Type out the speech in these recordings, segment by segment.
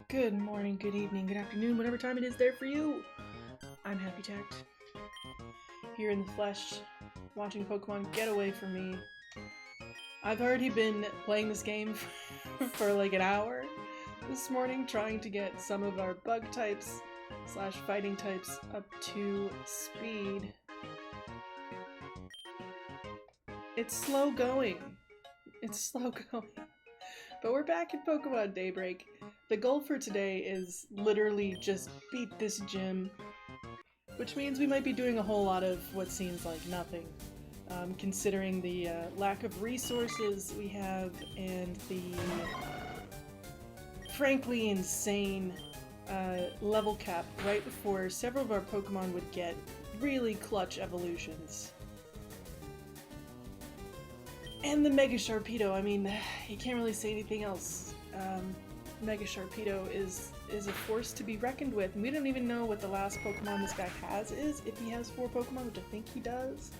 Good morning, good evening, good afternoon, whatever time it is there for you. I'm Happy Tact, here in the flesh, watching Pokemon get away from me. I've already been playing this game for like an hour this morning, trying to get some of our bug types slash fighting types up to speed. It's slow going. It's slow going. But we're back in Pokemon Daybreak. The goal for today is literally just beat this gym, which means we might be doing a whole lot of what seems like nothing, considering the lack of resources we have and the frankly insane level cap right before several of our Pokemon would get really clutch evolutions. And the Mega Sharpedo, I mean, you can't really say anything else. Mega Sharpedo is a force to be reckoned with. And we don't even know what the last Pokemon this guy has is, if he has 4 Pokemon, which I think he does.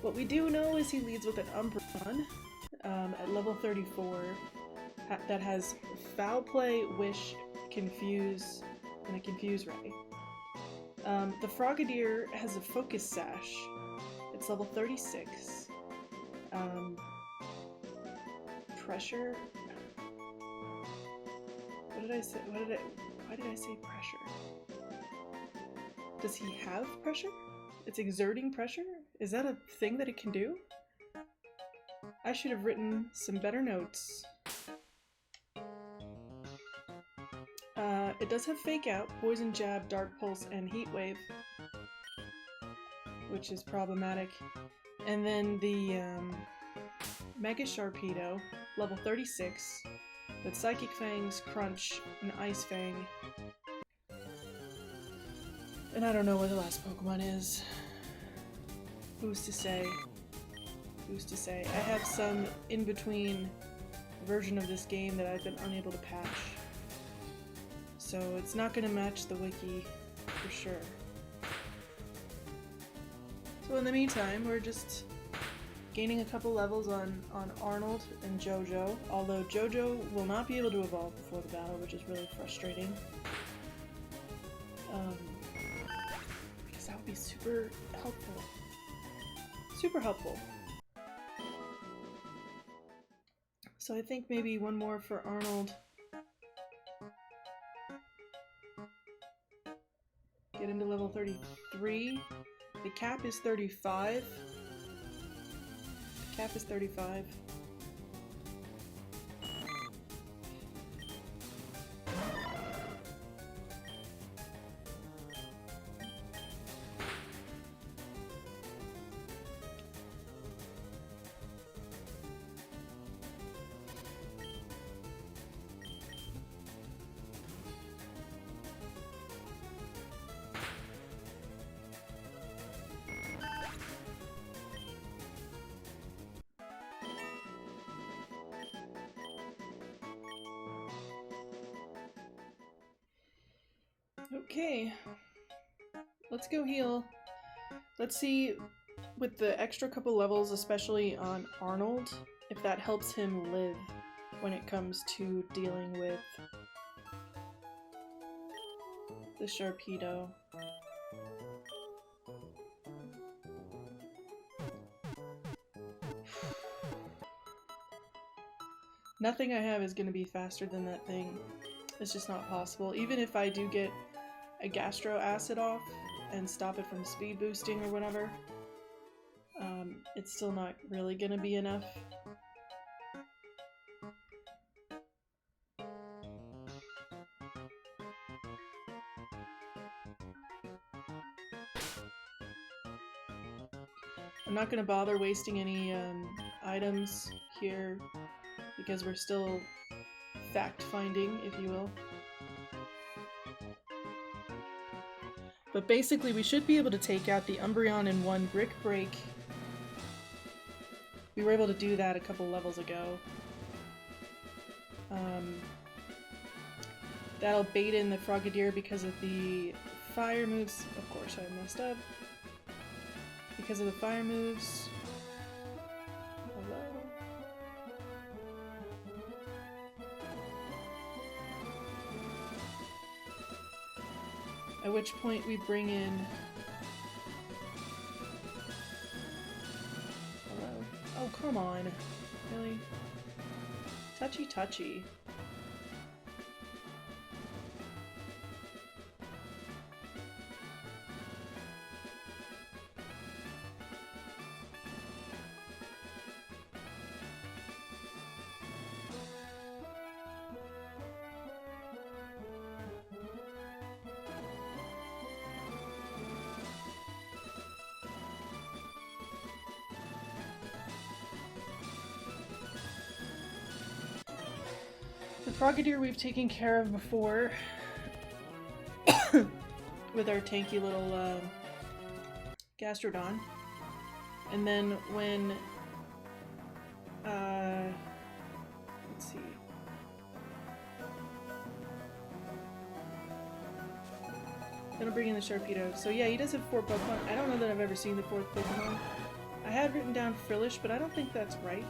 What we do know is he leads with an Umbreon at level 34 that has Foul Play, Wish, Confuse, and a Confuse Ray. The Frogadier has a Focus Sash. It's level 36. Pressure? What did I say? Why did I say pressure? Does he have pressure? It's exerting pressure? Is that a thing that it can do? I should have written some better notes. It does have Fake Out, Poison Jab, Dark Pulse, and Heat Wave, which is problematic. And then the Mega Sharpedo, level 36, with Psychic Fangs, Crunch, and Ice Fang. And I don't know what the last Pokemon is. Who's to say? Who's to say? I have some in-between version of this game that I've been unable to patch. So it's not going to match the wiki, for sure. So in the meantime, we're just gaining a couple levels on Arnold and Jojo, although Jojo will not be able to evolve before the battle, which is really frustrating. Because that would be super helpful. Super helpful. So I think maybe one more for Arnold. Get him to level 33. The cap is 35. The cap is 35. Okay, let's go heal. Let's see, with the extra couple levels, especially on Arnold, if that helps him live when it comes to dealing with the Sharpedo. Nothing I have is going to be faster than that thing. It's just not possible. Even if I do get a Gastro Acid off and stop it from speed boosting or whatever, it's still not really gonna be enough. I'm not gonna bother wasting any items here because we're still fact-finding, if you will. But basically, we should be able to take out the Umbreon in one Brick Break. We were able to do that a couple levels ago. That'll bait in the Frogadier because of the fire moves. Of course, I messed up. Because of the fire moves. Hello? At which point we bring in... Hello? Oh, come on. Really? Touchy touchy. The Frogadier we've taken care of before with our tanky little Gastrodon. And then when let's see. Gonna bring in the Sharpedo. So yeah, he does have 4 Pokemon. I don't know that I've ever seen the 4th Pokemon. I had written down Frillish, but I don't think that's right.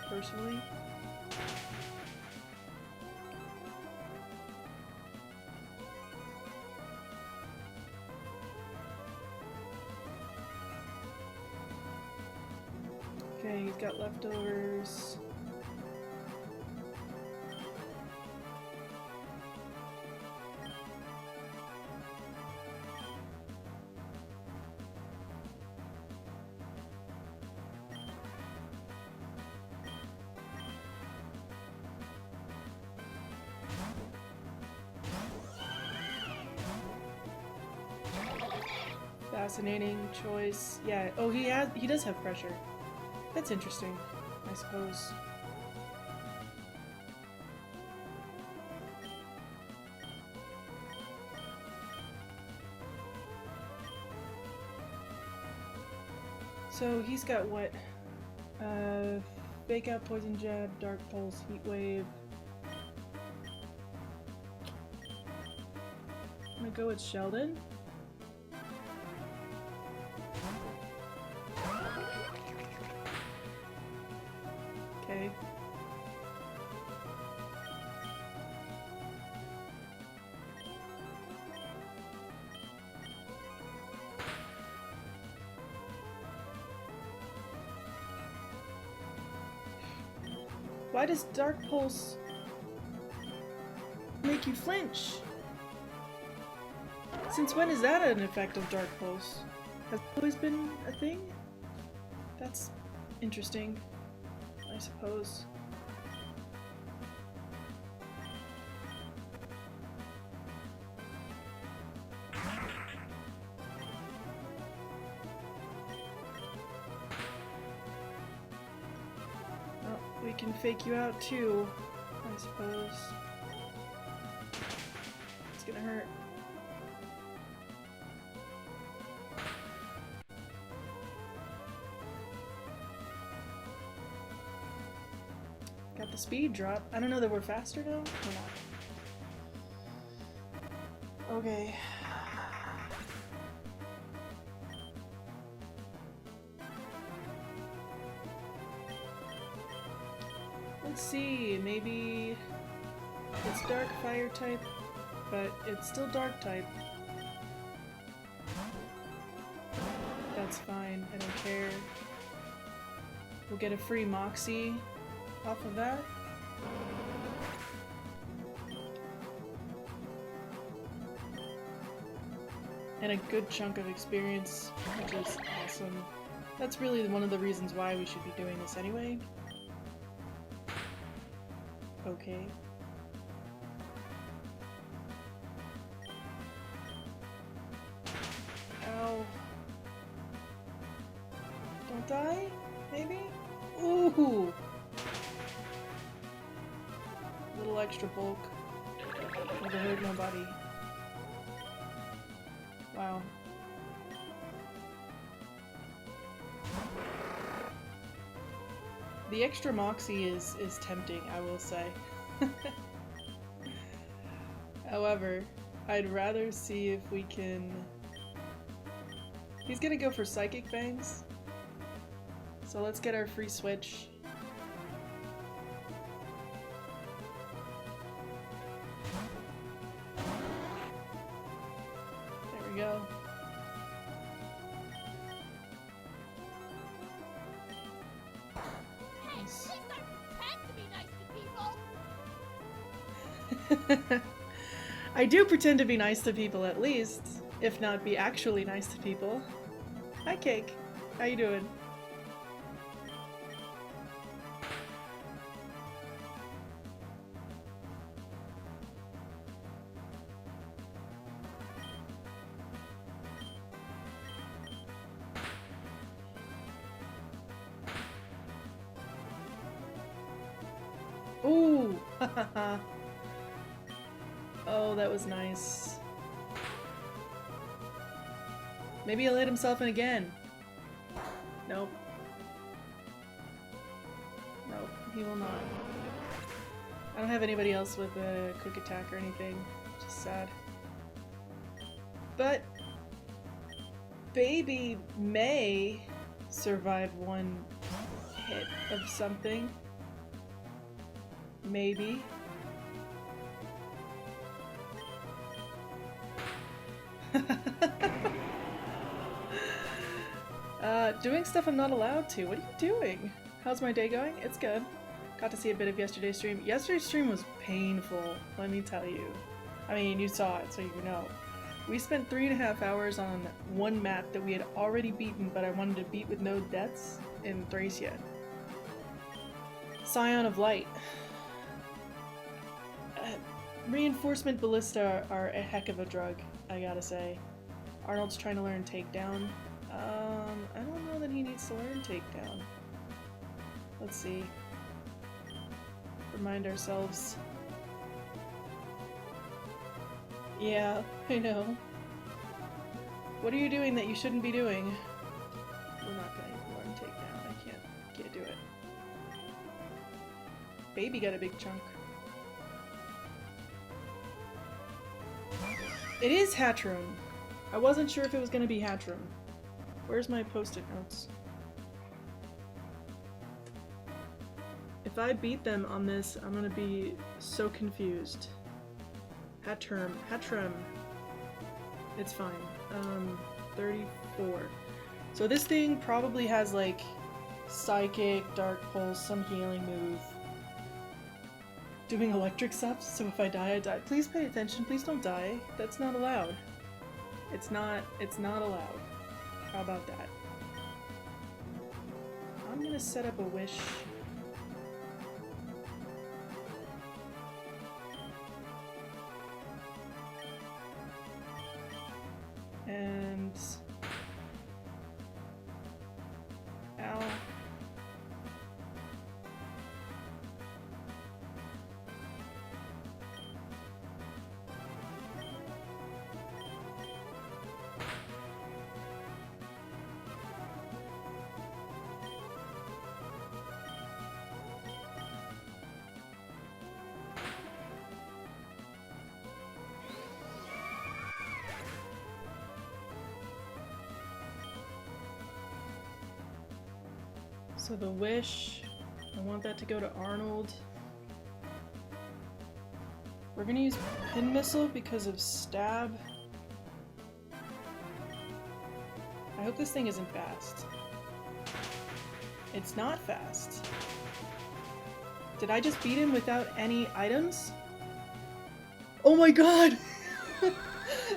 Personally. Okay, he's got leftovers. Fascinating choice. Yeah. Oh, he does have pressure. That's interesting, I suppose. So he's got what? Fake Out, Poison Jab, Dark Pulse, Heat Wave. I'm gonna go with Sheldon. Okay. Why does Dark Pulse make you flinch? Since when is that an effect of Dark Pulse? Has it always been a thing? That's interesting, I suppose. We can fake you out too, I suppose. It's gonna hurt. Got the speed drop. I don't know that we're faster now. We're not. Okay. Let's see, maybe it's dark fire type, but it's still dark type. That's fine, I don't care. We'll get a free Moxie off of that. And a good chunk of experience, which is awesome. That's really one of the reasons why we should be doing this anyway. Okay. Ow. Don't die? Maybe? Ooh! Little extra bulk. Never hurt nobody. Wow. The extra Moxie is tempting, I will say. However, I'd rather see if we can... He's gonna go for Psychic Fangs. So let's get our free switch. we go. Hey, please don't pretend to be nice to people! I do pretend to be nice to people at least, if not be actually nice to people. Hi Cake, how you doing? Ooh! Oh, that was nice. Maybe he'll hit himself in again. Nope. Nope, he will not. I don't have anybody else with a quick attack or anything, which is sad. But Baby may survive one hit of something. Maybe. Doing stuff I'm not allowed to. What are you doing? How's my day going? It's good. Got to see a bit of yesterday's stream. Yesterday's stream was painful, let me tell you. I mean, you saw it, so you know. We spent 3.5 hours on one map that we had already beaten, but I wanted to beat with no deaths in Thracia. Scion of Light. Reinforcement ballista are a heck of a drug, I gotta say. Arnold's trying to learn takedown. I don't know that he needs to learn takedown. Let's see. Remind ourselves. Yeah, I know. What are you doing that you shouldn't be doing? We're not gonna learn takedown. I can't do it. Baby got a big chunk. It is Hatchroom. I wasn't sure if it was gonna be Hatchroom. Where's my post-it notes? If I beat them on this, I'm gonna be so confused. Hatchroom. It's fine. 34. So this thing probably has like Psychic, Dark Pulse, some healing move. Doing electric stuff, so if I die, I die. Please pay attention, please don't die. That's not allowed. It's not allowed. How about that? I'm gonna set up a wish. And... Ow. So the wish, I want that to go to Arnold. We're gonna use Pin Missile because of Stab. I hope this thing isn't fast. It's not fast. Did I just beat him without any items? Oh my god!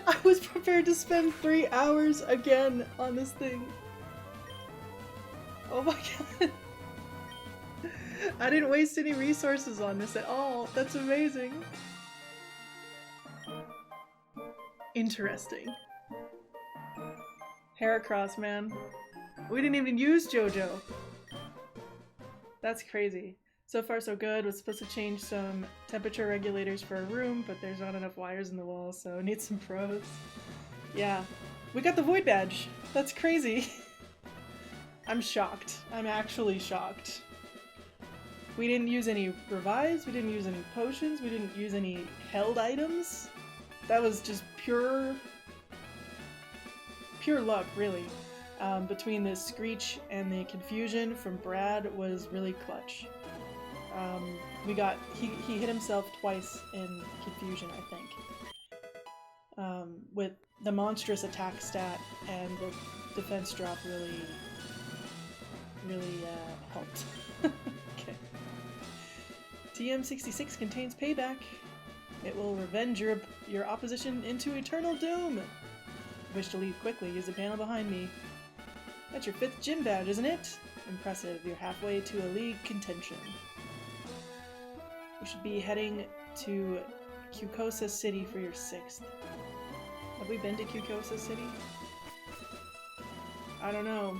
I was prepared to spend 3 hours again on this thing. Oh my god. I didn't waste any resources on this at all. That's amazing. Interesting. Heracross, man. We didn't even use JoJo. That's crazy. So far so good. Was supposed to change some temperature regulators for a room, but there's not enough wires in the wall, so need some pros. Yeah. We got the Void Badge. That's crazy. I'm shocked. I'm actually shocked. We didn't use any revives, we didn't use any potions, we didn't use any held items. That was just pure luck, really. Between the Screech and the Confusion from Brad was really clutch. He hit himself twice in Confusion, I think. with the monstrous attack stat and the defense drop really helped. Okay. TM66 contains payback. It will revenge your opposition into eternal doom. Wish to leave quickly, use the panel behind me. That's your 5th gym badge, isn't it? Impressive, you're halfway to a league contention. You should be heading to Cucosa City for your 6th. Have we been to Cucosa City? I don't know.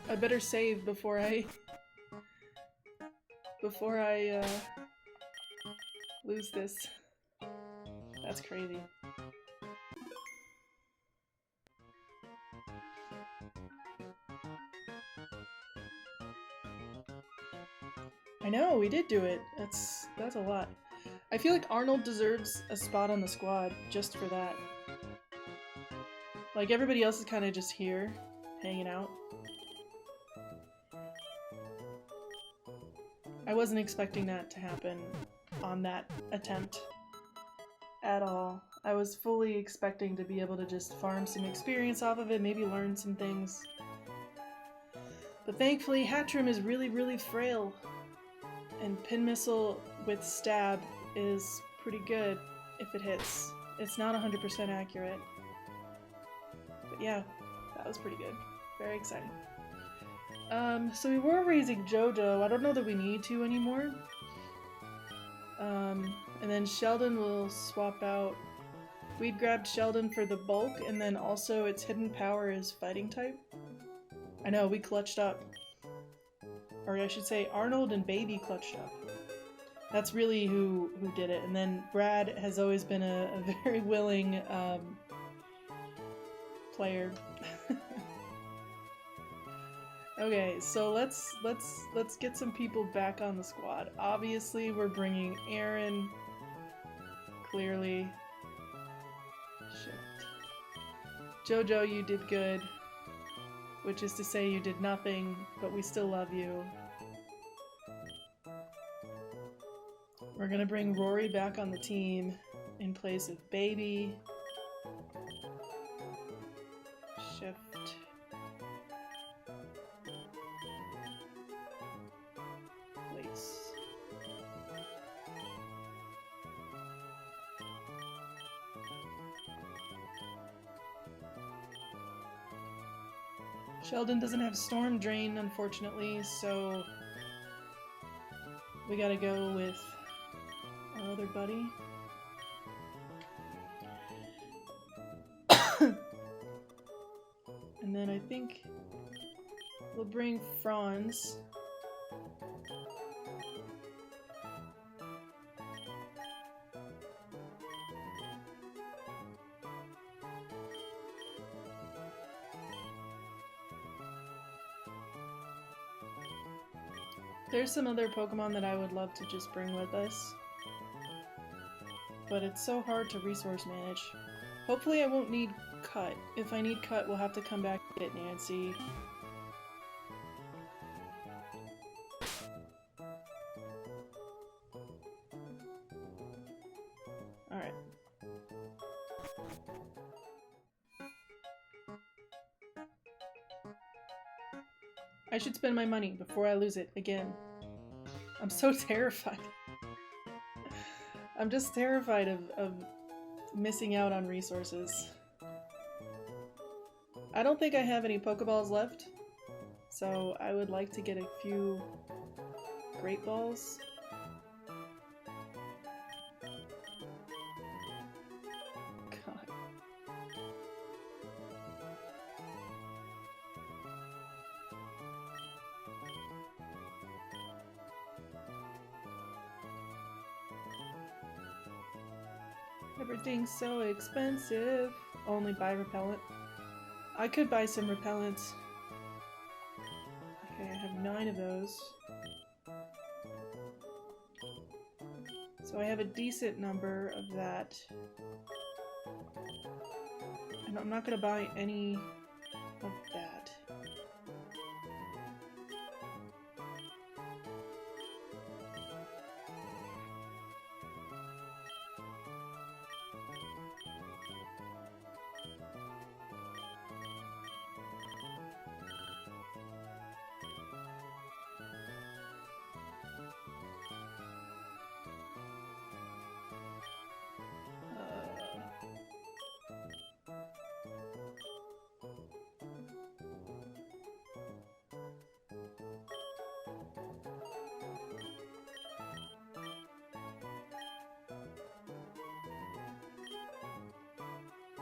I better save before I lose this. That's crazy. I know, we did do it. That's a lot. I feel like Arnold deserves a spot on the squad just for that. Like, everybody else is kind of just here, hanging out. I wasn't expecting that to happen on that attempt at all. I was fully expecting to be able to just farm some experience off of it, maybe learn some things. But thankfully, Hatrim is really frail. And Pin Missile with Stab is pretty good if it hits. It's not 100% accurate. But yeah, that was pretty good. Very exciting. So we were raising JoJo. I don't know that we need to anymore. And then Sheldon will swap out. We'd grabbed Sheldon for the bulk, and then also its hidden power is fighting type. I know, we clutched up. Or I should say Arnold and Baby clutched up. That's really who did it. And then Brad has always been a very willing player. Okay, so let's get some people back on the squad. Obviously, we're bringing Aaron. Clearly. Shit. JoJo, you did good. Which is to say you did nothing, but we still love you. We're gonna bring Rory back on the team in place of Baby. Shift. Place. Sheldon doesn't have Storm Drain, unfortunately, so we gotta go with our other buddy. And then I think we'll bring Franz. There's some other Pokemon that I would love to just bring with us, but it's so hard to resource manage. Hopefully I won't need Cut. If I need Cut, we'll have to come back and get Nancy. Alright. I should spend my money before I lose it again. I'm so terrified. I'm just terrified of missing out on resources. I don't think I have any Pokeballs left, so I would like to get a few Great Balls. God. Everything's so expensive. Only buy repellent. I could buy some repellents. Okay, I have 9 of those. So I have a decent number of that. And I'm not gonna buy any of that.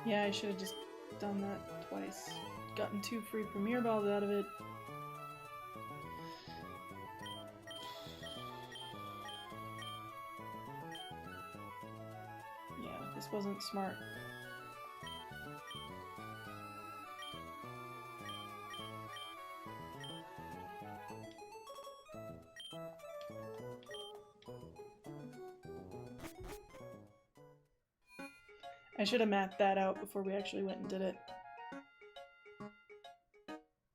Yeah, I should have just done that twice. Gotten 2 free Premier Balls out of it. Yeah, this wasn't smart. I should have mapped that out before we actually went and did it.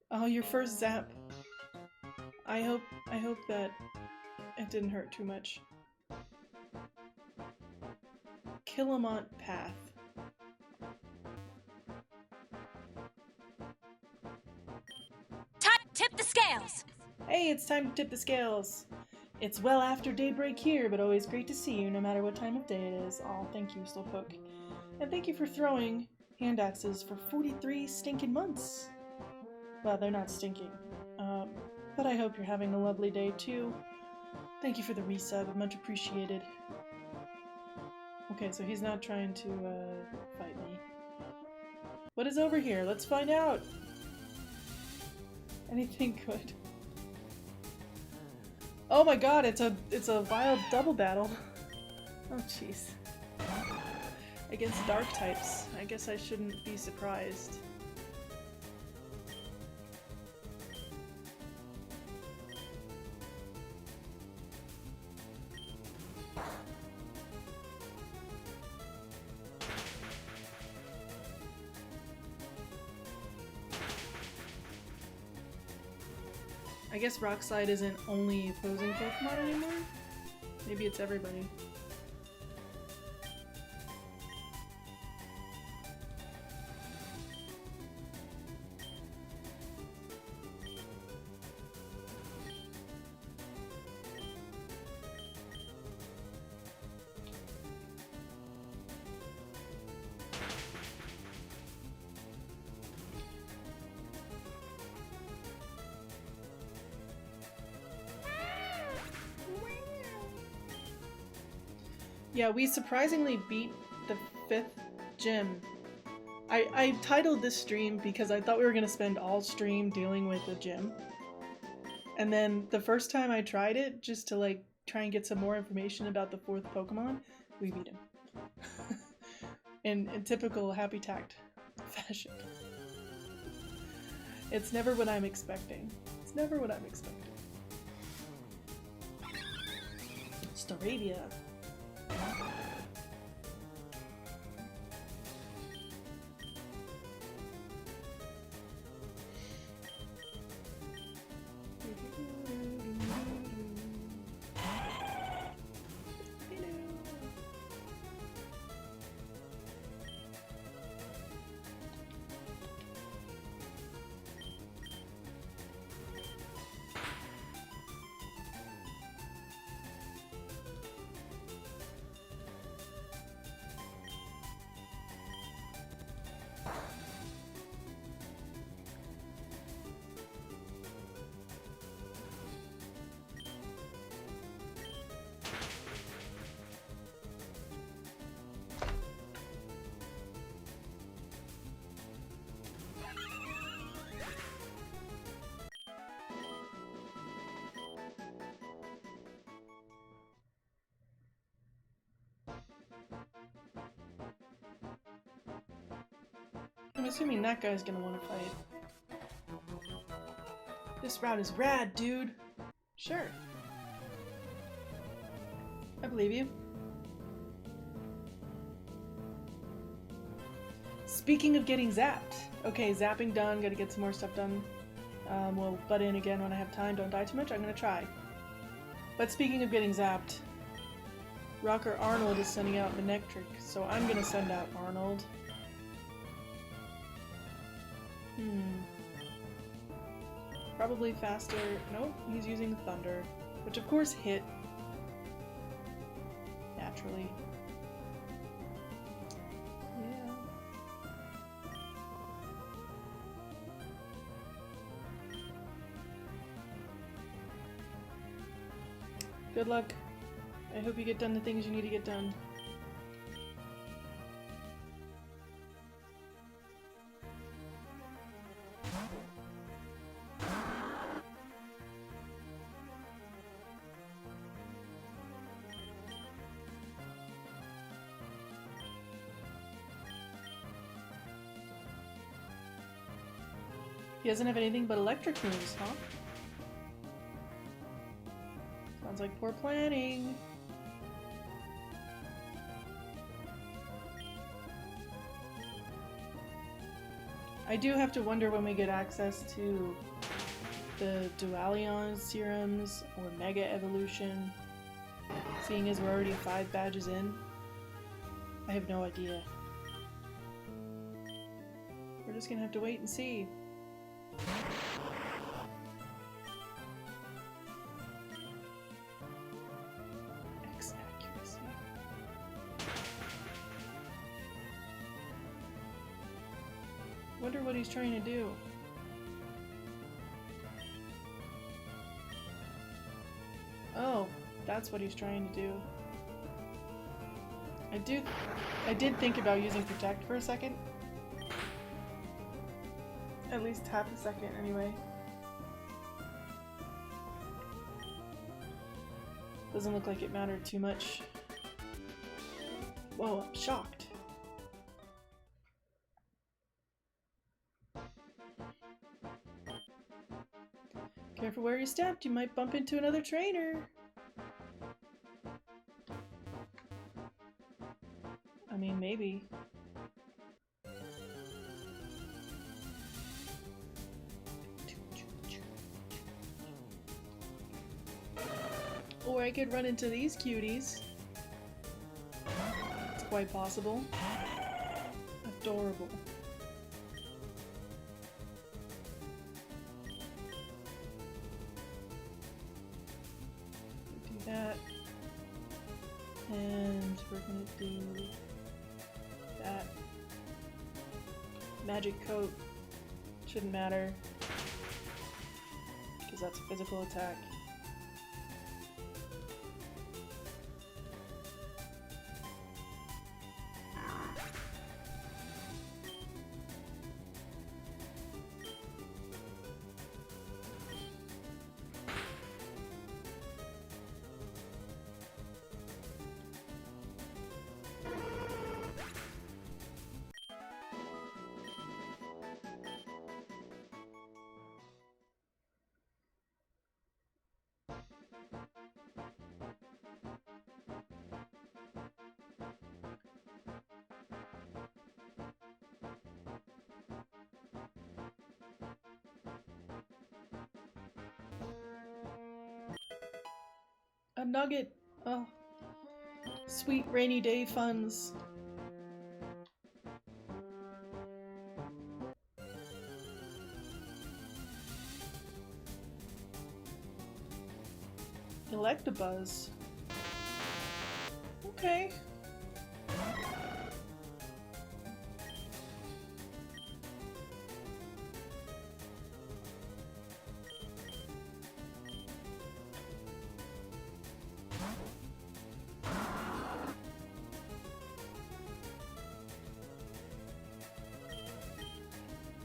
Oh, your first zap. I hope that it didn't hurt too much. Killamont Path. Tip the scales! Hey, it's time to tip the scales. It's well after daybreak here, but always great to see you, no matter what time of day it is. Aw, thank you, Slowpoke. And thank you for throwing hand axes for 43 stinking months. Well, they're not stinking. But I hope you're having a lovely day, too. Thank you for the resub, much appreciated. Okay, so he's not trying to, fight me. What is over here? Let's find out! Anything good? Oh my god, it's a wild double battle. Oh jeez. Against dark types. I guess I shouldn't be surprised. I guess Rockslide isn't only opposing Pokemon anymore? Maybe it's everybody. Yeah, we surprisingly beat the 5th gym. I titled this stream because I thought we were going to spend all stream dealing with the gym. And then the first time I tried it, just to like try and get some more information about the 4th Pokemon, we beat him. in typical Happy Tact fashion. It's never what I'm expecting. It's never what I'm expecting. Staravia. I'm assuming that guy's gonna want to fight. This route is rad, dude! Sure. I believe you. Speaking of getting zapped. Okay, zapping done, gotta get some more stuff done. We'll butt in again when I have time, don't die too much, I'm gonna try. But speaking of getting zapped, Rocker Arnold is sending out Manectric, so I'm gonna send out Arnold. Probably faster. Nope, he's using Thunder, which of course hit. Naturally. Yeah. Good luck. I hope you get done the things you need to get done. He doesn't have anything but electric moves, huh? Sounds like poor planning. I do have to wonder when we get access to the Dualion serums or Mega Evolution, seeing as we're already 5 badges in. I have no idea. We're just gonna have to wait and see. X accuracy. Wonder what he's trying to do. Oh, that's what he's trying to do. I did think about using Protect for a second. At least half a second, anyway. Doesn't look like it mattered too much. Whoa, I'm shocked. Careful where you stepped, you might bump into another trainer. I mean, maybe. Or I could run into these cuties. It's quite possible. Adorable. Do that. And we're gonna do that. Magic coat. Shouldn't matter. Because that's a physical attack. A nugget! Oh. Sweet rainy day funds. Electabuzz. Okay.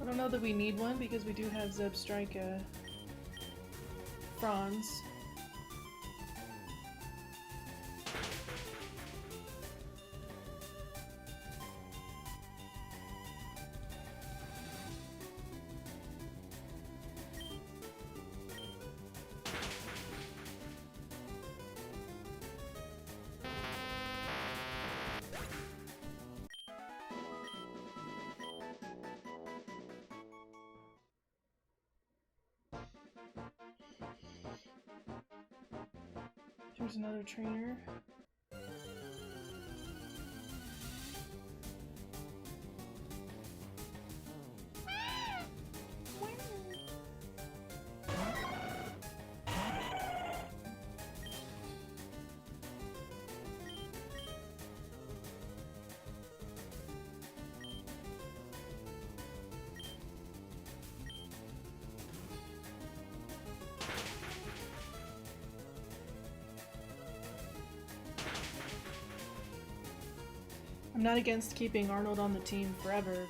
I don't know that we need one because we do have Zebstrika Franz. Here's another trainer. I'm not against keeping Arnold on the team forever,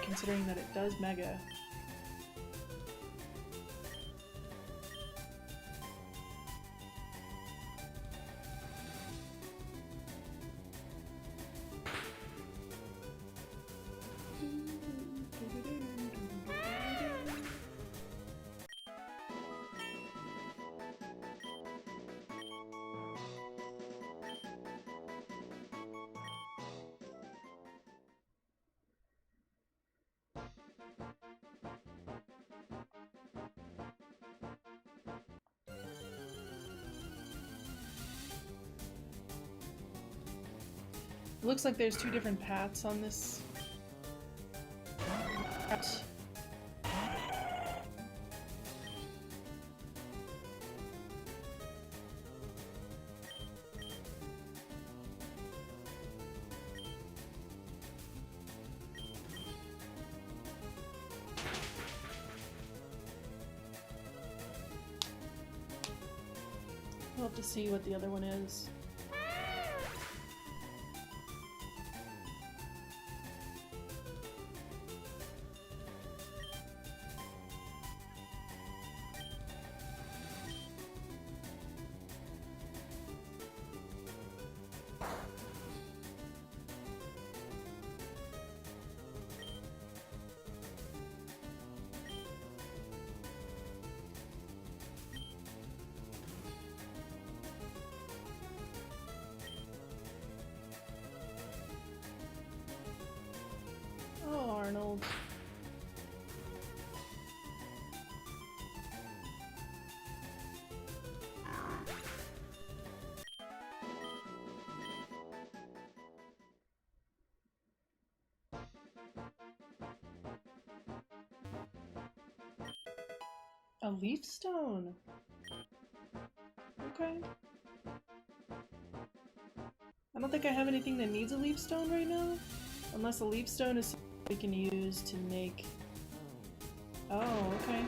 considering that it does Mega. Looks like there's two different paths on this. We'll have to see what the other one is. Oh, Arnold. A leaf stone. Okay. I don't think I have anything that needs a leaf stone right now. Unless a leaf stone is something we can use to make... Oh, okay.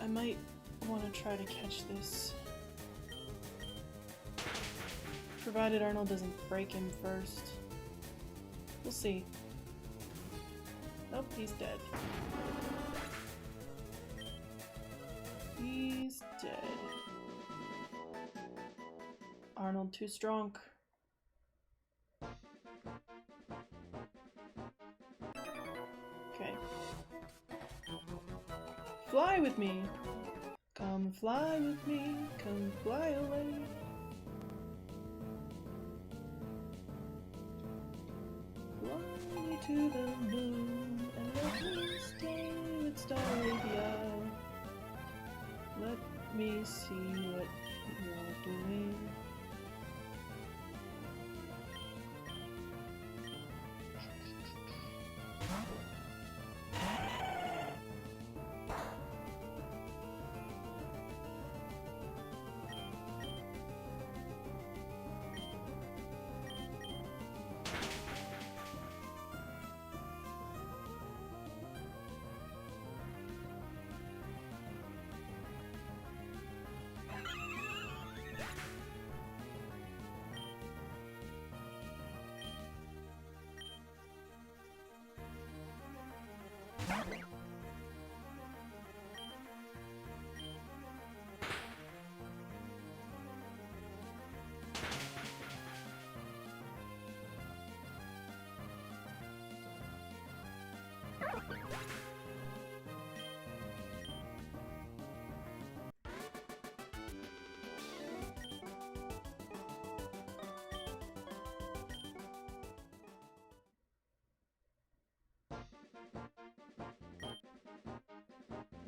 I might want to try to catch this. Provided Arnold doesn't break him first. We'll see. Nope, he's dead. He's dead. Arnold too strong. Okay. Fly with me! Come fly with me, come fly away. Fly me to the moon and let me stay with Staravia. Let me see what you're doing.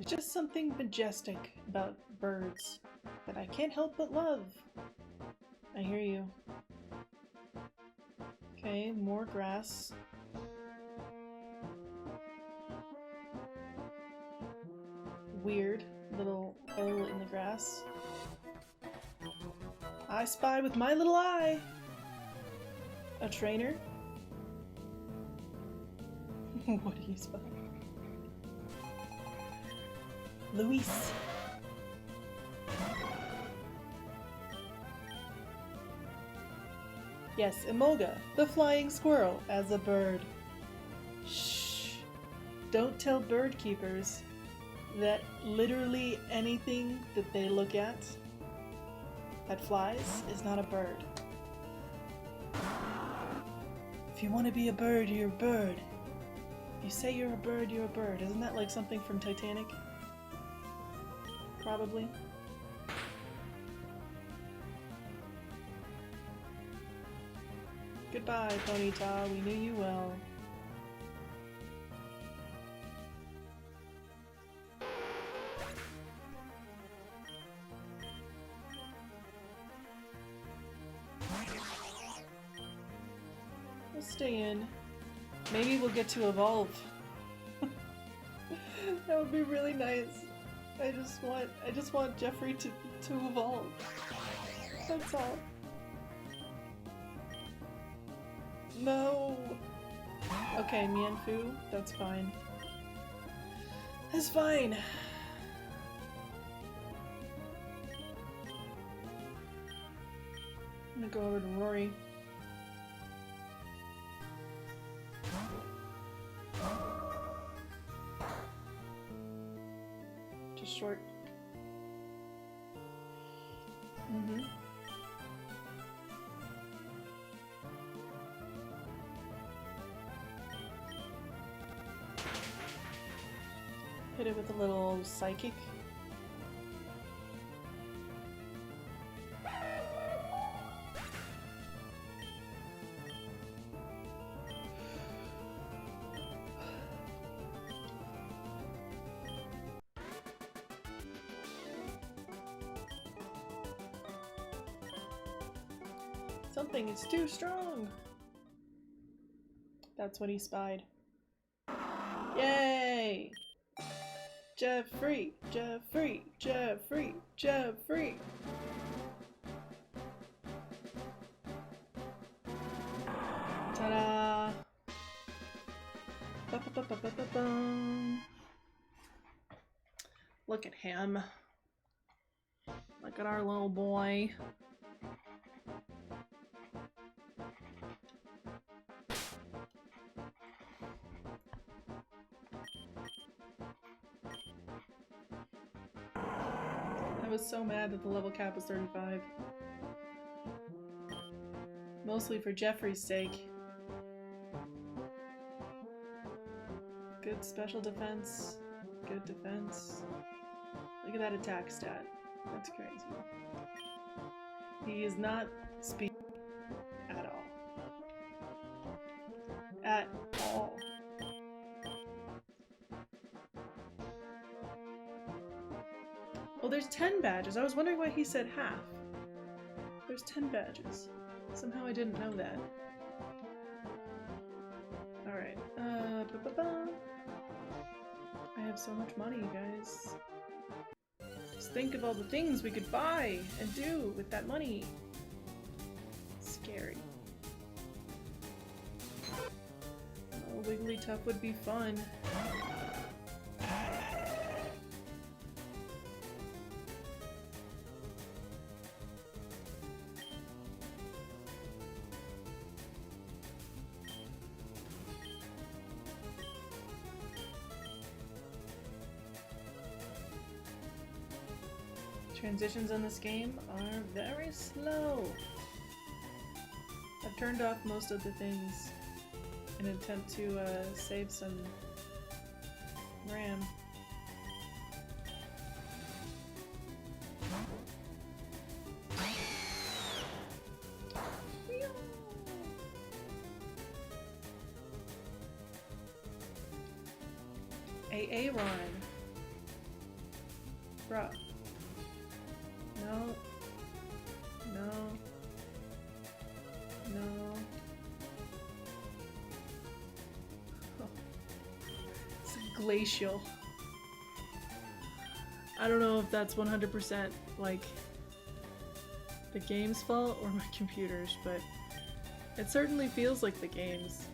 There's just something majestic about birds that I can't help but love. I hear you. Okay, more grass. Weird little hole in the grass. I spy with my little eye a trainer. What do you spy? Luis. Yes, Emolga, the flying squirrel, as a bird. Shh. Don't tell bird keepers that literally anything that they look at that flies is not a bird. If you want to be a bird, you're a bird. If you say you're a bird, you're a bird. Isn't that like something from Titanic? Probably. Goodbye, Ponyta. We knew you well. stay in. Maybe we'll get to evolve. That would be really nice. I just want Jeffrey to evolve. That's all. No. Okay, Mianfu, that's fine. That's fine. I'm gonna go over to Rory. Just short. Hit it with a little psychic. Something is too strong! That's what he spied. Yay! Jeffrey! Jeffrey! Jeffrey! Jeffrey! Ta-da! Ba-ba-ba-ba-ba-bum. Look at him. Look at our little boy. I was so mad that the level cap was 35. Mostly for Jeffrey's sake. Good special defense. Good defense. Look at that attack stat. That's crazy. He is not speed at all. At all. Oh, there's 10 badges. I was wondering why he said half. There's 10 badges. Somehow I didn't know that. Alright, I have so much money, guys. Just think of all the things we could buy and do with that money. Scary. Oh, Wigglytuff would be fun. Transitions in this game are very slow. I've turned off most of the things in an attempt to save some RAM. AA rhyme. Bruh. No. No. No. Oh. It's glacial. I don't know if that's 100% like the game's fault or my computer's, but it certainly feels like the game's.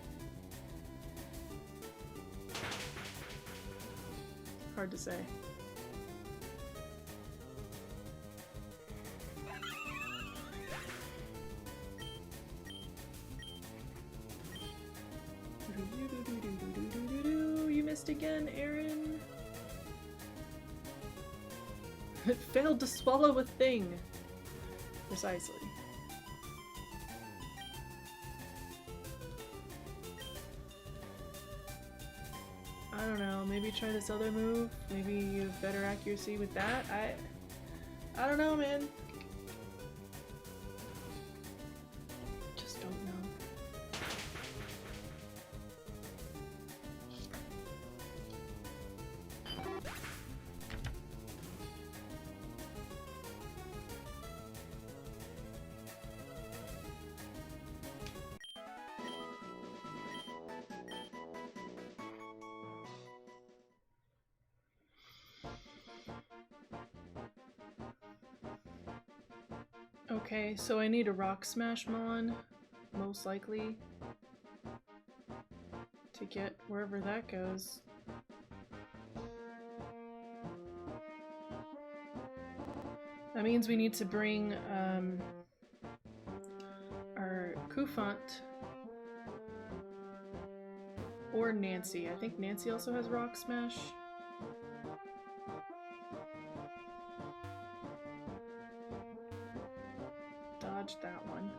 Hard to say. You missed again, Aaron. It failed to swallow a thing. Precisely. I don't know, maybe try this other move. Maybe you have better accuracy with that. I don't know, man. Just don't know. Okay, so I need a Rock Smash Mon, most likely, to get wherever that goes. That means we need to bring our Kufant or Nancy. I think Nancy also has Rock Smash. Dodged that one.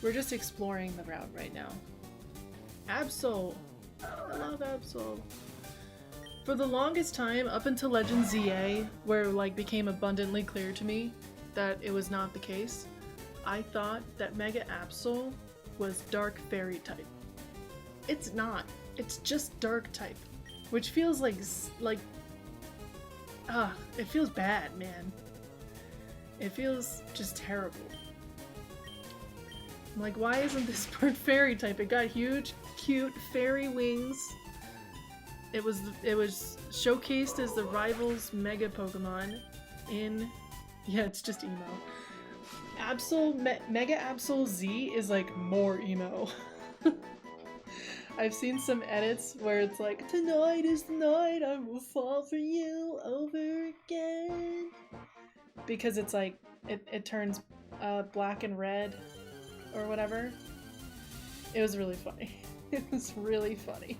We're just exploring the route right now. Absol! I love Absol. For the longest time, up until Legend ZA, where it like became abundantly clear to me that it was not the case, I thought that Mega Absol was Dark Fairy type. It's not. It's just Dark type, which feels like it feels bad, man. It feels just terrible. I'm like, why isn't this part fairy type? It got huge, cute fairy wings. It was showcased as the rival's mega Pokemon in, yeah, it's just emo. Mega Absol Z is like more emo. I've seen some edits where it's like, tonight is the night I will fall for you over again. Because it's like, it turns black and red or whatever. It was really funny. It was really funny.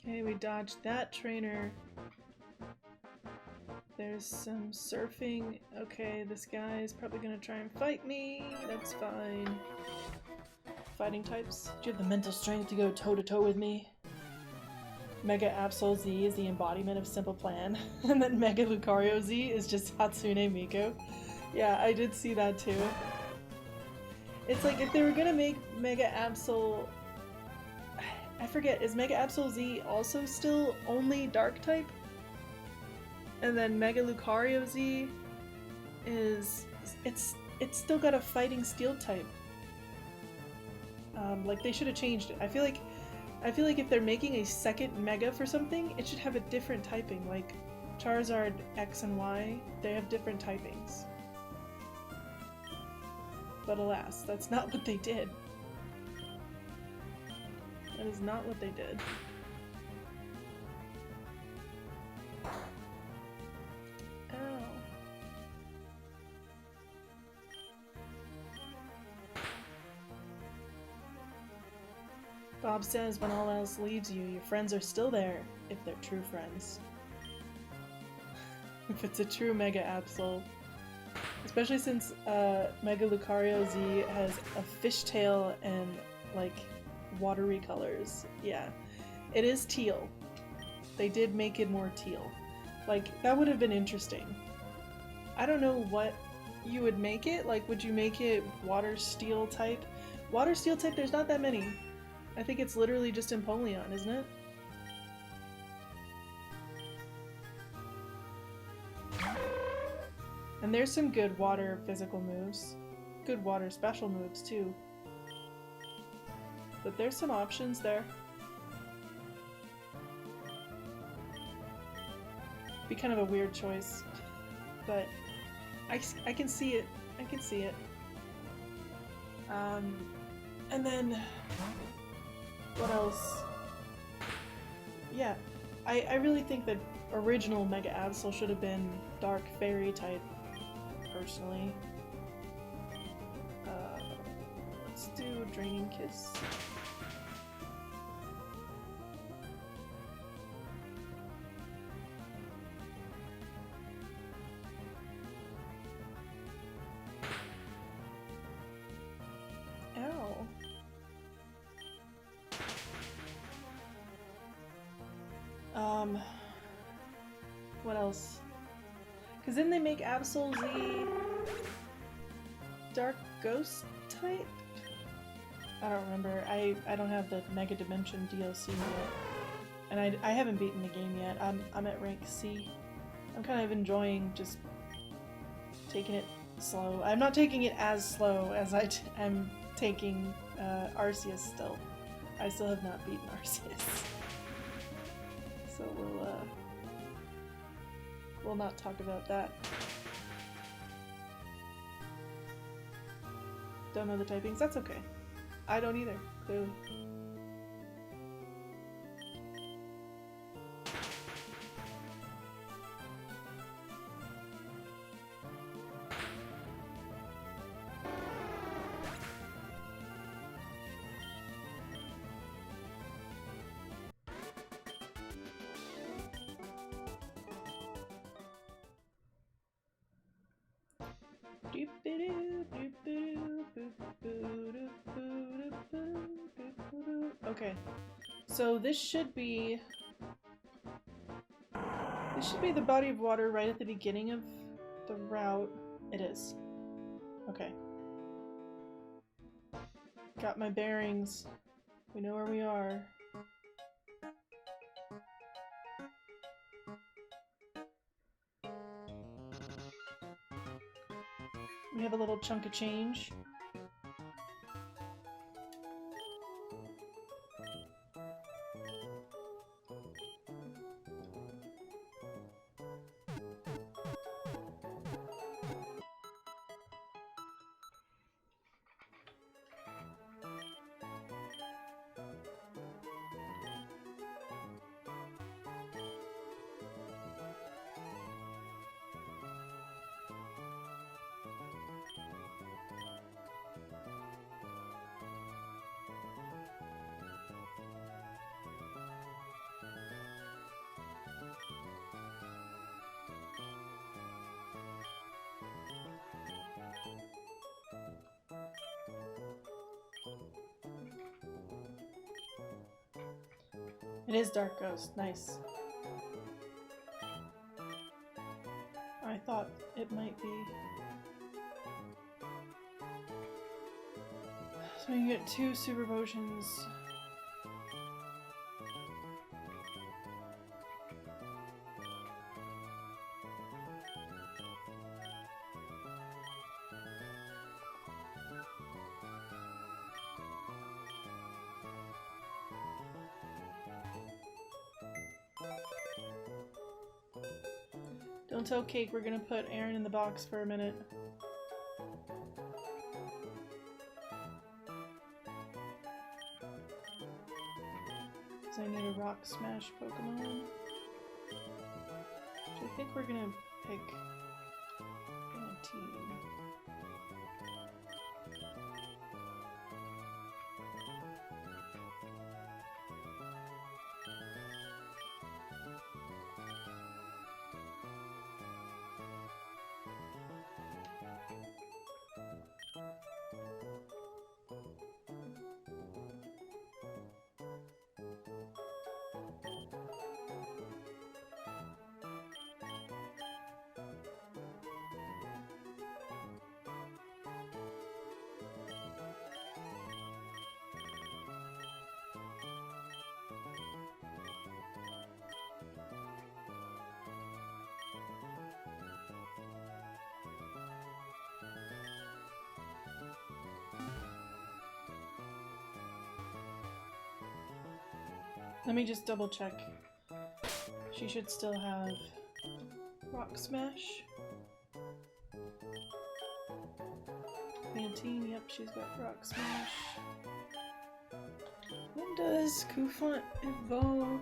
Okay, we dodged that trainer. There's some surfing. Okay, this guy is probably gonna try and fight me. That's fine. Fighting types. Do you have the mental strength to go toe-to-toe with me? Mega Absol Z is the embodiment of Simple Plan. And then Mega Lucario Z is just Hatsune Miku. Yeah, I did see that too. It's like if they were gonna make Mega Absol... I forget, is Mega Absol Z also still only Dark type? And then Mega Lucario Z is... It's still got a fighting steel type. Like they should have changed it. I feel like if they're making a second Mega for something, it should have a different typing. Like Charizard X and Y, they have different typings. But alas, that's not what they did. That is not what they did. Ow. Bob says when all else leaves you, your friends are still there, if they're true friends. If it's a true Mega Absol. Especially since Mega Lucario Z has a fishtail and like watery colors. Yeah, it is teal. They did make it more teal. Like, that would have been interesting. I don't know what you would make it. Like, would you make it water steel type? Water steel type, there's not that many. I think it's literally just Empoleon, isn't it? And there's some good water physical moves. Good water special moves, too. But there's some options there. Be kind of a weird choice. But I can see it. I can see it. And then... what else? Yeah. I really think that original Mega Absol should have been Dark Fairy type, personally. Let's do Draining Kiss. Ow. What else? Because then they make Absol Z Dark Ghost type? I don't remember. I don't have the Mega Dimension DLC yet. And I haven't beaten the game yet. I'm at rank C. I'm kind of enjoying just taking it slow. I'm not taking it as slow as I'm taking Arceus still. I still have not beaten Arceus. So we'll not talk about that. Don't know the typings? That's okay. I don't either, clearly. Okay, so this should be the body of water right at the beginning of the route. It is. Okay. Got my bearings. We know where we are. We have a little chunk of change. It is Dark Ghost. Nice. I thought it might be. So we can get 2 super potions. Don't tell Cake we're gonna put Aaron in the box for a minute. Because I need a Rock Smash Pokemon. Which I think we're gonna pick in a team. Let me just double check. She should still have Rock Smash. Pantene, yep, she's got Rock Smash. When does Kufant evolve?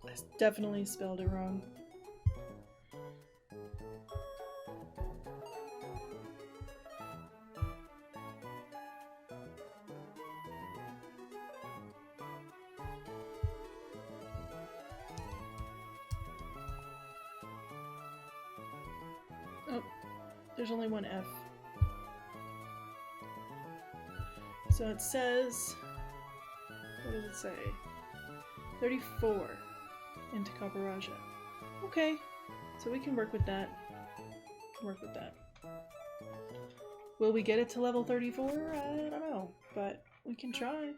I definitely spelled it wrong. Oh, there's only one F. So it says, what does it say? 34 into Kaparaja. Okay, so we can work with that. Will we get it to level 34? I don't know, but we can try.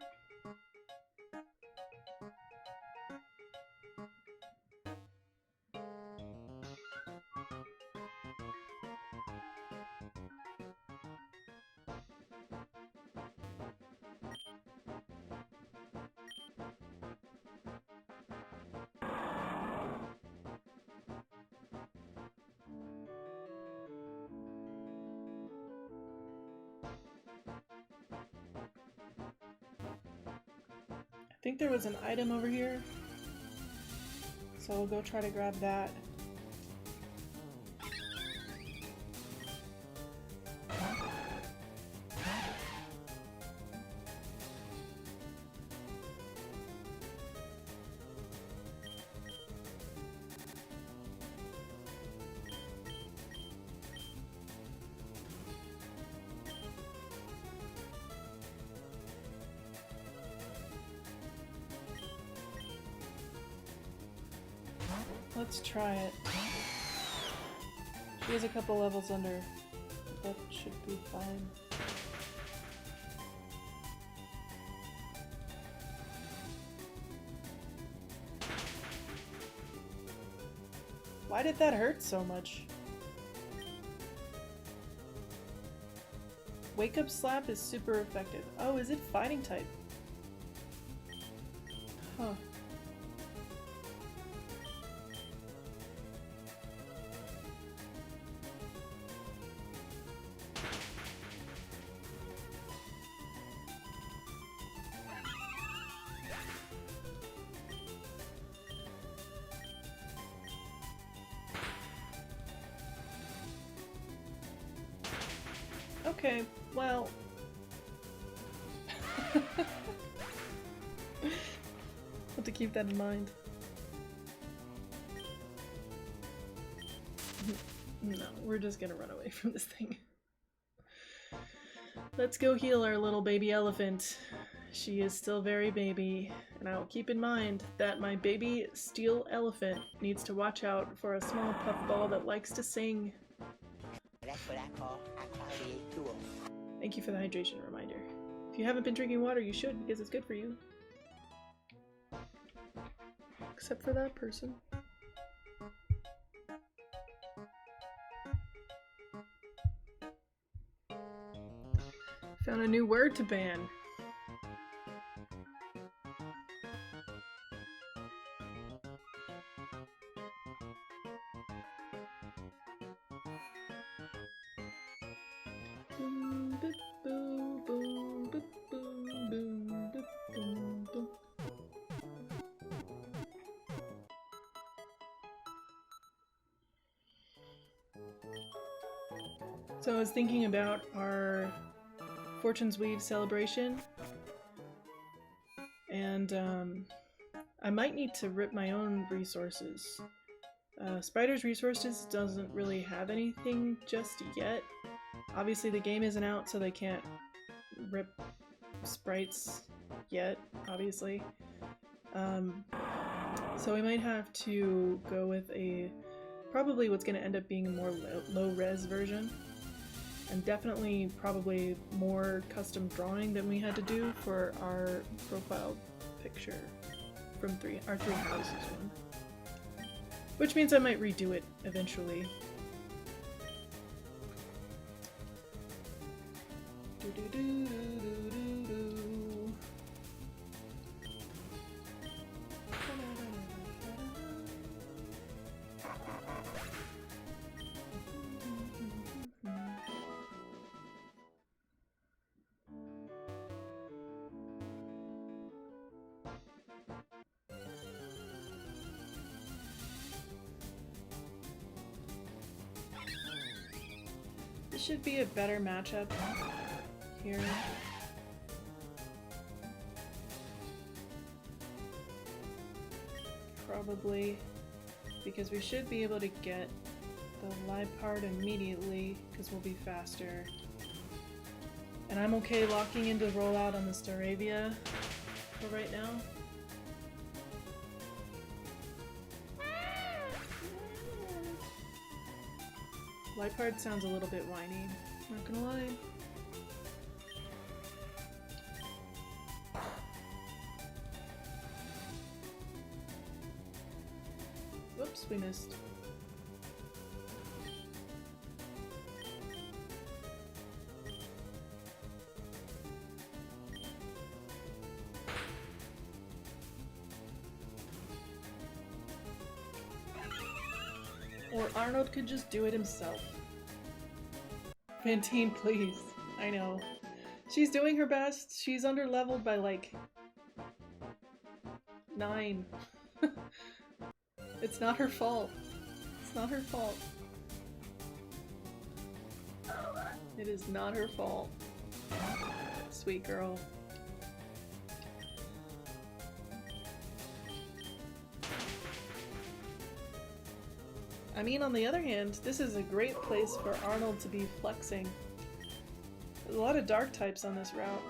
I think there was an item over here, so I'll go try to grab that. Let's try it. She is a couple levels under. That should be fine. Why did that hurt so much? Wake Up Slap is super effective. Oh, is it fighting type? Huh. Okay, well... have to keep that in mind. No, we're just gonna run away from this thing. Let's go heal our little baby elephant. She is still very baby, and I will keep in mind that my baby steel elephant needs to watch out for a small puffball that likes to sing. That's what I call a cardiac tool. Thank you for the hydration reminder. If you haven't been drinking water, you should, because it's good for you. Except for that person. Found a new word to ban. So I was thinking about our Fortune's Weave celebration, and I might need to rip my own resources. Spider's Resources doesn't really have anything just yet. Obviously the game isn't out, so they can't rip sprites yet, obviously. So we might have to go with probably what's going to end up being a more low-res version. And definitely probably more custom drawing than we had to do for our profile picture from our Three Houses one. Which means I might redo it eventually. This should be a better matchup here. Probably, because we should be able to get the live part immediately, because we'll be faster. And I'm okay locking into rollout on the Staravia for right now. Lipard sounds a little bit whiny, not gonna lie. Whoops, we missed. Or Arnold could just do it himself. Fantine, please. I know. She's doing her best. She's under-leveled by like 9. It's not her fault. It's not her fault. It is not her fault. Sweet girl. I mean, on the other hand, this is a great place for Arnold to be flexing. There's a lot of dark types on this route.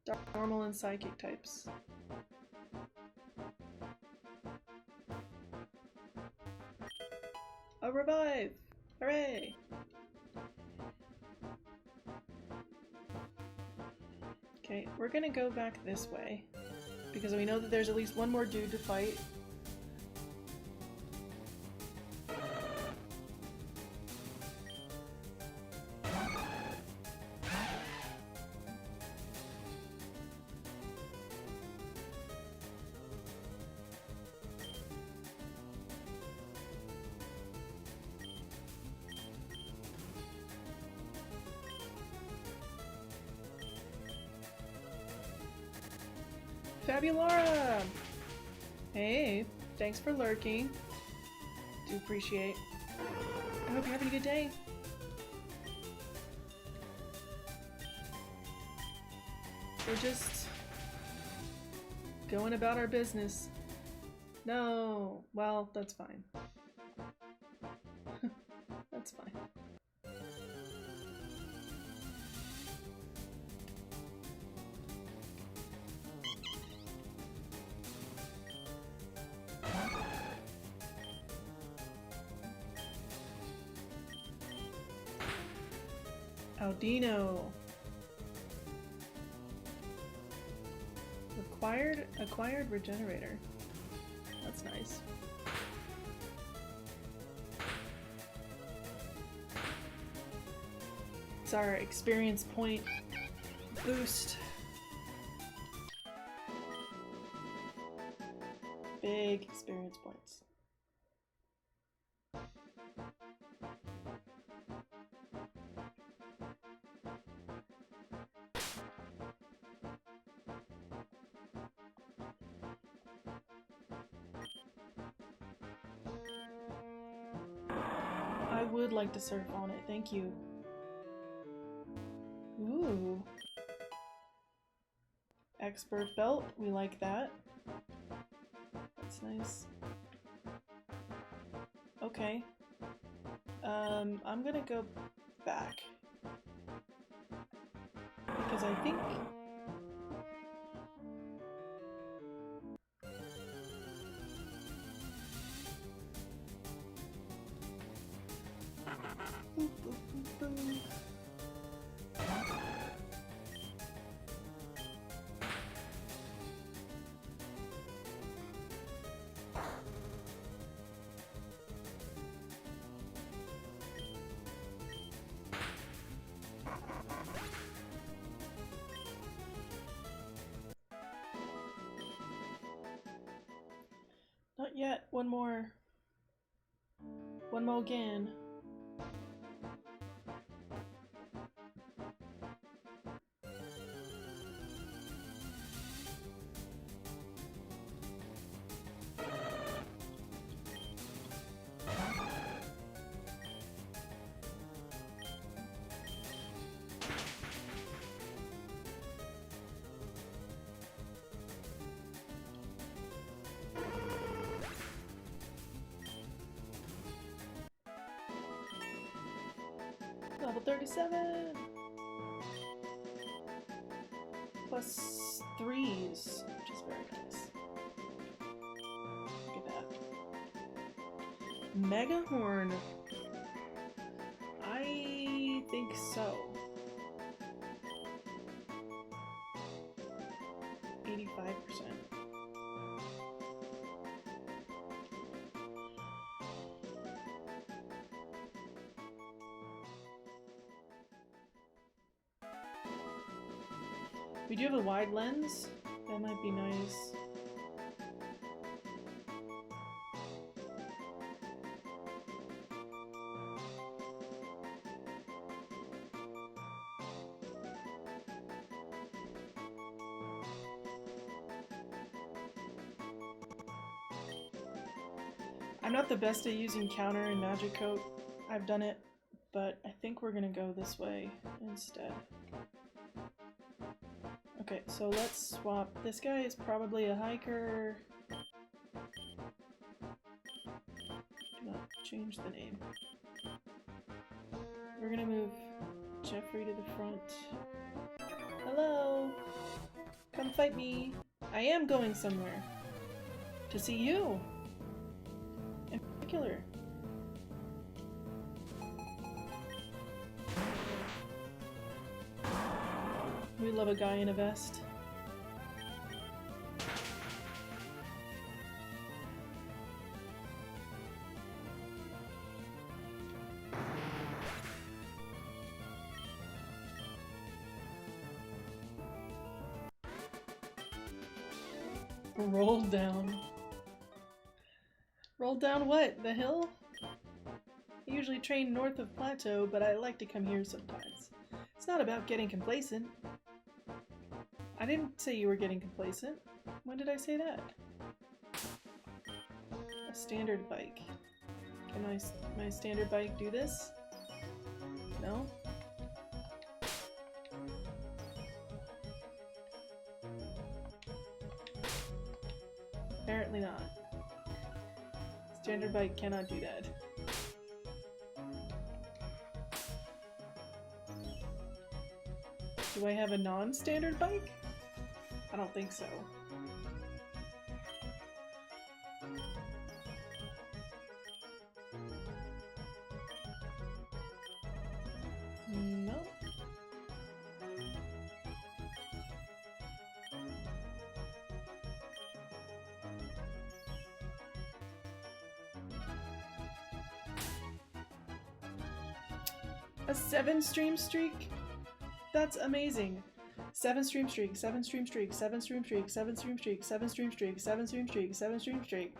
Dark, normal, and psychic types. A revive! Hooray! Okay, we're gonna go back this way, because we know that there's at least one more dude to fight. Fabulara! Hey, thanks for lurking. Do appreciate. I hope you're having a good day. We're just going about our business. No, well, that's fine. That's fine. Aldino. Acquired regenerator. That's nice. It's our experience point boost. Big experience points. I would like to surf on it, thank you. Ooh. Expert belt, we like that. That's nice. Okay. I'm gonna go back. Because I think... Not yet. One more. One more again. Level 37! Plus 3s, which is very nice. Look at that. Mega Horn. I think so. 85%. We do have a wide lens. That might be nice. I'm not the best at using counter and magic coat. I've done it, but I think we're gonna go this way instead. Okay, so let's swap. This guy is probably a hiker. Do not change the name. We're gonna move Jeffrey to the front. Hello! Come fight me! I am going somewhere. To see you! In particular. We love a guy in a vest. Roll down. Roll down what? The hill? I usually train north of Plateau, but I like to come here sometimes. It's not about getting complacent. I didn't say you were getting complacent. When did I say that? A standard bike. Can my standard bike do this? No? Apparently not. Standard bike cannot do that. Do I have a non-standard bike? I don't think so. No. A 7-stream streak? That's amazing. 7-stream streak, 7-stream streak, 7-stream streak, 7-stream streak, 7-stream streak, 7-stream streak, 7-stream streak.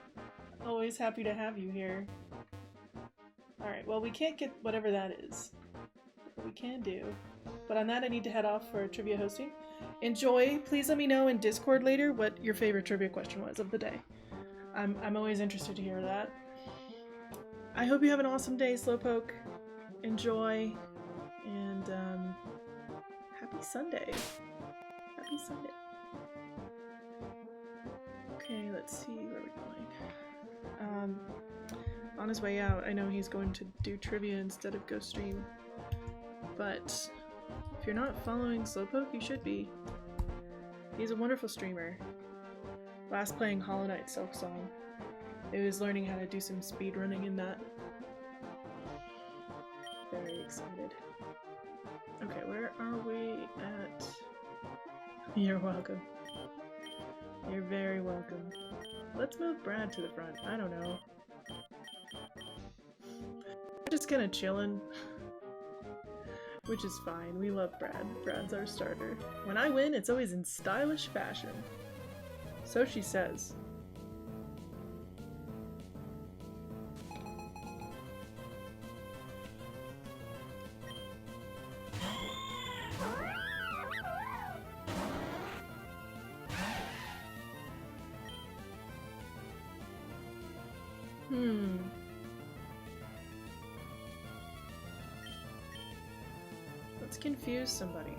Always happy to have you here. Alright, well we can't get whatever that is. But we can do. But on that I need to head off for trivia hosting. Enjoy. Please let me know in Discord later what your favorite trivia question was of the day. I'm always interested to hear that. I hope you have an awesome day, Slowpoke. Enjoy. And happy Sunday. Happy Sunday. Okay, let's see where we're going. On his way out, I know he's going to do trivia instead of go stream. But if you're not following Slowpoke, you should be. He's a wonderful streamer. Last playing Hollow Knight Silksong. He was learning how to do some speedrunning in that. Very excited. Okay, where are we at? You're welcome. You're very welcome. Let's move Brad to the front. I don't know. Just kind of chilling. Which is fine. We love Brad. Brad's our starter. When I win, it's always in stylish fashion. So she says. Let's confuse somebody.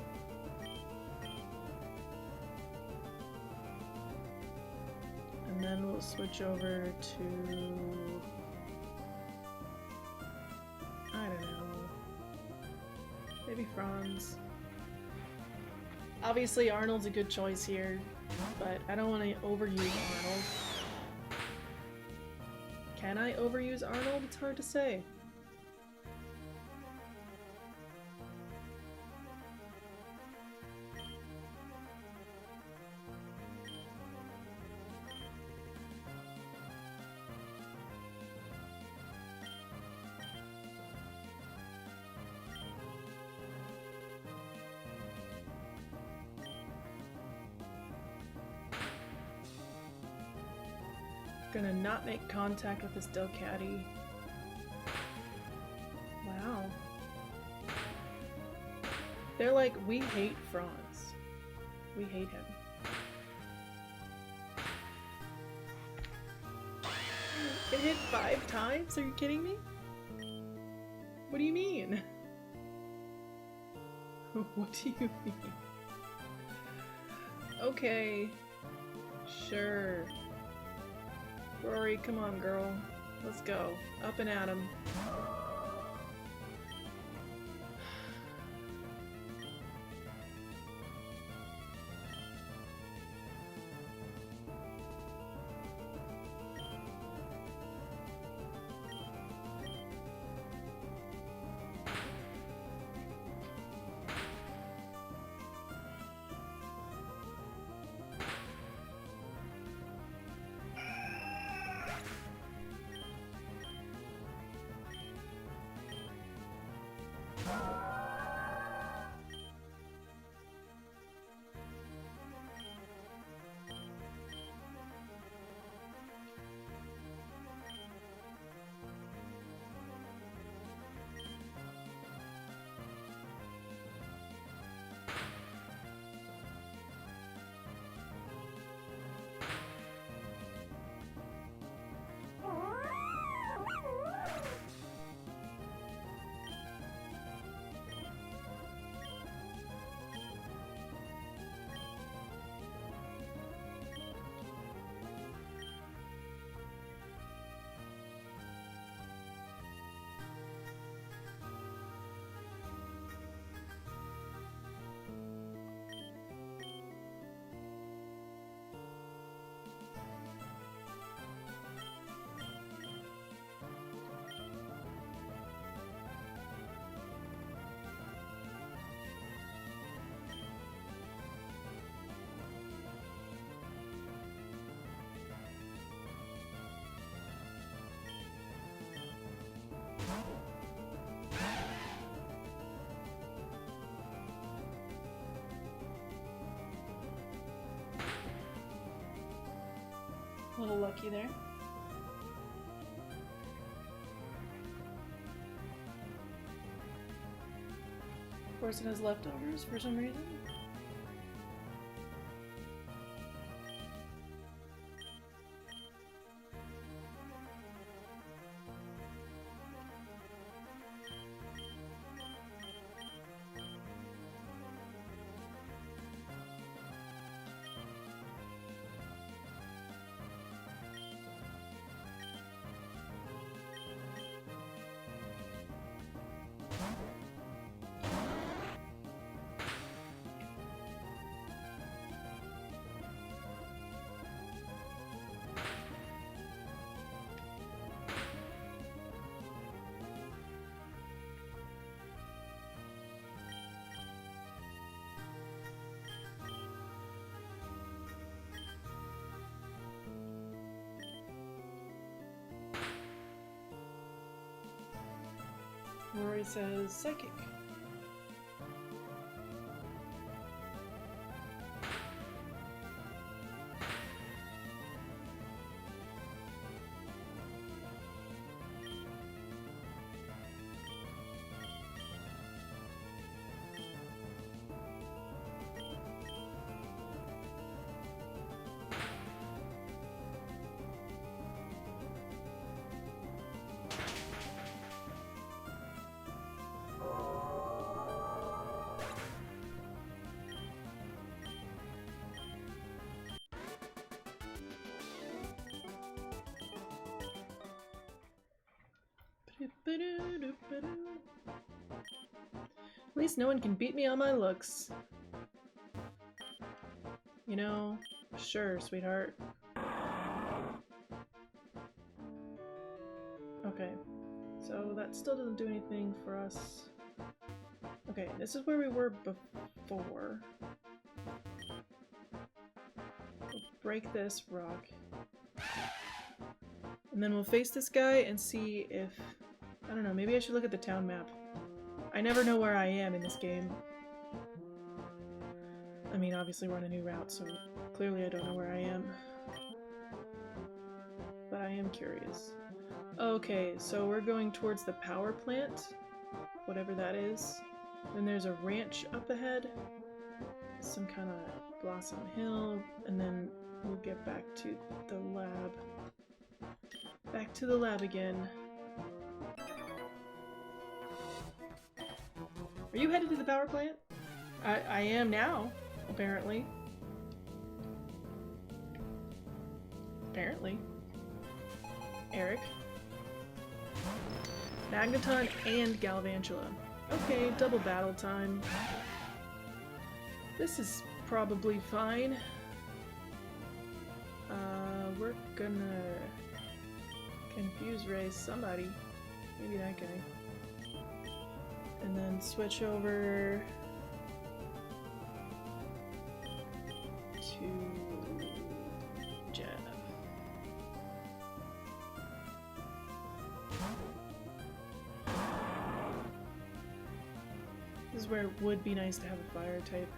And then we'll switch over to... I don't know. Maybe Franz. Obviously Arnold's a good choice here, but I don't want to overuse Arnold. Can I overuse Arnold? It's hard to say. Gonna not make contact with this Dokkaebi. Wow. They're like, we hate Franz. We hate him. It hit 5 times? Are you kidding me? What do you mean? What do you mean? Okay. Sure. Rory, come on, girl. Let's go. Up and at 'em. A little lucky there. Of course it has leftovers for some reason. Rory says psychic. At least no one can beat me on my looks. You know, sure, sweetheart. Okay, so that still doesn't do anything for us. Okay, this is where we were before. We'll break this rock. And then we'll face this guy and see if... I don't know, maybe I should look at the town map. I never know where I am in this game. I mean, obviously we're on a new route, so clearly I don't know where I am. But I am curious. Okay, so we're going towards the power plant, whatever that is. Then there's a ranch up ahead, some kind of Blossom Hill, and then we'll get back to the lab. Back to the lab again. Are you headed to the power plant? I am now, apparently. Apparently. Eric. Magneton and Galvantula. Okay, double battle time. This is probably fine. We're gonna confuse raise somebody. Maybe that guy. And then switch over to Jeff. This is where it would be nice to have a fire type.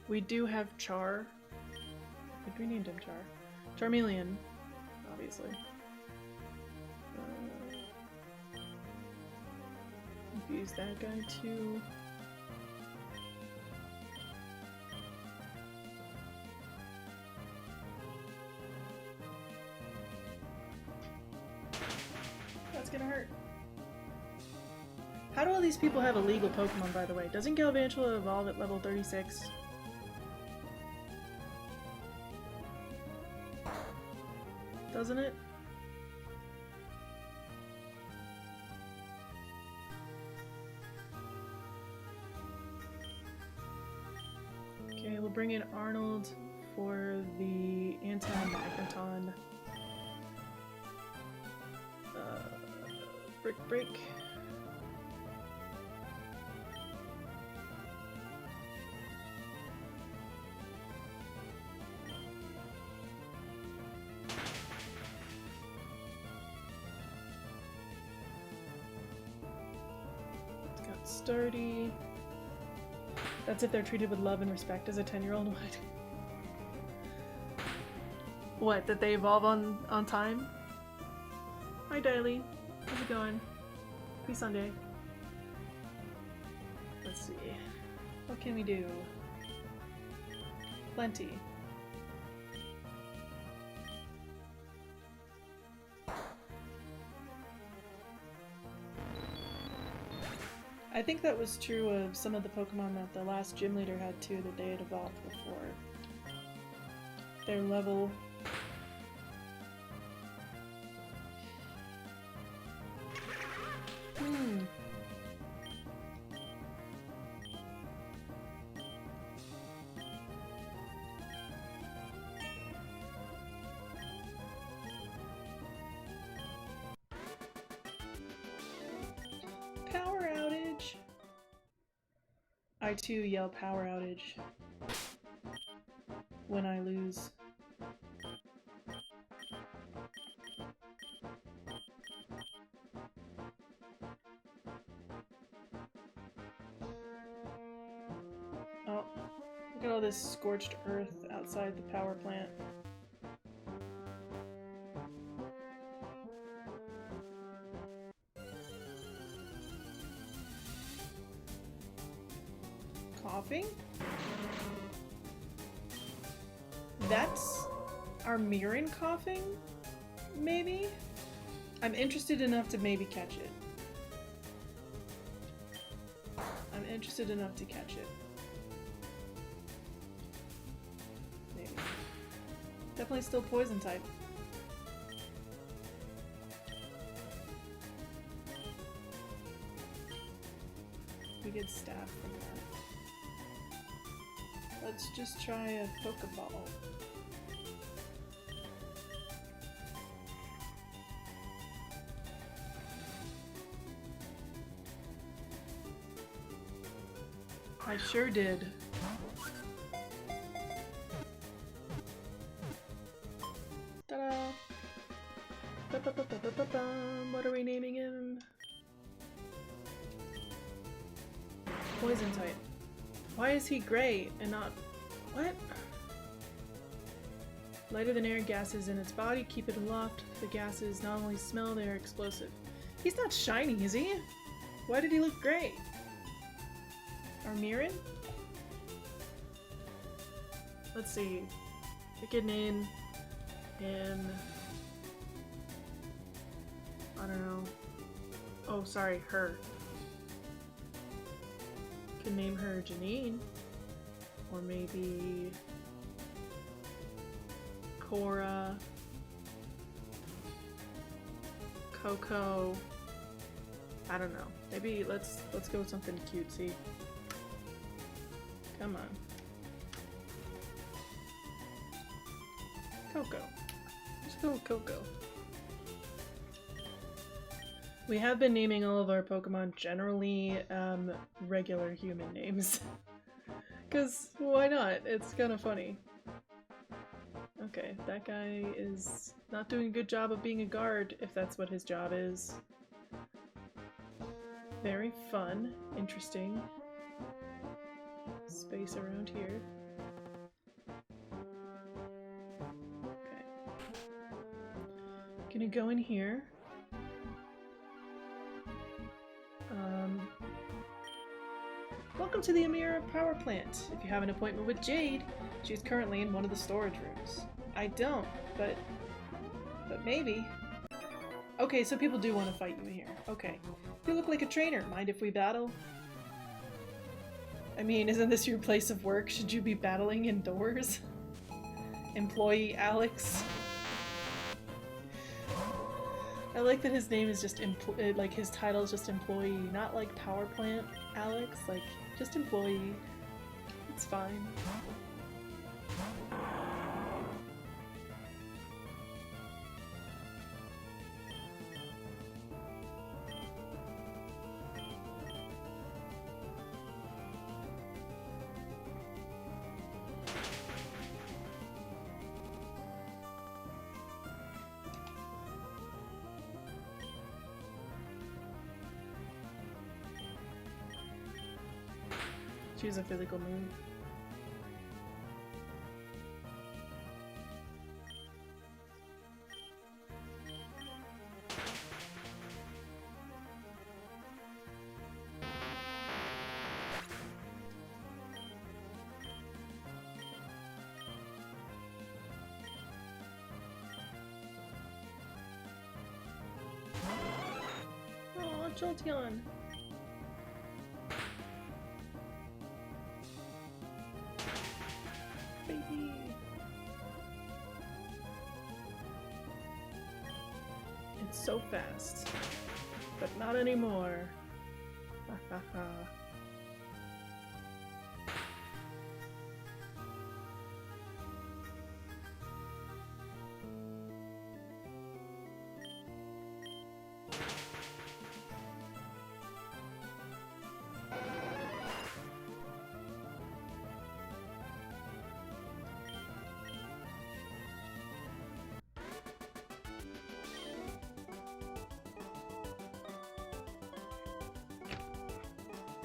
We do have Char. I think we named him Char. Charmeleon, obviously. Use that guy too. That's gonna hurt. How do all these people have illegal Pokemon, by the way? Doesn't Galvantula evolve at level 36? Doesn't it? Okay, we'll bring in Arnold for the anti-Magneton. Break. Got Sturdy. That's if they're treated with love and respect as a 10-year-old would. What, that they evolve on time? Hi Daily. How's it going? Happy Sunday. Let's see. What can we do? Plenty. I think that was true of some of the Pokemon that the last gym leader had too, that they had evolved before. Their level. Power outage! I too yell power outage when I lose. Oh, look at all this scorched earth outside the power plant. Coughing? That's our Mirren coughing? Maybe? I'm interested enough to maybe catch it. I'm interested enough to catch it. Maybe. Definitely still poison type. good staff from that. Let's just try a Pokeball. I sure did. Ta-da! Ba-ba-ba-ba-ba-bum. What are we naming him? Poison type. Why is he gray and not... What? Lighter than air gases in its body keep it aloft. The gases not only smell, they are explosive. He's not shiny, is he? Why did he look gray? Armirin? Let's see. We could name him... I don't know. Oh, sorry, her. Could name her Janine. Or maybe... Cora. Coco. I don't know. Maybe let's go with something cutesy. Come on. Coco. Let's go with Coco. We have been naming all of our Pokemon generally regular human names. Because why not? It's kind of funny. Okay, that guy is not doing a good job of being a guard, if that's what his job is. Very fun. Interesting. Space around here. Okay. Gonna go in here. Welcome to the Amira power plant. If you have an appointment with Jade, she's currently in one of the storage rooms. I don't, but maybe. Okay, so people do want to fight you here. Okay. You look like a trainer. Mind if we battle? I mean, isn't this your place of work? Should you be battling indoors? Employee Alex. I like that his name is just like his title is just employee, not like power plant Alex, like just employee. It's fine. Choose a physical move. Oh, Jolteon! It's so fast. But not anymore. Ha ha ha.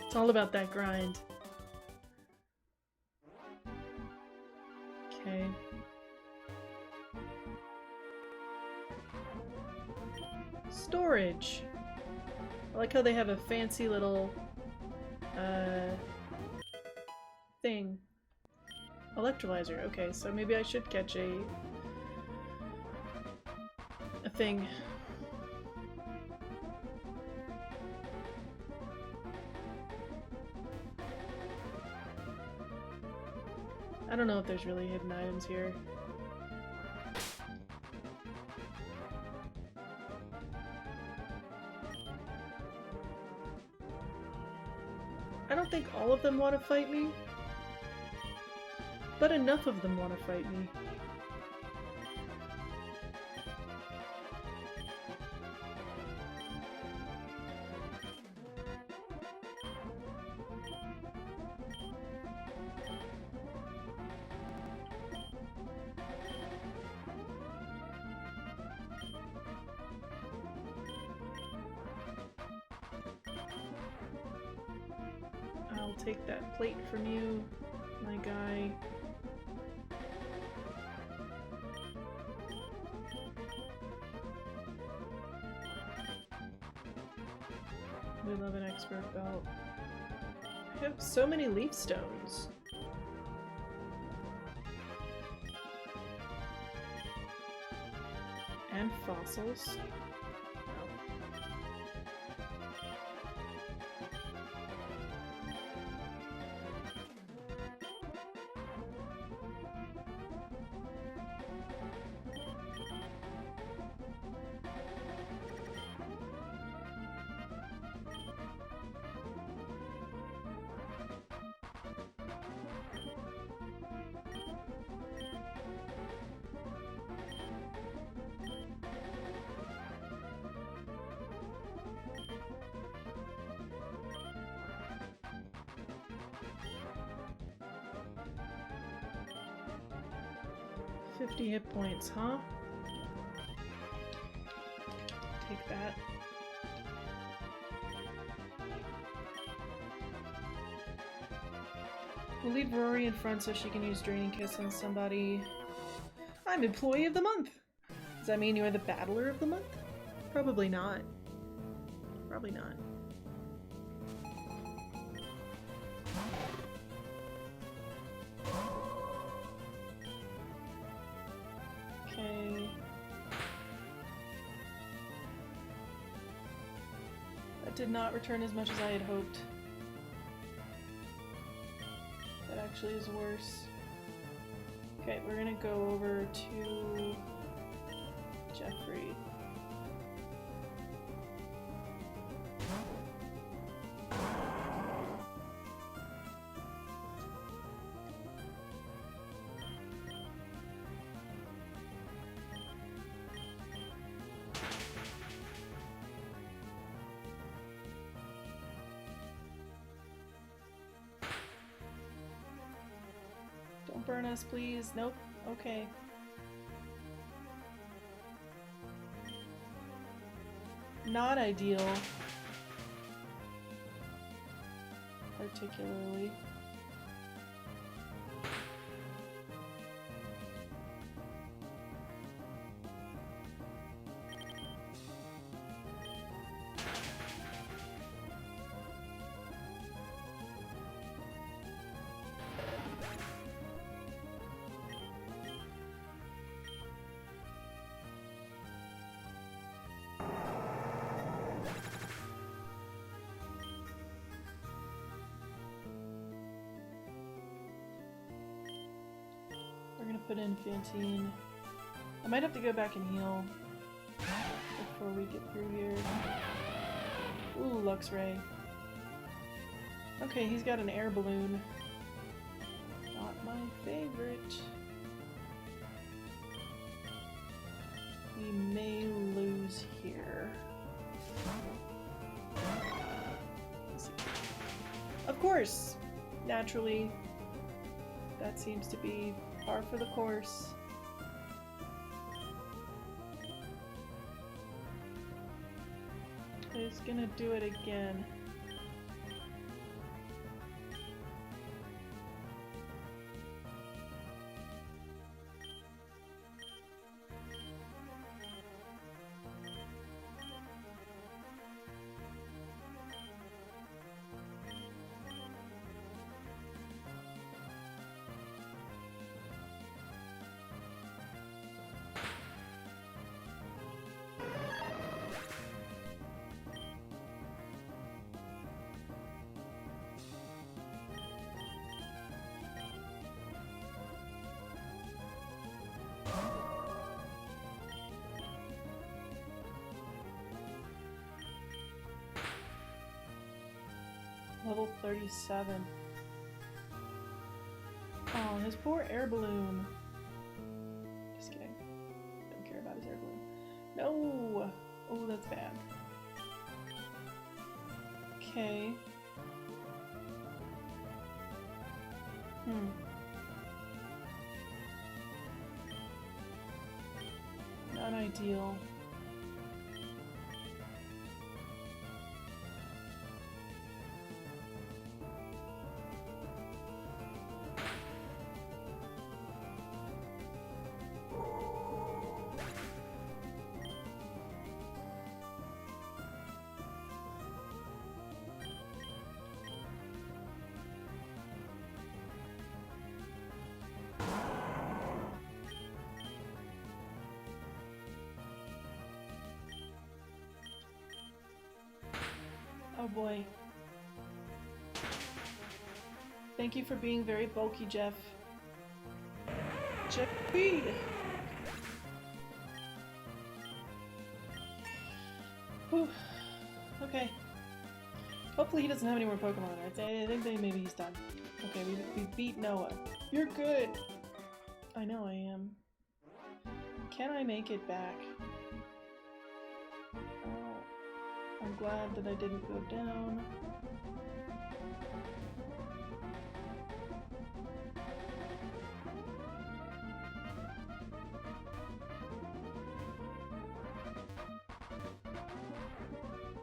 It's all about that grind. Okay. Storage. I like how they have a fancy little thing. Electrolyzer. Okay, so maybe I should catch a thing. I don't know if there's really hidden items here. I don't think all of them want to fight me, but enough of them want to fight me. I'll take that plate from you, my guy. We love an expert belt. I have so many leaf stones. And fossils. Wow. $50 hit points, huh? Take that. We'll leave Rory in front so she can use Draining Kiss on somebody. I'm Employee of the Month! Does that mean you're the Battler of the Month? Probably not. Probably not. Okay. That did not return as much as I had hoped. That actually is worse. Okay, we're gonna go over to Jeffrey. Don't burn us, please. Nope. Okay. Not ideal. Particularly. Put in Fantine. I might have to go back and heal before we get through here. Ooh, Luxray. Okay, he's got an air balloon. Not my favorite. We may lose here. Let's see. Of course! Naturally, that seems to be par for the course. He's gonna do it again. Level 37. Oh, his poor air balloon. Just kidding. Don't care about his air balloon. No! Oh, that's bad. Okay. Not ideal. Oh boy. Thank you for being very bulky, Jeff. Jeff Reed! Whew. Okay. Hopefully he doesn't have any more Pokemon. I think maybe he's done. Okay, we beat Noah. You're good! I know I am. Can I make it back? I'm glad that I didn't go down.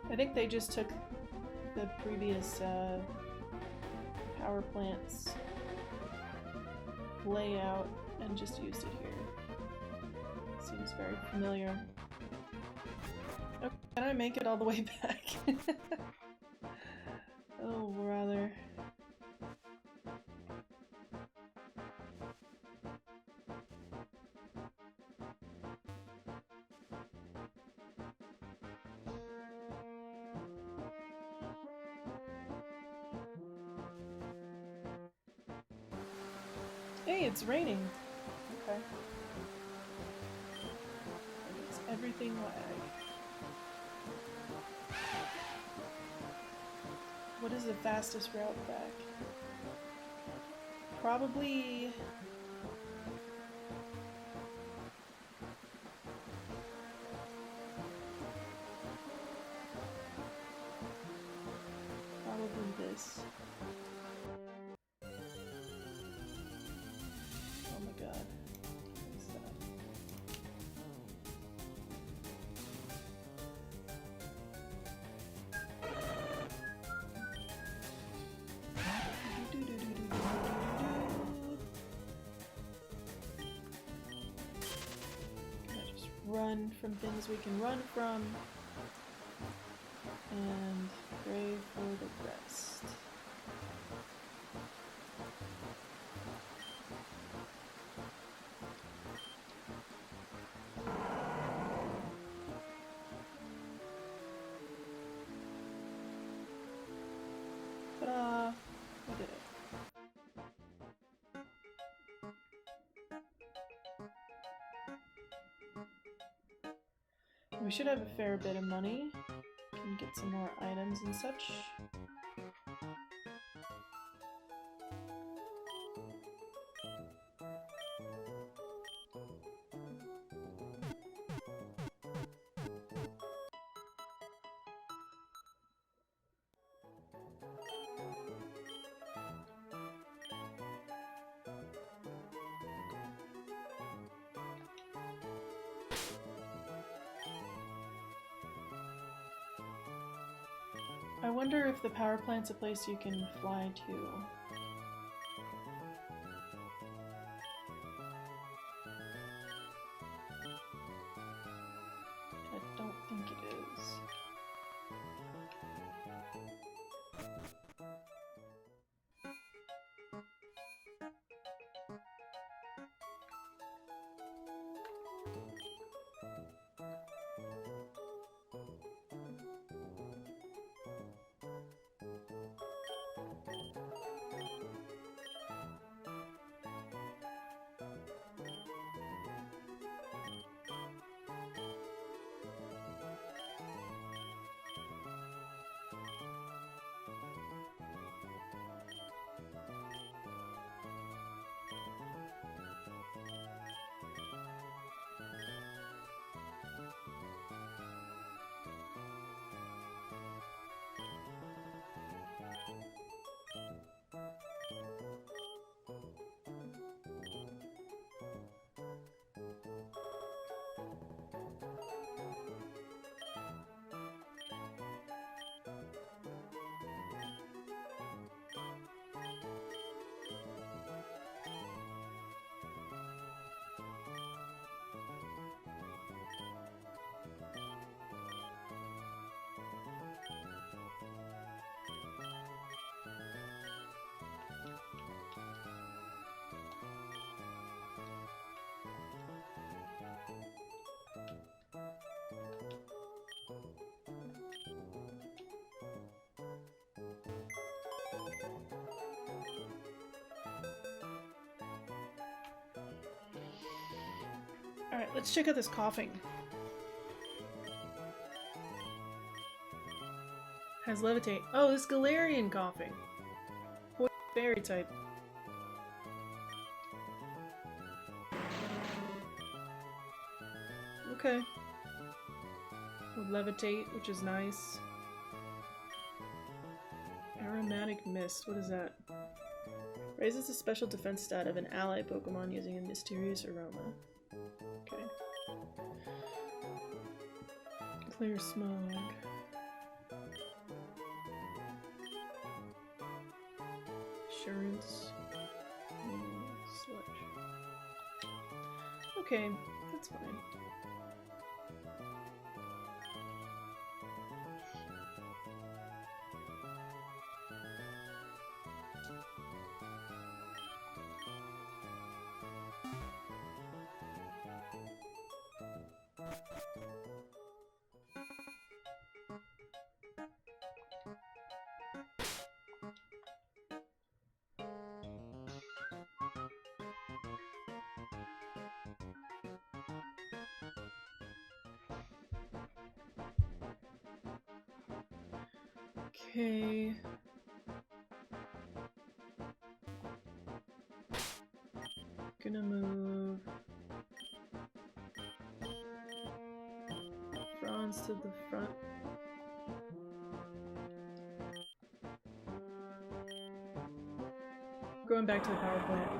I think they just took the previous power plant's layout and just used it here. Seems very familiar. Oh, can I make it all the way back? Oh, brother. Hey, it's raining. Okay. It's everything lag. What is the fastest route back? Probably... probably this. Oh my god. What's that? Gonna just run from things we can run from. And pray for the rest. Ta-da! We did it. We should have a fair bit of money. Can get some more items and such. I wonder if the power plant's a place you can fly to. I don't think it is. Alright, let's check out this coughing. Has levitate. Oh, this Galarian coughing. Fairy type. Okay. With levitate, which is nice. Aromatic mist, what is that? Raises the special defense stat of an ally Pokemon using a mysterious aroma. Okay. Clear smog. Assurance. Sludge. Okay, that's fine. Okay. Gonna move Franz to the front. Going back to the power plant.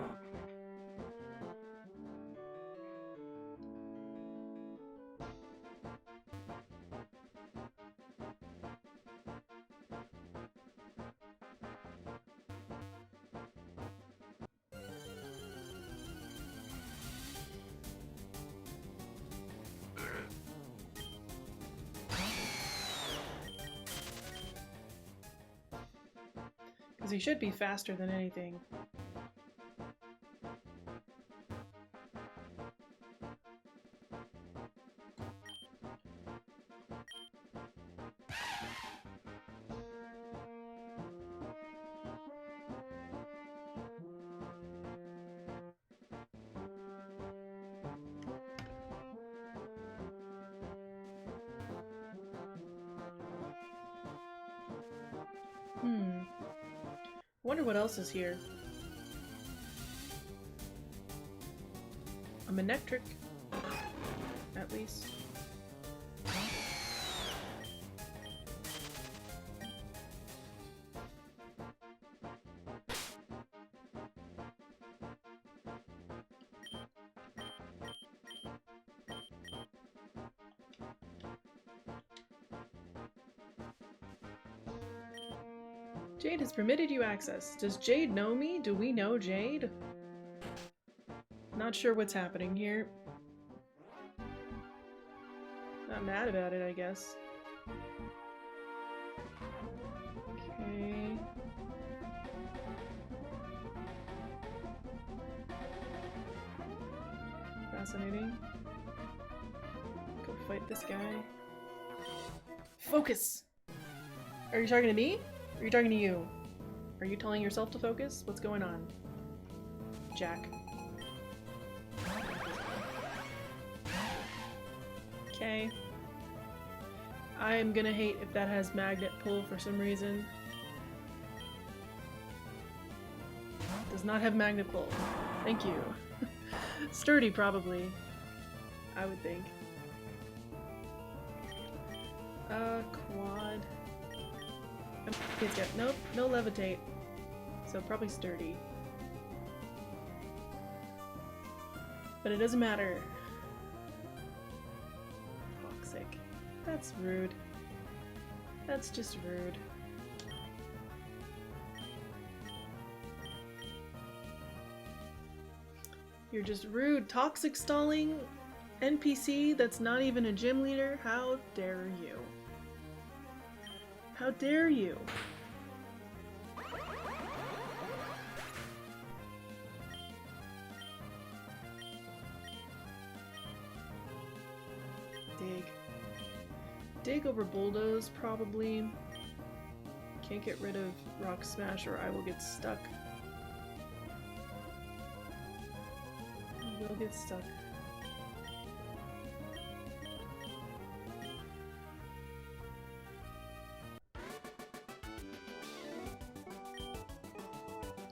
Because he should be faster than anything. Wonder what else is here. A Manectric, at least. Jade has permitted you access. Does Jade know me? Do we know Jade? Not sure what's happening here. Not mad about it, I guess. Okay. Fascinating. Go fight this guy. Focus! Are you talking to me? Or are you talking to you? Are you telling yourself to focus? What's going on? Jack. Okay. I am gonna hate if that has magnet pull for some reason. Does not have magnet pull. Thank you. Sturdy, probably. I would think. Quad. It's got nope, no levitate. So probably sturdy. But it doesn't matter. Toxic. That's rude. That's just rude. You're just rude. Toxic stalling NPC that's not even a gym leader? How dare you? How dare you? over Bulldoze, probably. Can't get rid of Rock Smash or I will get stuck. I will get stuck.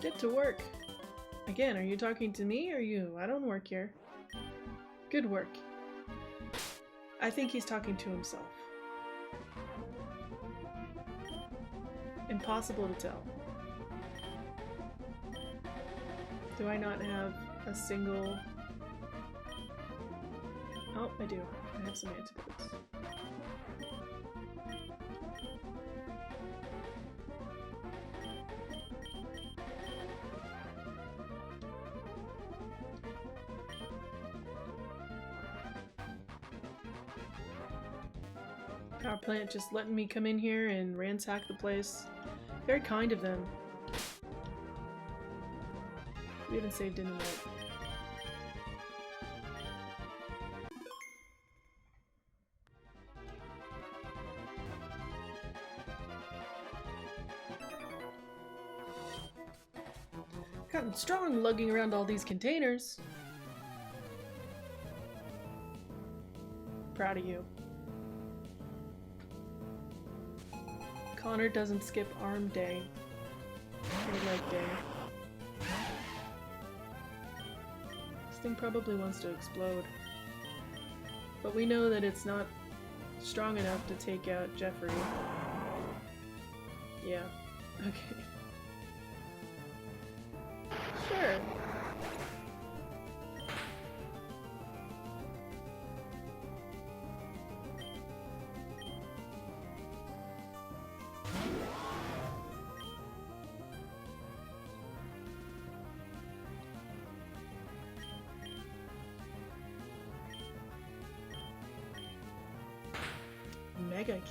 Get to work! Again, are you talking to me or you? I don't work here. Good work. I think he's talking to himself. Impossible to tell. Do I not have a single... Oh, I do. I have some antidotes. Power plant just letting me come in here and ransack the place. Very kind of them. We haven't saved in a minute. Gotten strong lugging around all these containers. Proud of you. Connor doesn't skip arm day. Or leg day. This thing probably wants to explode. But we know that it's not strong enough to take out Jeffrey. Yeah. Okay. Sure. Mega kick.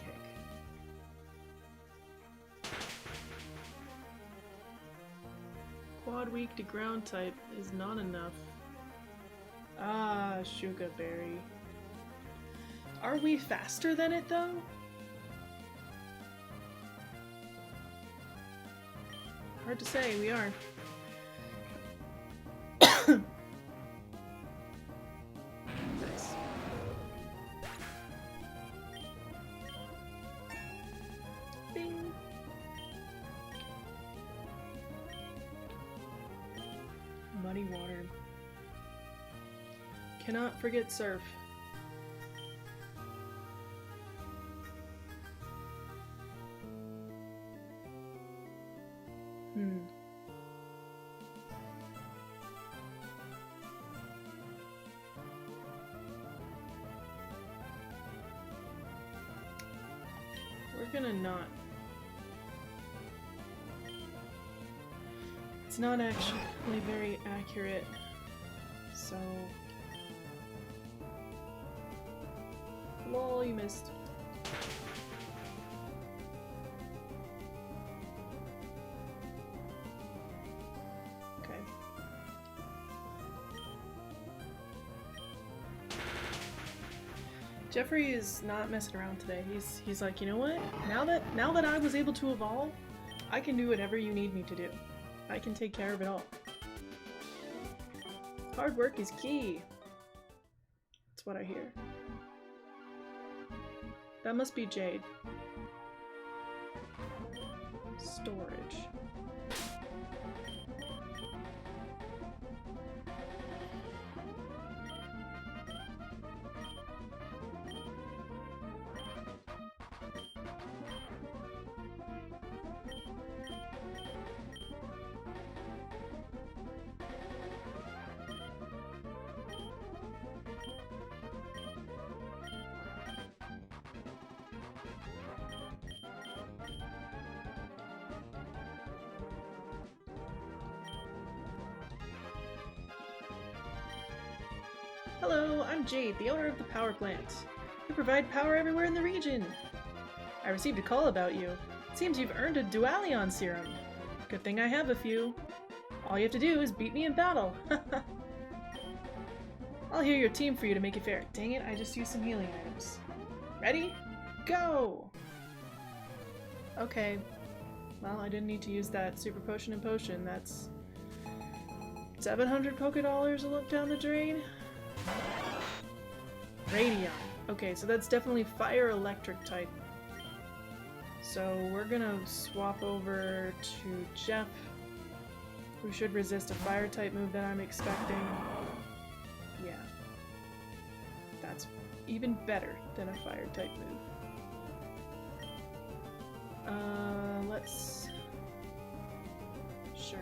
Quad weak to ground type is not enough. Ah, Sugar Berry. Are we faster than it though? Hard to say, we are. Nice. Bing. Muddy water. Cannot forget surf. We're gonna not. It's not actually very accurate, so... Lol, you missed. Okay. Jeffrey is not messing around today. He's like, you know what? Now that I was able to evolve, I can do whatever you need me to do. I can take care of it all. Hard work is key. That's what I hear. That must be Jade. Storage. Hello, I'm Jade, the owner of the power plant. We provide power everywhere in the region. I received a call about you. It seems you've earned a Dualion serum. Good thing I have a few. All you have to do is beat me in battle. I'll heal your team for you to make it fair. Dang it, I just used some healing items. Ready? Go! Okay. Well, I didn't need to use that super potion and potion. That's 700 Poké Dollars a look down the drain. Radion. Okay, so that's definitely fire electric type. So we're gonna swap over to Jeff, who should resist a fire type move that I'm expecting. Yeah. That's even better than a fire type move. Let's... Sure.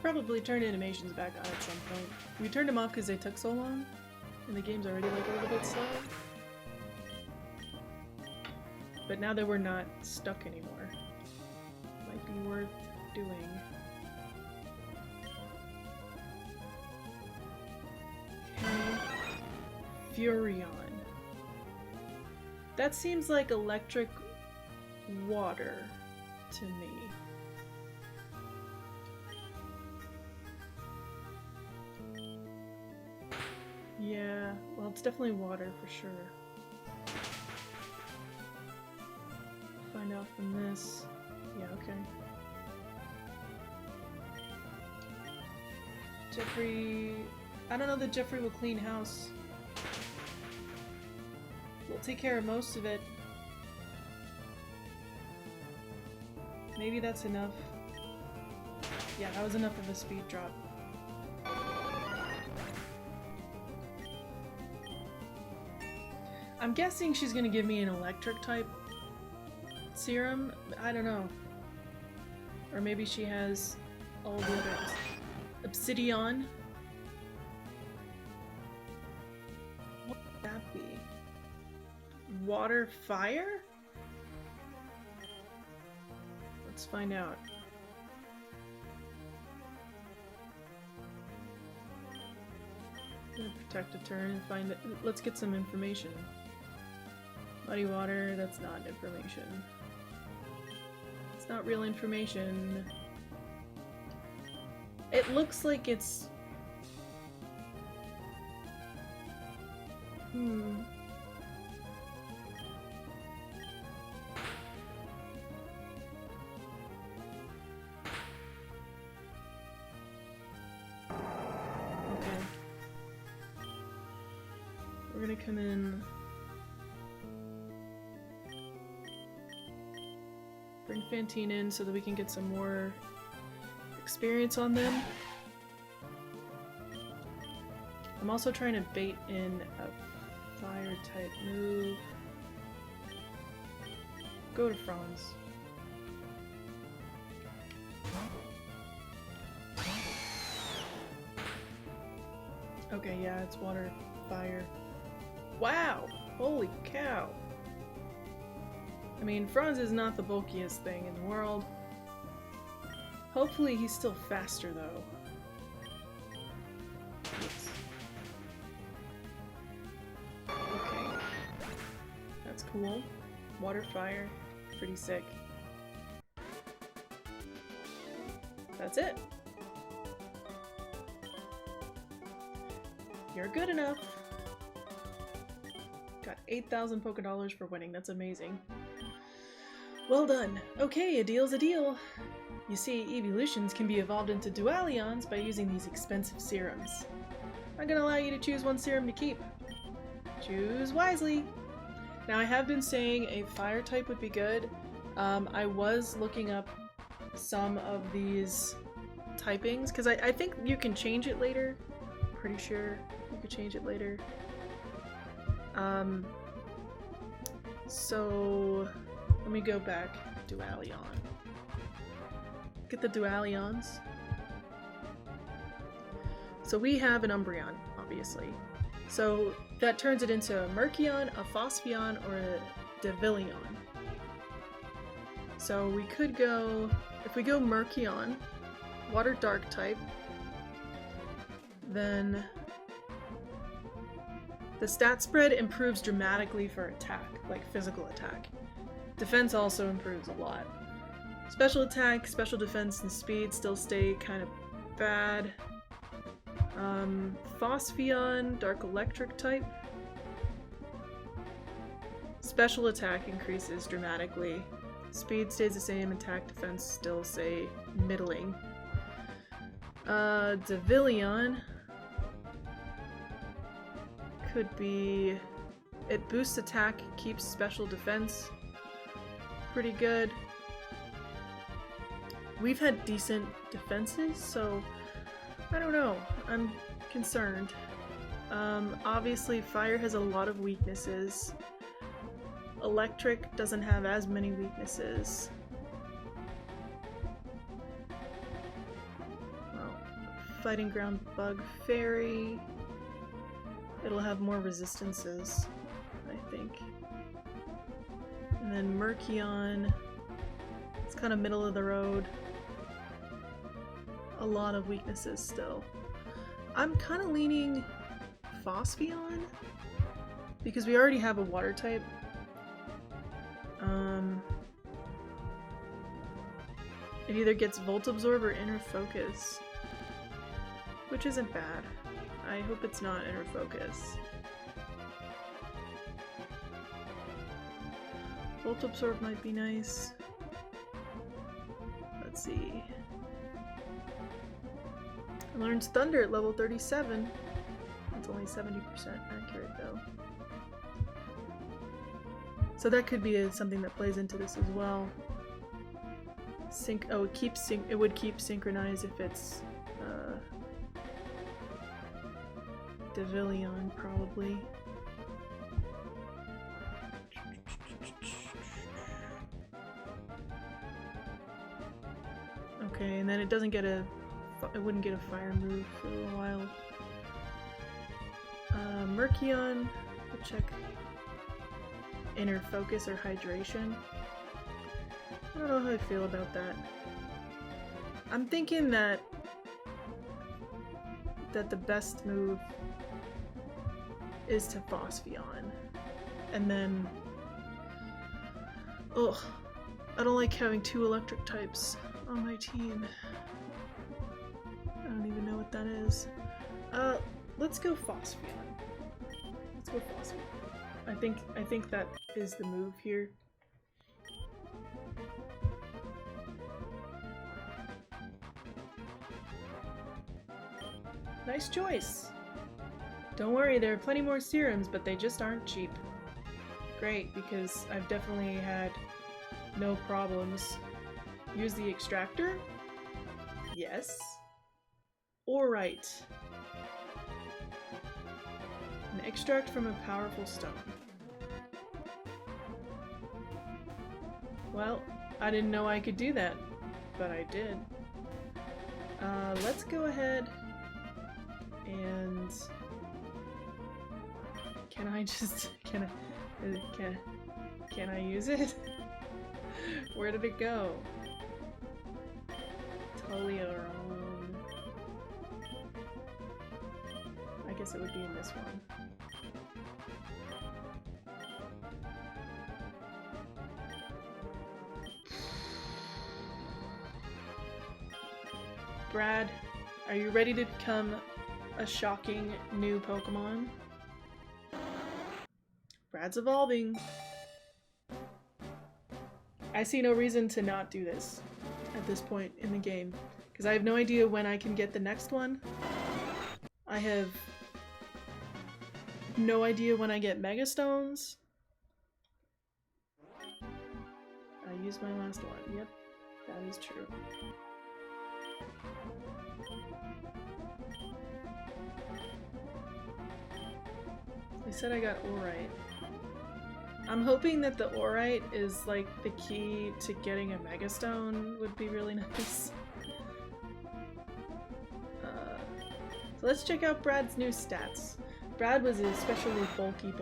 Probably turn animations back on at some point. We turned them off because they took so long, and the game's already like a little bit slow. But now that we're not stuck anymore, might be worth doing. Okay. Furion. That seems like electric water to me. Yeah, well, it's definitely water for sure. Find out from this. Yeah, okay. Jeffrey... I don't know that Jeffrey will clean house. We'll take care of most of it. Maybe that's enough. Yeah, that was enough of a speed drop. I'm guessing she's gonna give me an electric type serum. I don't know. Or maybe she has all the others. Obsidian. What would that be? Water fire? Let's find out. I'm gonna protect a turn and find it. Let's get some information. Muddy water, that's not information. It's not real information. It looks like it's... Okay. We're gonna come in... Bring Fantine in so that we can get some more experience on them. I'm also trying to bait in a fire type move. Go to Franz. Okay, yeah, it's water, fire. Wow! Holy cow! I mean, Franz is not the bulkiest thing in the world. Hopefully he's still faster, though. Yes. Okay. That's cool. Water, fire. Pretty sick. That's it. You're good enough. Got 8,000 Poké Dollars for winning. That's amazing. Well done. Okay, a deal's a deal. You see, evolutions can be evolved into Dualions by using these expensive serums. I'm gonna allow you to choose one serum to keep. Choose wisely. Now, I have been saying a fire type would be good. I was looking up some of these typings, because I think you can change it later. Pretty sure you could change it later. So let me go back. Dualion. Get the Dualions. So we have an Umbreon, obviously. So that turns it into a Merkion, a Phospheon, or a Devilion. So we could go, if we go Murkion, Water Dark type, then the stat spread improves dramatically for attack, like physical attack. Defense also improves a lot. Special attack, special defense, and speed still stay kind of bad. Phosphion, Dark Electric type. Special attack increases dramatically. Speed stays the same, attack defense still say middling. Devilion could be... it boosts attack, keeps special defense pretty good. We've had decent defenses, so I don't know. I'm concerned. Obviously fire has a lot of weaknesses. Electric doesn't have as many weaknesses. Well, Fighting Ground Bug Fairy. It'll have more resistances, I think. And then Murkion. It's kind of middle of the road. A lot of weaknesses still. I'm kind of leaning Phosphion because we already have a water type. It either gets Volt Absorb or Inner Focus, which isn't bad. I hope it's not Inner Focus. Volt Absorb might be nice. Let's see. I learned Thunder at level 37. It's only 70% accurate though. So that could be something that plays into this as well. It would keep synchronized if it's Devilion probably. Okay, and then it doesn't get it wouldn't get a fire move for a while. Murkion, we'll check Inner Focus or Hydration. I don't know how I feel about that. I'm thinking that the best move is to Phosphion. And then... ugh. I don't like having 2 electric types on my team. I don't even know what that is. Let's go Phosphion. Let's go Phosphion. I think that is the move here. Nice choice! Don't worry, there are plenty more serums, but they just aren't cheap. Great, because I've definitely had no problems. Use the extractor? Yes. Alright. An extract from a powerful stone. Well, I didn't know I could do that, but I did. Let's go ahead and... can I just... can I use it? Where did it go? Toliaron. I guess it would be in this one. Brad, are you ready to become a shocking new Pokemon? Brad's evolving. I see no reason to not do this at this point in the game, because I have no idea when I can get the next one. I have no idea when I get Mega Stones. I used my last one. Yep, that is true. They said I got Orite. I'm hoping that the Orite is like the key to getting a Mega Stone would be really nice. So let's check out Brad's new stats. Brad was an especially bulky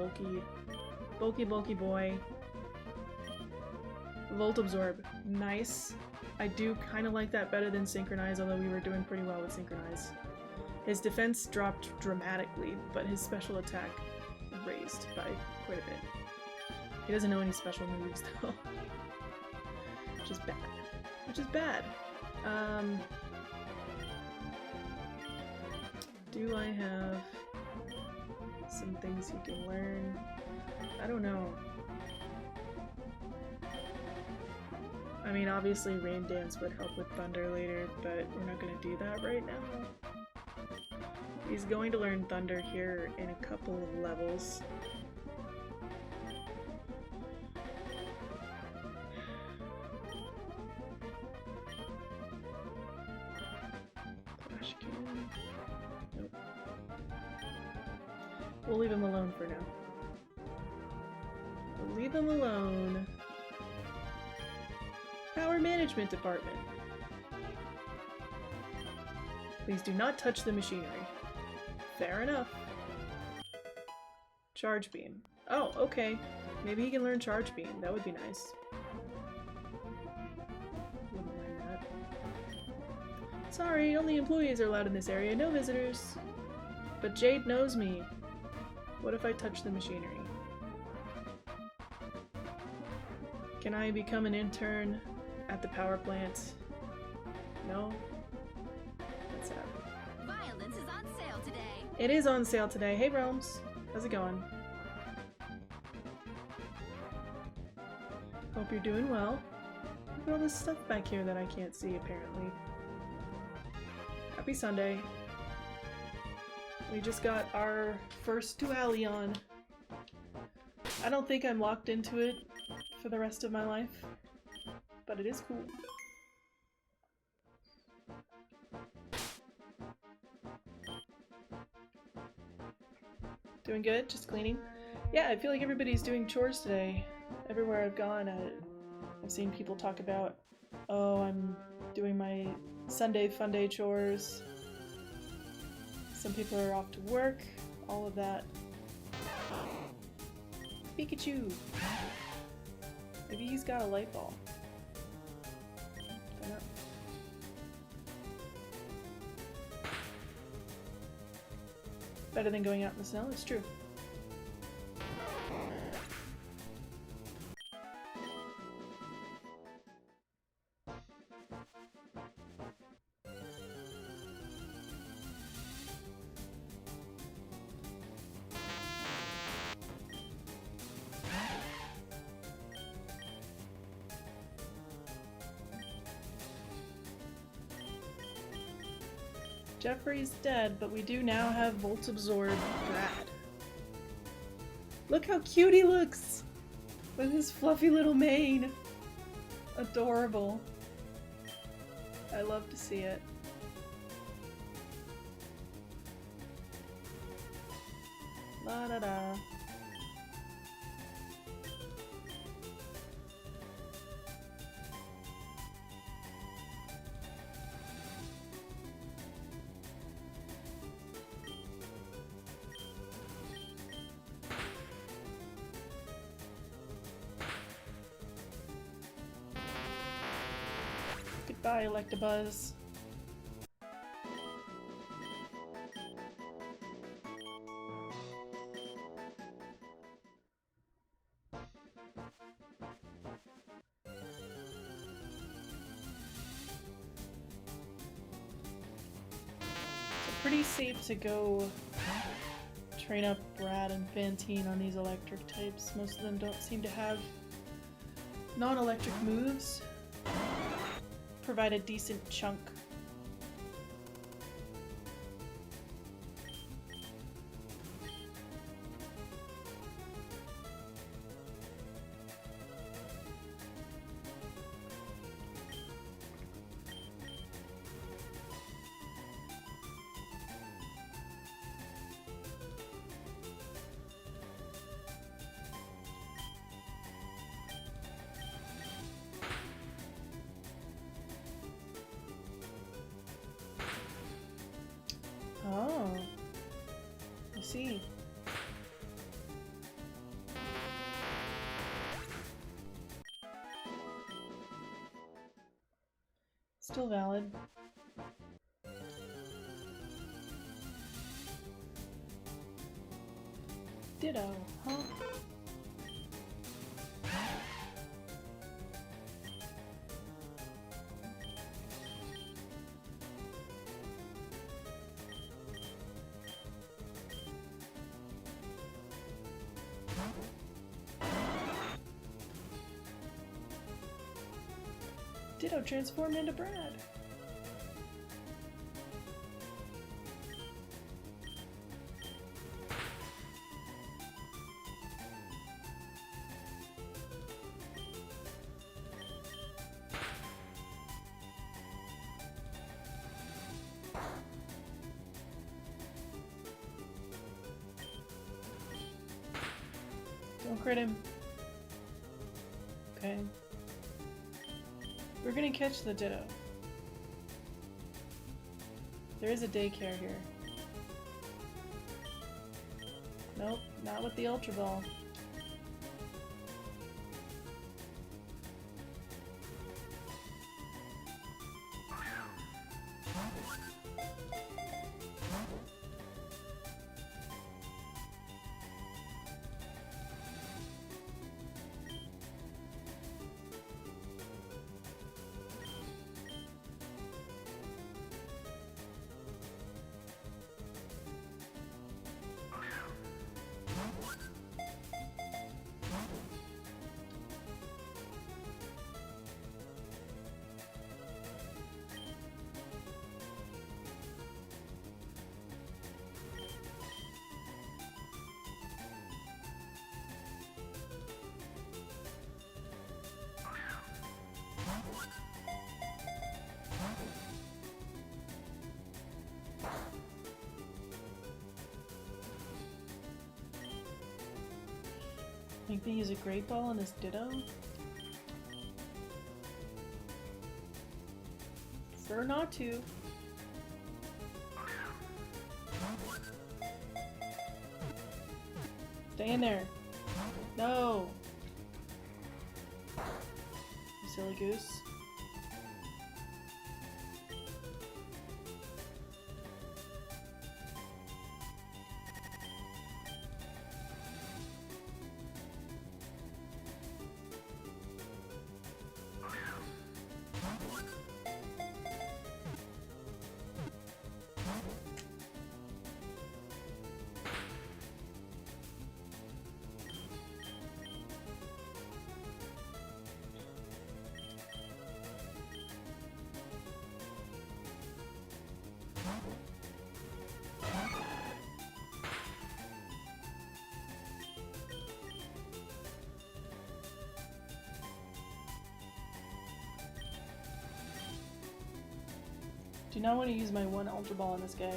boy. Volt Absorb. Nice. I do kind of like that better than Synchronize, although we were doing pretty well with Synchronize. His defense dropped dramatically, but his special attack raised by quite a bit. He doesn't know any special moves, though. Which is bad. Which is bad. Do I have some things he can learn? I don't know. I mean, obviously Rain Dance would help with Thunder later, but we're not going to do that right now. He's going to learn Thunder here in a couple of levels. Flash Cannon. Nope. We'll leave him alone for now. We'll leave him alone. Power Management Department. Please do not touch the machinery. Fair enough. Charge Beam. Oh, okay. Maybe he can learn Charge Beam. That would be nice. Wouldn't mind that. Sorry, only employees are allowed in this area, no visitors. But Jade knows me. What if I touch the machinery? Can I become an intern at the power plant? No? That's sad. Violence is on sale today. It is on sale today. Hey Realms, how's it going? Hope you're doing well. Look at all this stuff back here that I can't see apparently. Happy Sunday. We just got our first Dualion. I don't think I'm locked into it for the rest of my life, but it is cool. Doing good? Just cleaning? Yeah, I feel like everybody's doing chores today. Everywhere I've gone, I've seen people talk about, oh, I'm doing my Sunday Funday chores. Some people are off to work, all of that. Pikachu! Maybe he's got a light ball. Don't know. Better than going out in the snow, it's true. Jeffrey's dead, but we do now have Volt Absorb Brad. Look how cute he looks! With his fluffy little mane. Adorable. I love to see it. La da da. Goodbye, Electabuzz. Pretty safe to go train up Brad and Fantine on these electric types. Most of them don't seem to have non-electric moves. Provide a decent chunk. Oh, I see. Still valid. Ditto, huh? Ditto transformed into Brad. Don't crit him. Okay. We're gonna catch the Ditto. There is a daycare here. Nope, not with the Ultra Ball. Think they use a Great Ball on this Ditto? Prefer not to. Stay in there. No! You silly goose. Do not want to use my one Ultra Ball on this guy.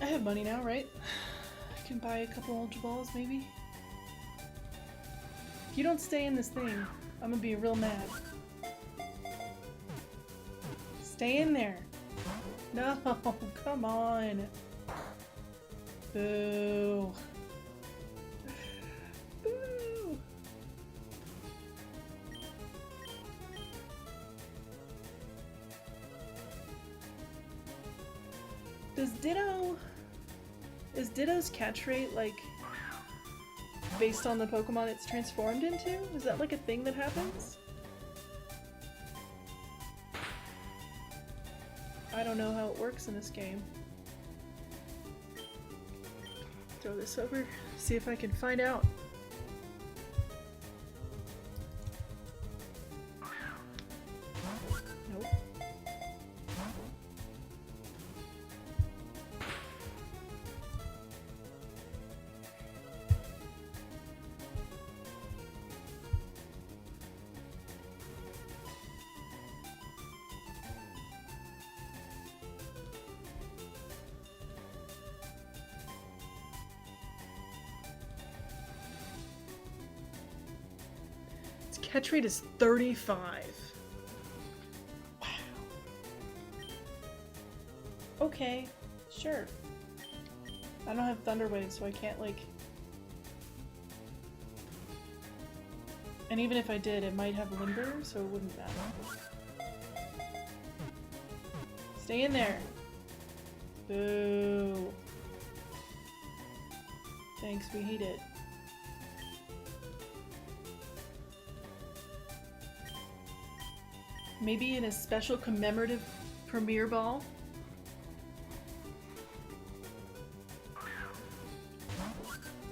I have money now, right? I can buy a couple Ultra Balls, maybe? If you don't stay in this thing, I'm gonna be real mad. Stay in there! No, come on! Boo! Boo! Does Ditto... Is Ditto's catch rate, like, based on the Pokemon it's transformed into? Is that like a thing that happens? I don't know how it works in this game. Throw this over, see if I can find out. Nope. Catch rate is 35. Wow. Okay, sure. I don't have Thunder Wave, so I can't, like... And even if I did, it might have Limber, so it wouldn't matter. Stay in there! Boo! Thanks, we hate it. Maybe in a special commemorative premiere ball?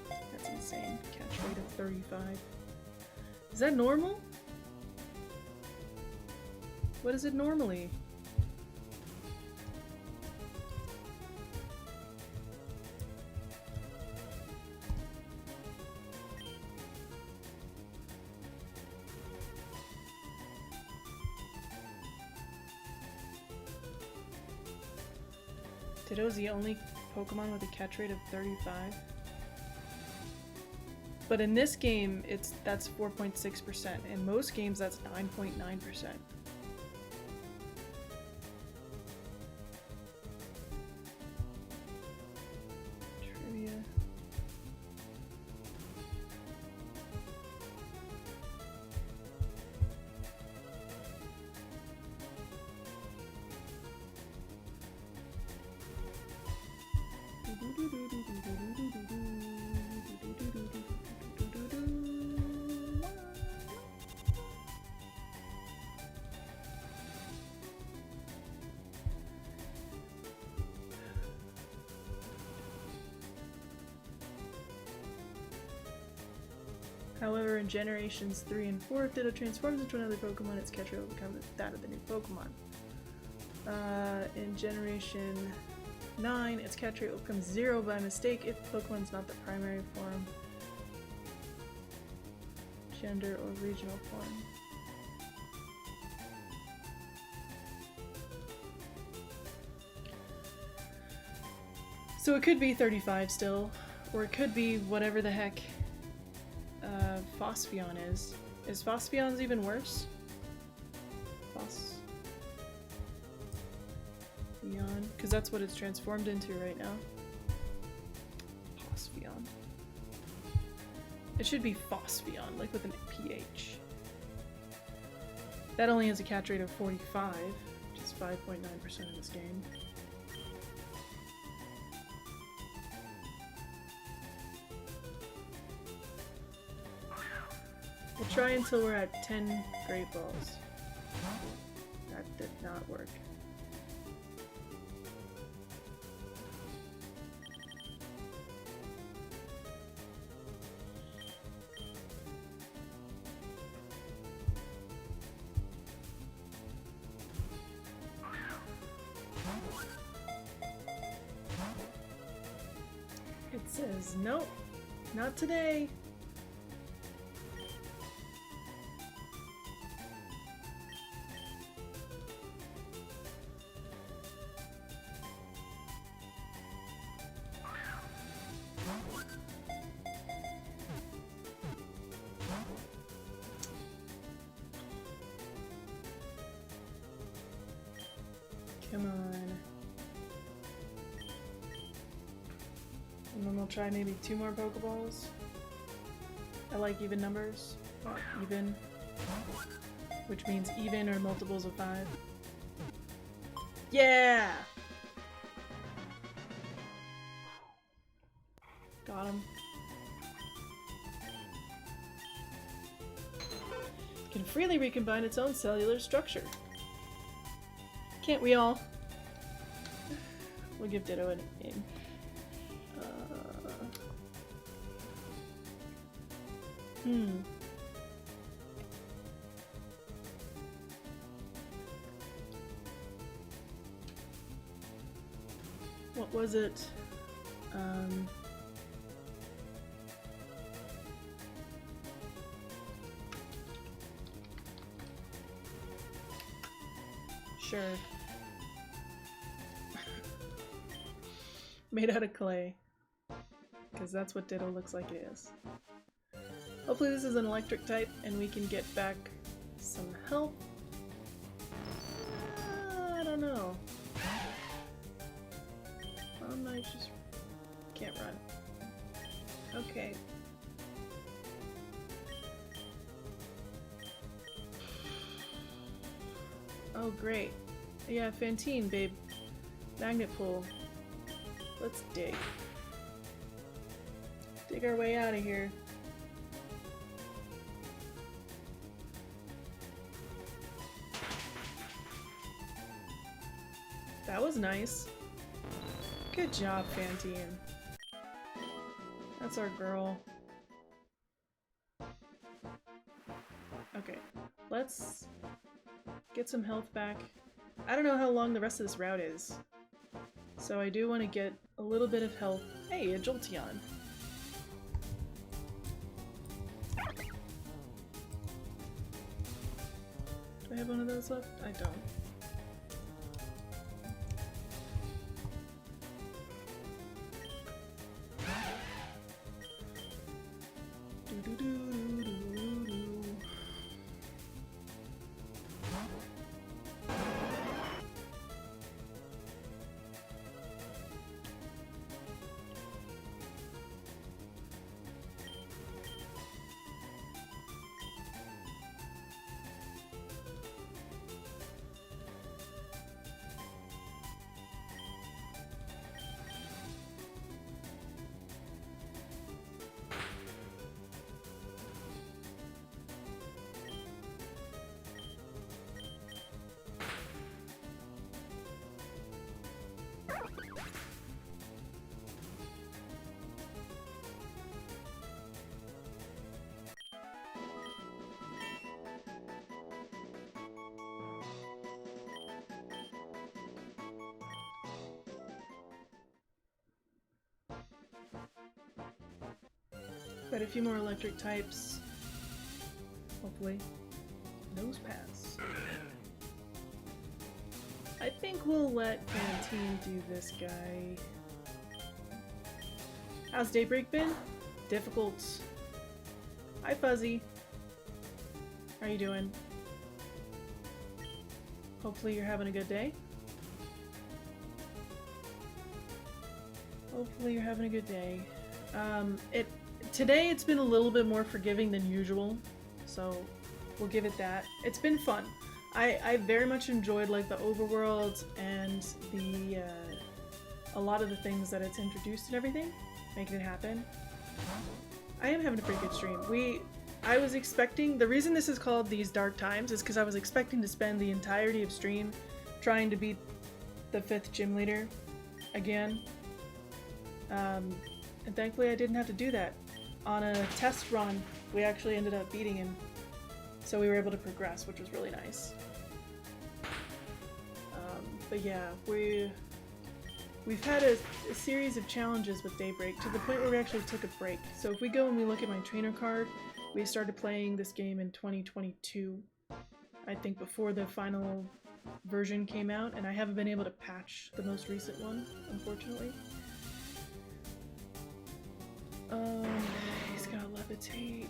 That's insane. Catch rate of 35. Is that normal? What is it normally? Ditto's the only Pokemon with a catch rate of 35. But in this game, that's 4.6%. In most games, that's 9.9%. Trivia. However, in generations 3 and 4, if Ditto transforms into another Pokemon, its catch rate will become that of the new Pokemon. In generation 9, its catch rate will become 0 by mistake if the Pokemon's not the primary form, gender, or regional form. So it could be 35 still, or it could be whatever the heck Phosphion's is. Is Phosphion's even worse? Phosphion's? Because that's what it's transformed into right now. Phosphion's. It should be Phosphion's, like with an PH. That only has a catch rate of 45, which is 5.9% of this game. We'll try until we're at 10 Great Balls. That did not work. It says, nope, not today. Come on. And then we'll try maybe 2 more Pokeballs. I like even numbers. Even. Which means even or multiples of 5. Yeah! Got him. Can freely recombine its own cellular structure. Can't we all? We'll give Ditto a name. What was it? Sure. Made out of clay. Because that's what Ditto looks like it is. Hopefully this is an electric type and we can get back some health. I don't know. I just can't run. Okay. Oh great. Yeah, Fantine, babe. Magnet pull. Let's dig. Dig our way out of here. That was nice. Good job, Fantine. That's our girl. Okay, let's get some health back. I don't know how long the rest of this route is, so I do want to get a little bit of health. Hey, a Jolteon. Do I have one of those left? I don't. Got a few more electric types. Hopefully. Nose pass. I think we'll let Fantine do this guy. How's Daybreak been? Difficult. Hi Fuzzy. How are you doing? Hopefully you're having a good day. Hopefully you're having a good day. Today it's been a little bit more forgiving than usual, so we'll give it that. It's been fun. I very much enjoyed like the overworld and the a lot of the things that it's introduced and everything, making it happen. I am having a pretty good stream. I was expecting, the reason this is called These Dark Times is because I was expecting to spend the entirety of stream trying to beat the 5th gym leader again. And thankfully I didn't have to do that. On a test run, we actually ended up beating him, so we were able to progress, which was really nice. But yeah, we've had a series of challenges with Daybreak to the point where we actually took a break. So if we go and we look at my trainer card, we started playing this game in 2022, I think before the final version came out, and I haven't been able to patch the most recent one, unfortunately. He's got levitate.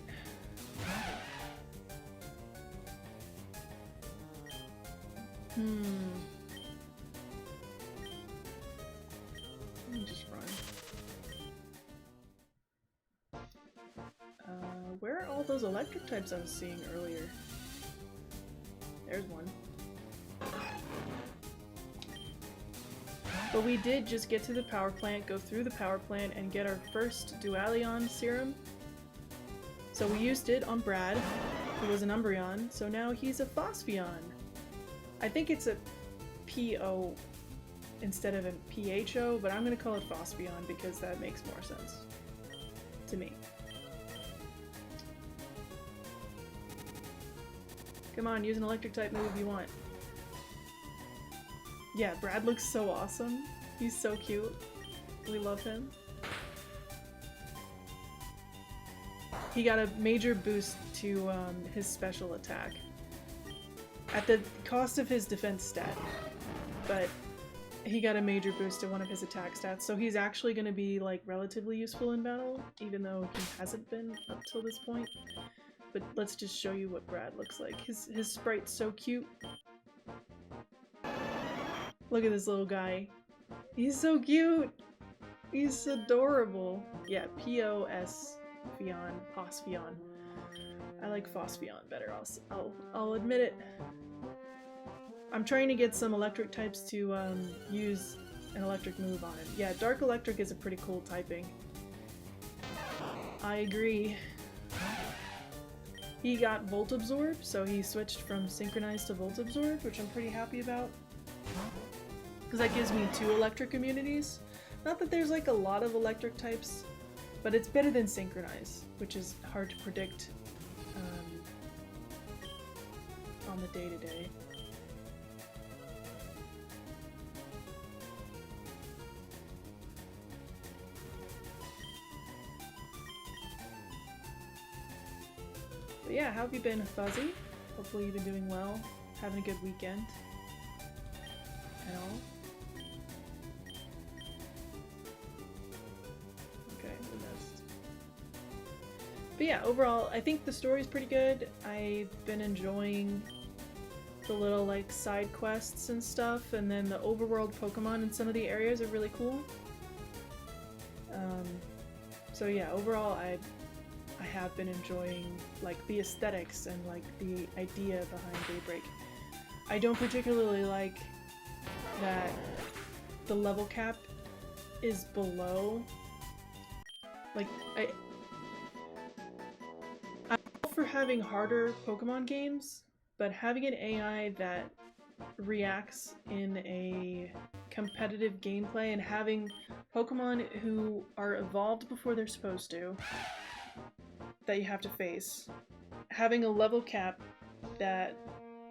Let me just run. Where are all those electric types I was seeing earlier? There's one. But we did just get to the power plant, go through the power plant, and get our first Dualion serum. So we used it on Brad, who was an Umbreon, so now he's a Phospheon. I think it's a PO instead of a PHO, but I'm gonna call it Phospheon because that makes more sense to me. Come on, use an electric type move if you want. Yeah, Brad looks so awesome. He's so cute. We love him. He got a major boost to his special attack at the cost of his defense stat, but he got a major boost to one of his attack stats, so he's actually going to be like relatively useful in battle, even though he hasn't been up till this point. But let's just show you what Brad looks like. His sprite's so cute. Look at this little guy. He's so cute! He's adorable. Yeah, P-O-S Phion, Phosphyon. I like Phosphyon better, I'll admit it. I'm trying to get some electric types to use an electric move on him. Yeah, Dark Electric is a pretty cool typing. I agree. He got Volt Absorb, so he switched from Synchronized to Volt Absorb, which I'm pretty happy about. Because that gives me 2 electric immunities. Not that there's like a lot of electric types, but it's better than Synchronize, which is hard to predict on the day-to-day. But yeah, how have you been, Fuzzy? Hopefully you've been doing well, having a good weekend and all. Okay, we missed. But yeah, overall, I think the story's pretty good. I've been enjoying the little like side quests and stuff, and then the overworld Pokemon in some of the areas are really cool. So yeah, overall, I have been enjoying like the aesthetics and like the idea behind Daybreak. I don't particularly like that the level cap is below. Like I'm all for having harder Pokemon games, but having an AI that reacts in a competitive gameplay and having Pokemon who are evolved before they're supposed to that you have to face, having a level cap that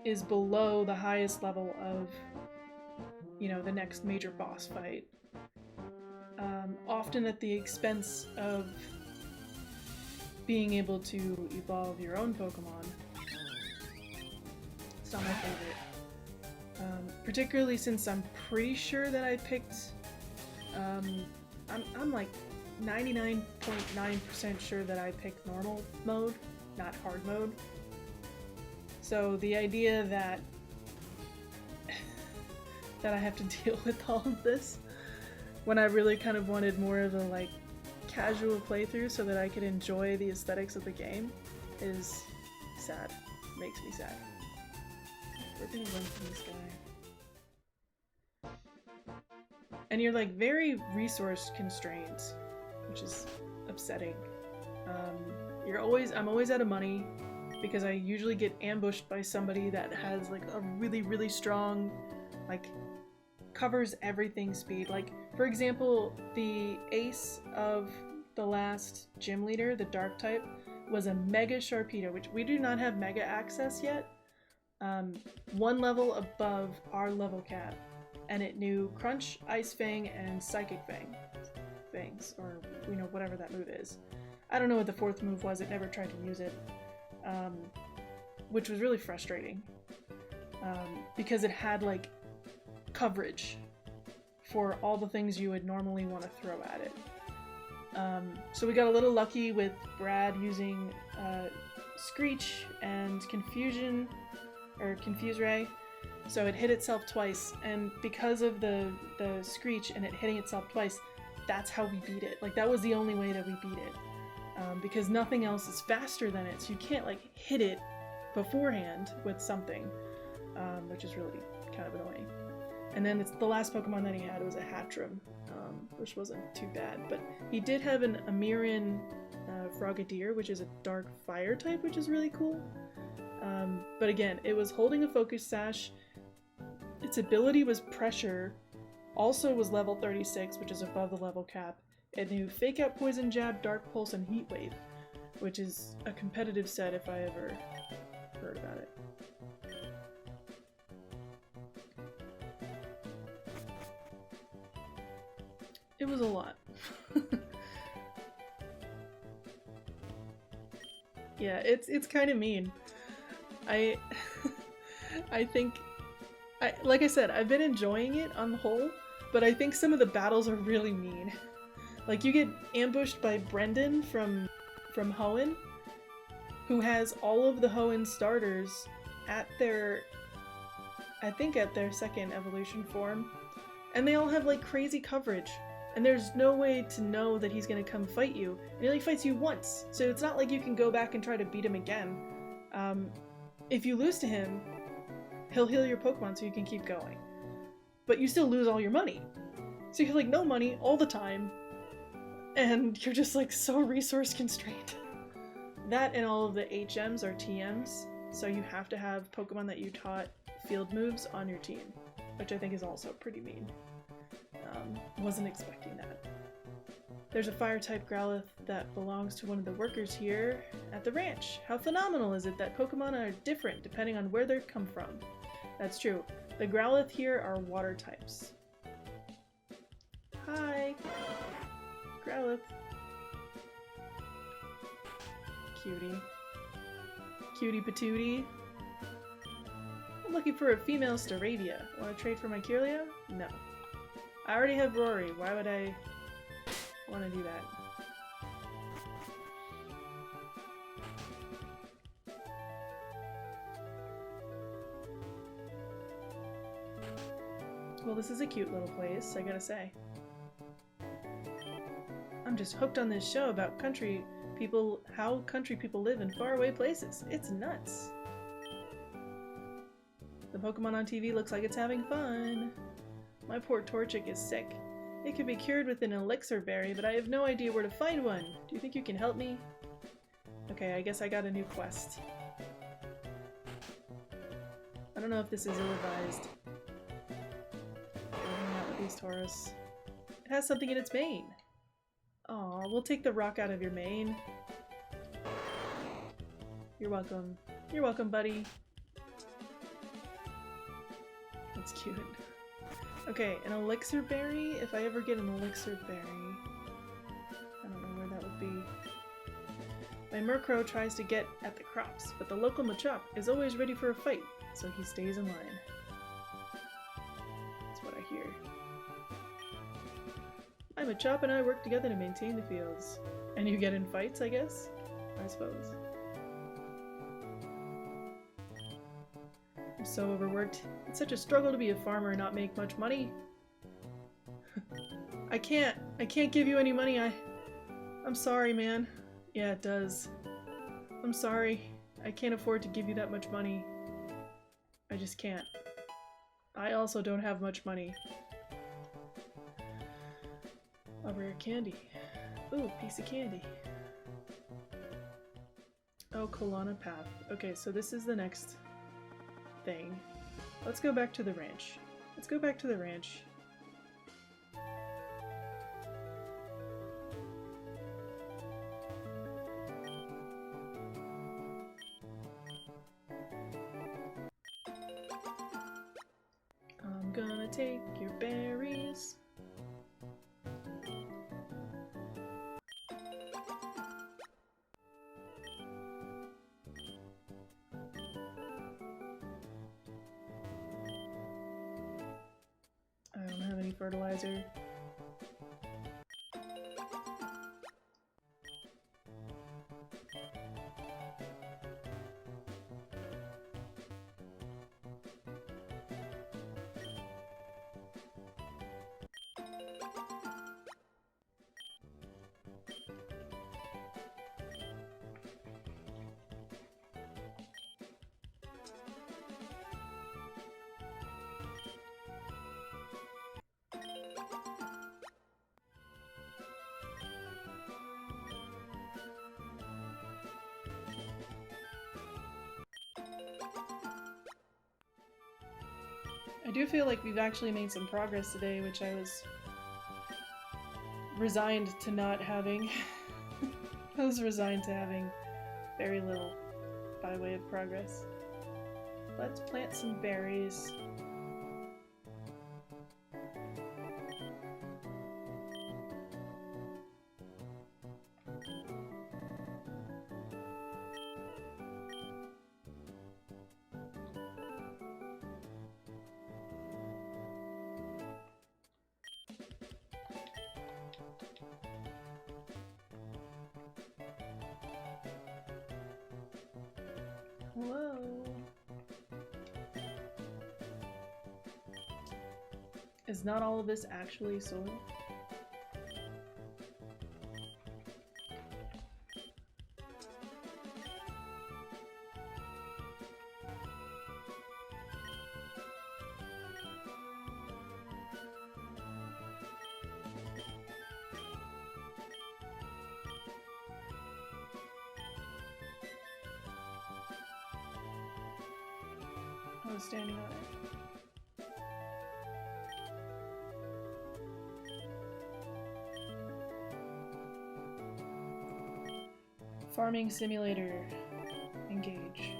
is below the highest level of, you know, the next major boss fight, often at the expense of being able to evolve your own Pokemon. It's not my favorite. Particularly since I'm pretty sure that I picked, I'm like 99.9% sure that I picked normal mode, not hard mode. So the idea that I have to deal with all of this when I really kind of wanted more of a like casual playthrough so that I could enjoy the aesthetics of the game is sad. Makes me sad. We're gonna run from this guy. And you're like very resource constrained, which is upsetting. I'm always out of money because I usually get ambushed by somebody that has like a really, really strong, like covers everything speed. Like for example, the ace of the last gym leader, the dark type, was a Mega Sharpedo, which we do not have Mega access yet. One level above our level cap, and it knew Crunch, Ice Fang, and Psychic Fangs, or you know, whatever that move is. I don't know what the 4th move was, it never tried to use it, which was really frustrating, because it had like coverage for all the things you would normally want to throw at it. So we got a little lucky with Brad using Screech and Confusion, or Confuse Ray, so it hit itself twice, and because of the Screech and it hitting itself twice, that's how we beat it. Like that was the only way that we beat it, because nothing else is faster than it, so you can't like hit it beforehand with something, which is really kind of annoying. And then the last Pokemon that he had was a Hatchrim, which wasn't too bad, but he did have an Amiran Frogadier, which is a dark fire type, which is really cool. But again, it was holding a Focus Sash, its ability was Pressure, also was level 36, which is above the level cap. It knew Fake Out, Poison Jab, Dark Pulse, and Heat Wave, which is a competitive set if I ever heard about it. It was a lot. Yeah, it's kind of mean. I think, like I said, I've been enjoying it on the whole, but I think some of the battles are really mean. Like, you get ambushed by Brendan from Hoenn, who has all of the Hoenn starters at their, I think at their second evolution form, and they all have like crazy coverage, and there's no way to know that he's gonna come fight you, and he only fights you once, so it's not like you can go back and try to beat him again. If you lose to him, he'll heal your Pokemon so you can keep going. But you still lose all your money. So you have like no money all the time, and you're just like so resource constrained. That and all of the HMs are TMs, so you have to have Pokemon that you taught field moves on your team, which I think is also pretty mean. Wasn't expecting that. There's a fire-type Growlithe that belongs to one of the workers here at the ranch. How phenomenal is it that Pokemon are different depending on where they come from? That's true. The Growlithe here are water types. Hi! Growlithe. Cutie. Cutie patootie. I'm looking for a female Staravia. Want to trade for my Kirlia? No. I already have Rory. Why would I want to do that? Well, this is a cute little place, I gotta say. I'm just hooked on this show about country people, how country people live in faraway places. It's nuts. The Pokemon on TV looks like it's having fun. My poor Torchic is sick. It could be cured with an elixir berry, but I have no idea where to find one. Do you think you can help me? Okay, I guess I got a new quest. I don't know if this is ill-advised. Hang out with these Tauros. It has something in its mane. Aw, we'll take the rock out of your mane. You're welcome. You're welcome, buddy. That's cute. Okay, an elixir berry? If I ever get an elixir berry... I don't know where that would be. My Murkrow tries to get at the crops, but the local Machop is always ready for a fight, so he stays in line. That's what I hear. My Machop and I work together to maintain the fields. And you get in fights, I guess? I suppose. I'm so overworked. It's such a struggle to be a farmer and not make much money. I can't give you any money. I'm sorry, man. Yeah, it does. I'm sorry. I can't afford to give you that much money. I just can't. I also don't have much money. A rare candy. Ooh, piece of candy. Oh, Kolana Path. Okay, so this is the next thing. Let's go back to the ranch. Let's go back to the ranch. I'm gonna take your berries. I don't have any fertilizer. I do feel like we've actually made some progress today, which I was resigned to not having. I was resigned to having very little by way of progress. Let's plant some berries. Whoa. Is not all of this actually soil? I was standing on it. Farming simulator. Engage.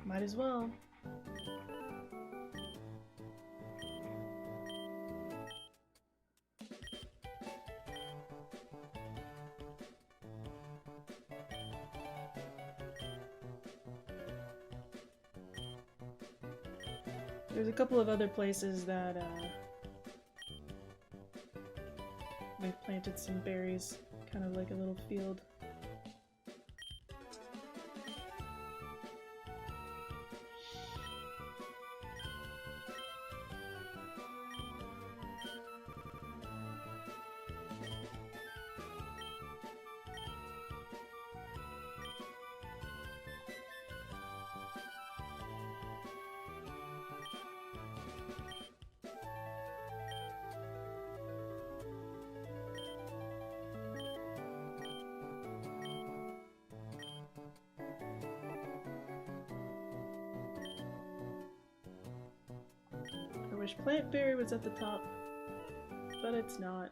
Might as well. There's a couple of other places that they've planted some berries, kind of like a little field. I wish Plantberry was at the top, but it's not.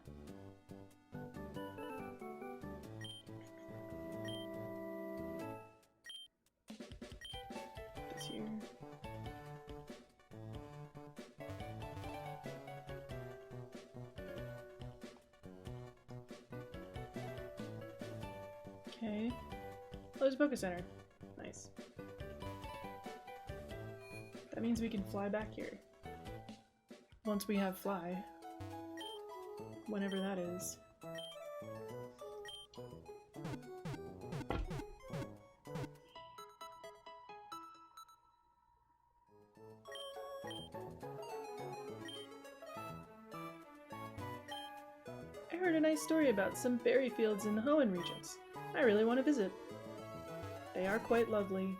This here. Okay. Oh, there's a Poké Center. Nice. That means we can fly back here. Once we have fly. Whenever that is. I heard a nice story about some berry fields in the Hoenn regions. I really want to visit. They are quite lovely.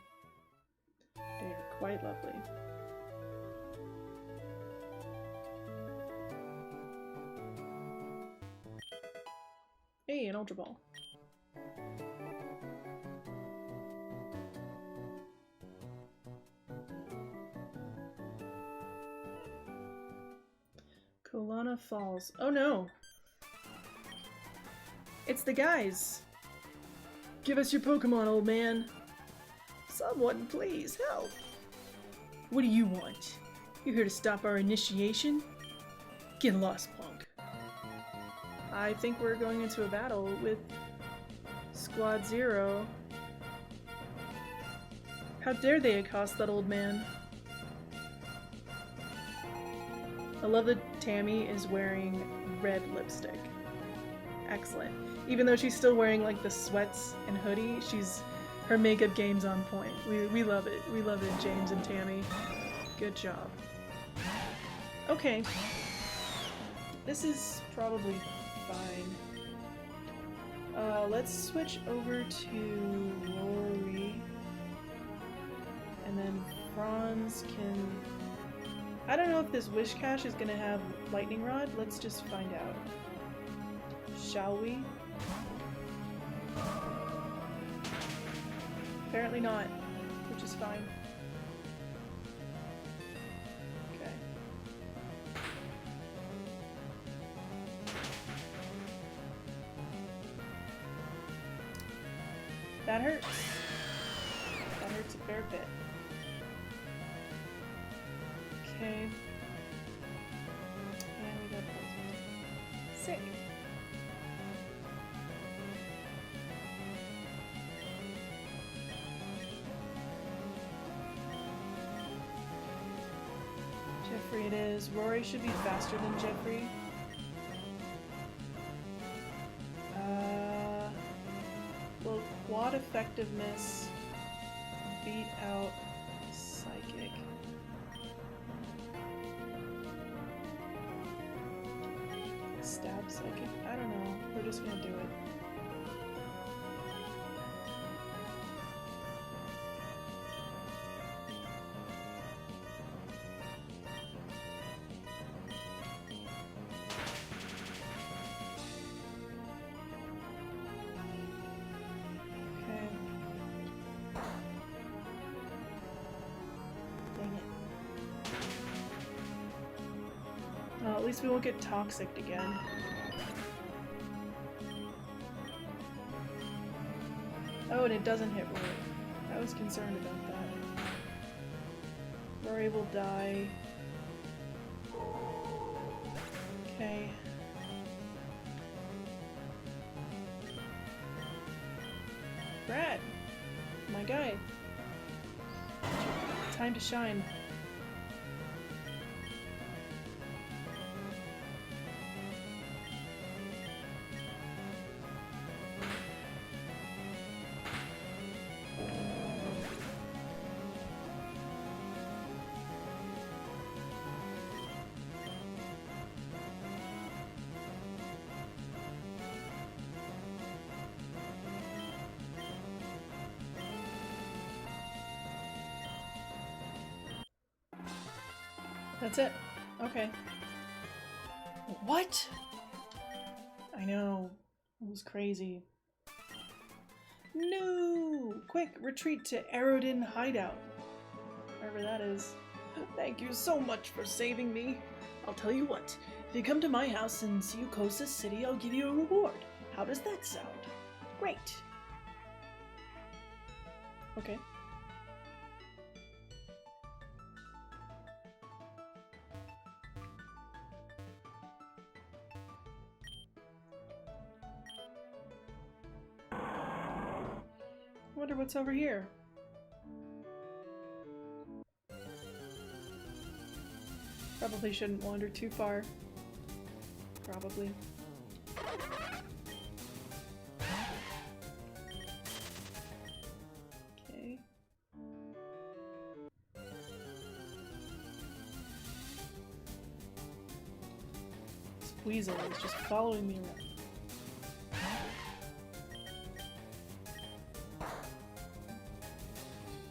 They are quite lovely. Hey, an Ultra Ball. Kolana Falls. Oh no! It's the guys! Give us your Pokemon, old man! Someone please help! What do you want? You here to stop our initiation? Get lost, punk. I think we're going into a battle with Squad Zero. How dare they accost that old man? I love that Tammy is wearing red lipstick. Excellent. Even though she's still wearing like the sweats and hoodie, she's Her makeup game's on point. We love it. We love it, James and Tammy. Good job. Okay. This is probably fine. Let's switch over to Rory. And then Franz can... I don't know if this Wish Cache is gonna have Lightning Rod. Let's just find out. Shall we? Apparently not, which is fine. Okay. That hurts. That hurts a fair bit. Okay. And we got poison. Sick. Jeffrey it is. Rory should be faster than Jeffrey. Will quad effectiveness beat out psychic? Stab psychic? I don't know. We're just gonna do it. At least we won't get toxic again. Oh, and it doesn't hit Rory. I was concerned about that. Rory will die. Okay. Brad! My guy. Time to shine. That's it. Okay. What? I know. It was crazy. No! Quick, retreat to Aerodin Hideout. Wherever that is. Thank you so much for saving me. I'll tell you what. If you come to my house in Siukosa City, I'll give you a reward. How does that sound? Great. Okay. I wonder what's over here. Probably shouldn't wander too far. Probably. Okay. This weasel is just following me around.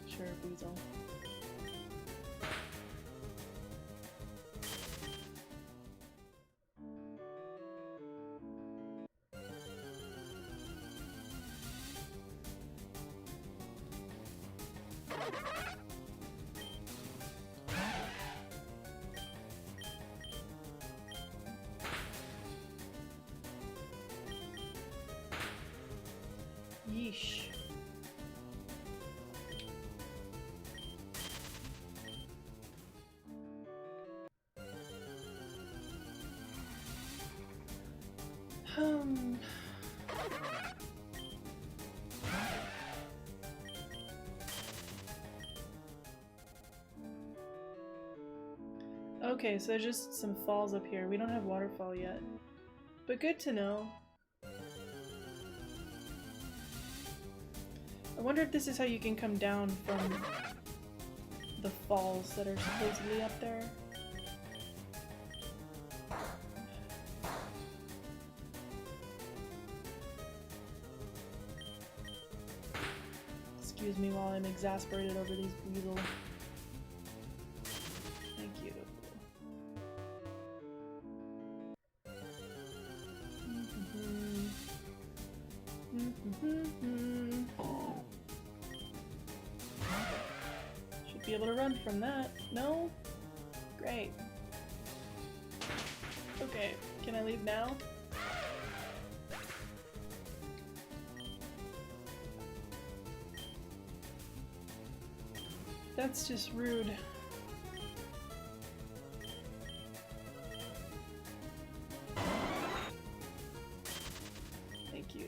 Sure, weasel. Yeesh. Okay, so there's just some falls up here. We don't have waterfall yet. But good to know. I wonder if this is how you can come down from the falls that are supposedly up there. Excuse me while I'm exasperated over these weasel. Thank you. Should be able to run from that. No? Great. Okay, can I leave now? That's just rude. Thank you.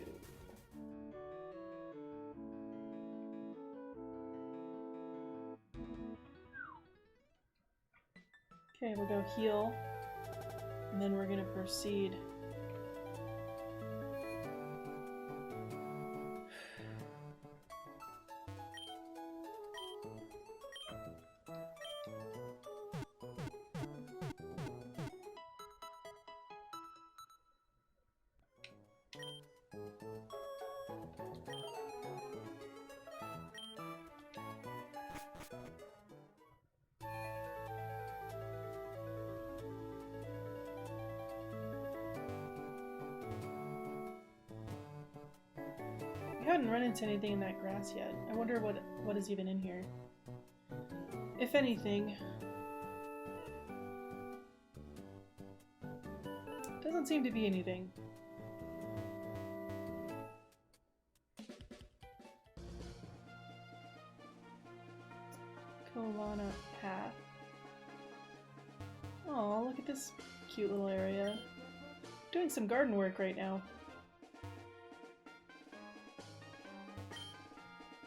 Okay, we'll go heal, and then we're gonna proceed. I haven't run into anything in that grass yet. I wonder what is even in here. If anything. Doesn't seem to be anything. Kolana Path. Oh, look at this cute little area. Doing some garden work right now.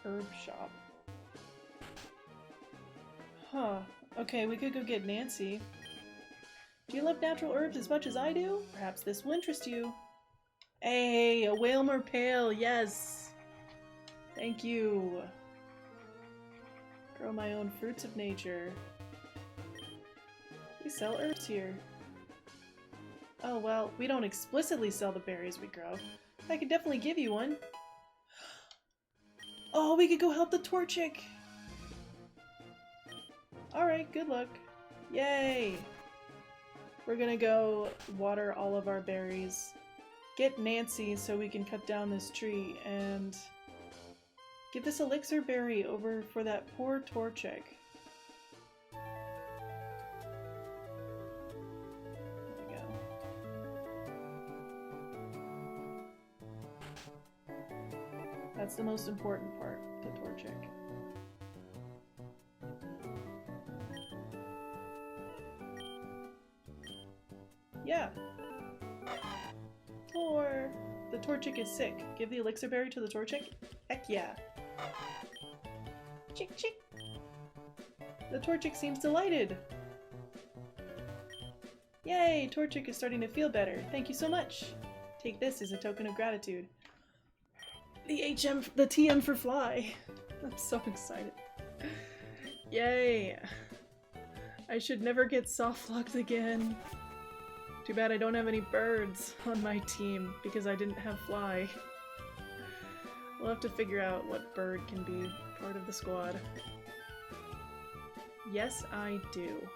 Herb shop. Huh. Okay, we could go get Nancy. Do you love natural herbs as much as I do? Perhaps this will interest you. Hey, a Whalmer Pail, yes! Thank you. Grow my own fruits of nature. We sell herbs here. Oh well, we don't explicitly sell the berries we grow. I could definitely give you one. Oh, we could go help the Torchic! Alright, good luck. Yay! We're gonna go water all of our berries, get Nancy so we can cut down this tree, and give this elixir berry over for that poor Torchic. There we go. That's the most important part, the Torchic. Yeah. Or the Torchic is sick. Give the elixir berry to the Torchic? Heck yeah. Chick chick. The Torchic seems delighted. Yay! Torchic is starting to feel better. Thank you so much. Take this as a token of gratitude. The TM for fly. I'm so excited. Yay! I should never get soft-locked again. Too bad I don't have any birds on my team because I didn't have fly. We'll have to figure out what bird can be part of the squad. Yes, I do.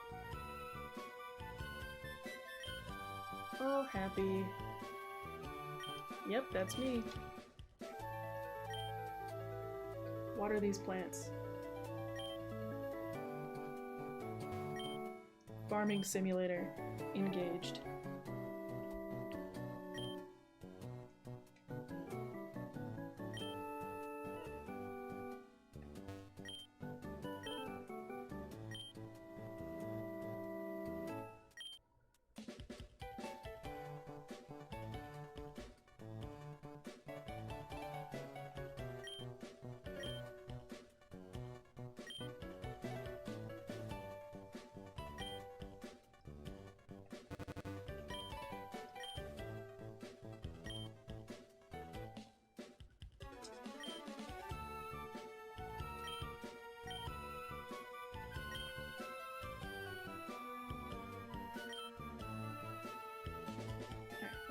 All happy. Yep, that's me. Water these plants. Farming simulator. Engaged.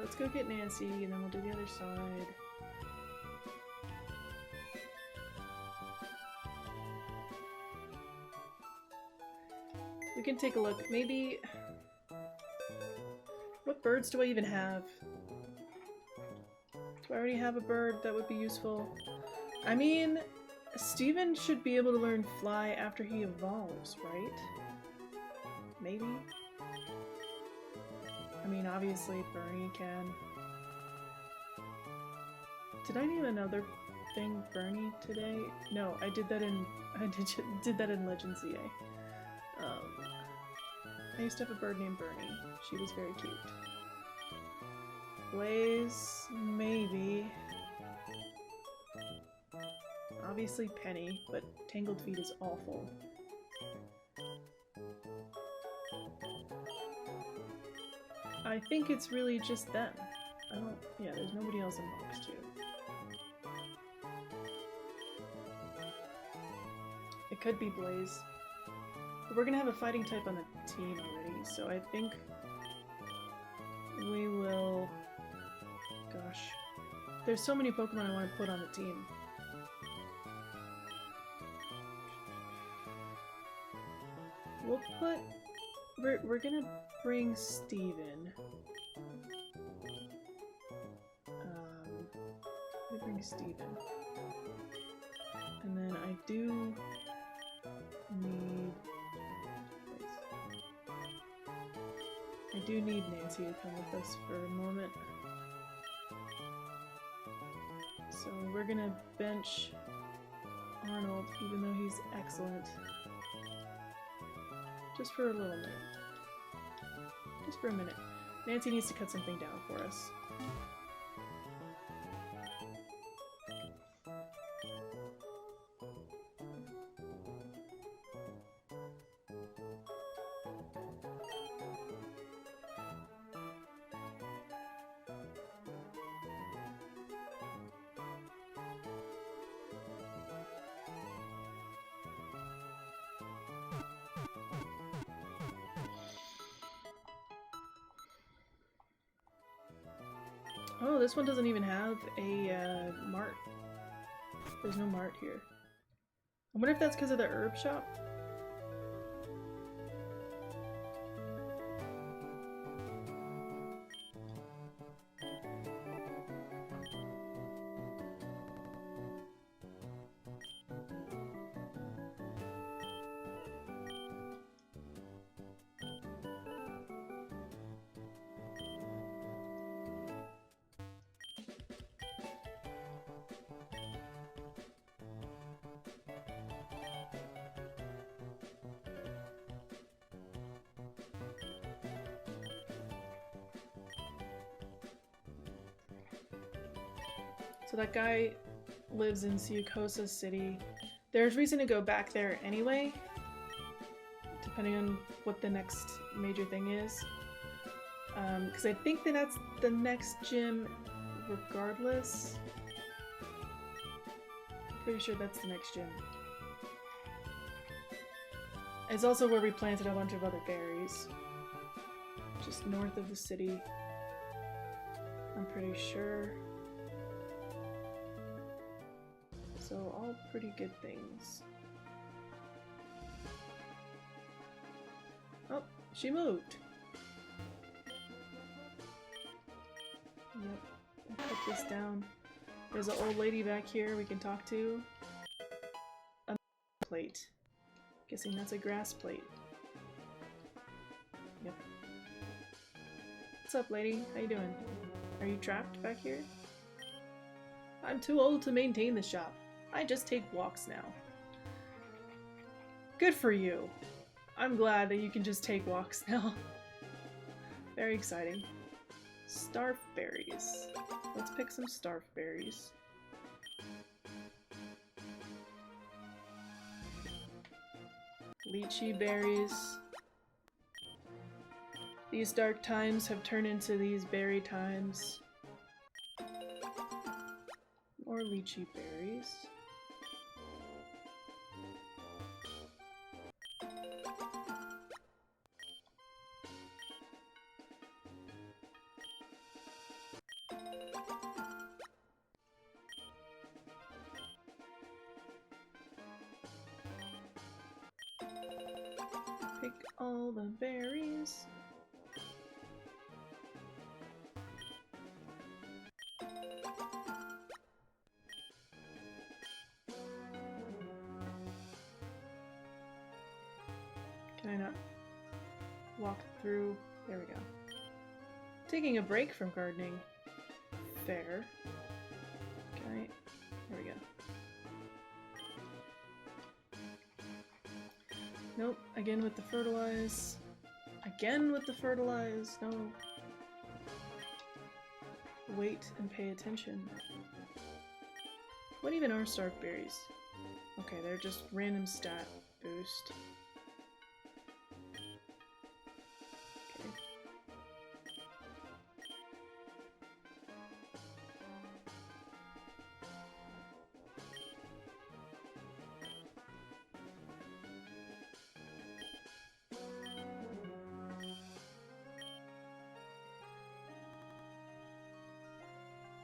let's go get Nancy and then we'll do the other side. We can take a look. Maybe... What birds do I even have? Do I already have a bird that would be useful? I mean, Steven should be able to learn fly after he evolves, right? Maybe? I mean, obviously Bernie can. Did I name another thing Bernie today? No, I did that in did that in Legend ZA. I used to have a bird named Bernie. She was very cute. Blaze, maybe. Obviously Penny, but Tangled Feet is awful. I think it's really just them. I don't... yeah, there's nobody else in box 2. It could be Blaze. But we're gonna have a fighting type on the team already, so I think we will... gosh. There's so many Pokemon I want to put on the team. We'll put... We're gonna bring Steven. We bring Steven. And then I do need... I do need Nancy to come with us for a moment. So we're gonna bench Arnold, even though he's excellent. Just for a little minute. Just for a minute. Nancy needs to cut something down for us. Oh, this one doesn't even have a mart. There's no mart here. I wonder if that's because of the herb shop. So that guy lives in Siukosa City. There's reason to go back there anyway, depending on what the next major thing is. Because I think that that's the next gym regardless. I'm pretty sure that's the next gym. It's also where we planted a bunch of other berries. Just north of the city. I'm pretty sure. So all pretty good things. Oh, she moved. Yep, I'll put this down. There's an old lady back here we can talk to. A plate. Guessing that's a grass plate. Yep. What's up, lady? How you doing? Are you trapped back here? I'm too old to maintain the shop. I just take walks now. Good for you. I'm glad that you can just take walks now. Very exciting. Starf berries. Let's pick some starf berries. Lychee berries. These dark times have turned into these berry times. More lychee berries. Pick all the berries. Can I not walk through? There we go. Taking a break from gardening. Fair. Can I? There we go. Nope. Again with the fertilize. Again with the fertilize. No. Wait and pay attention. What even are stark berries? Okay, they're just random stat boost. Okay.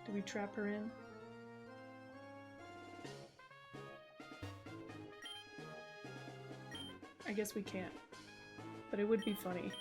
Do we trap her in? I guess we can't, but it would be funny.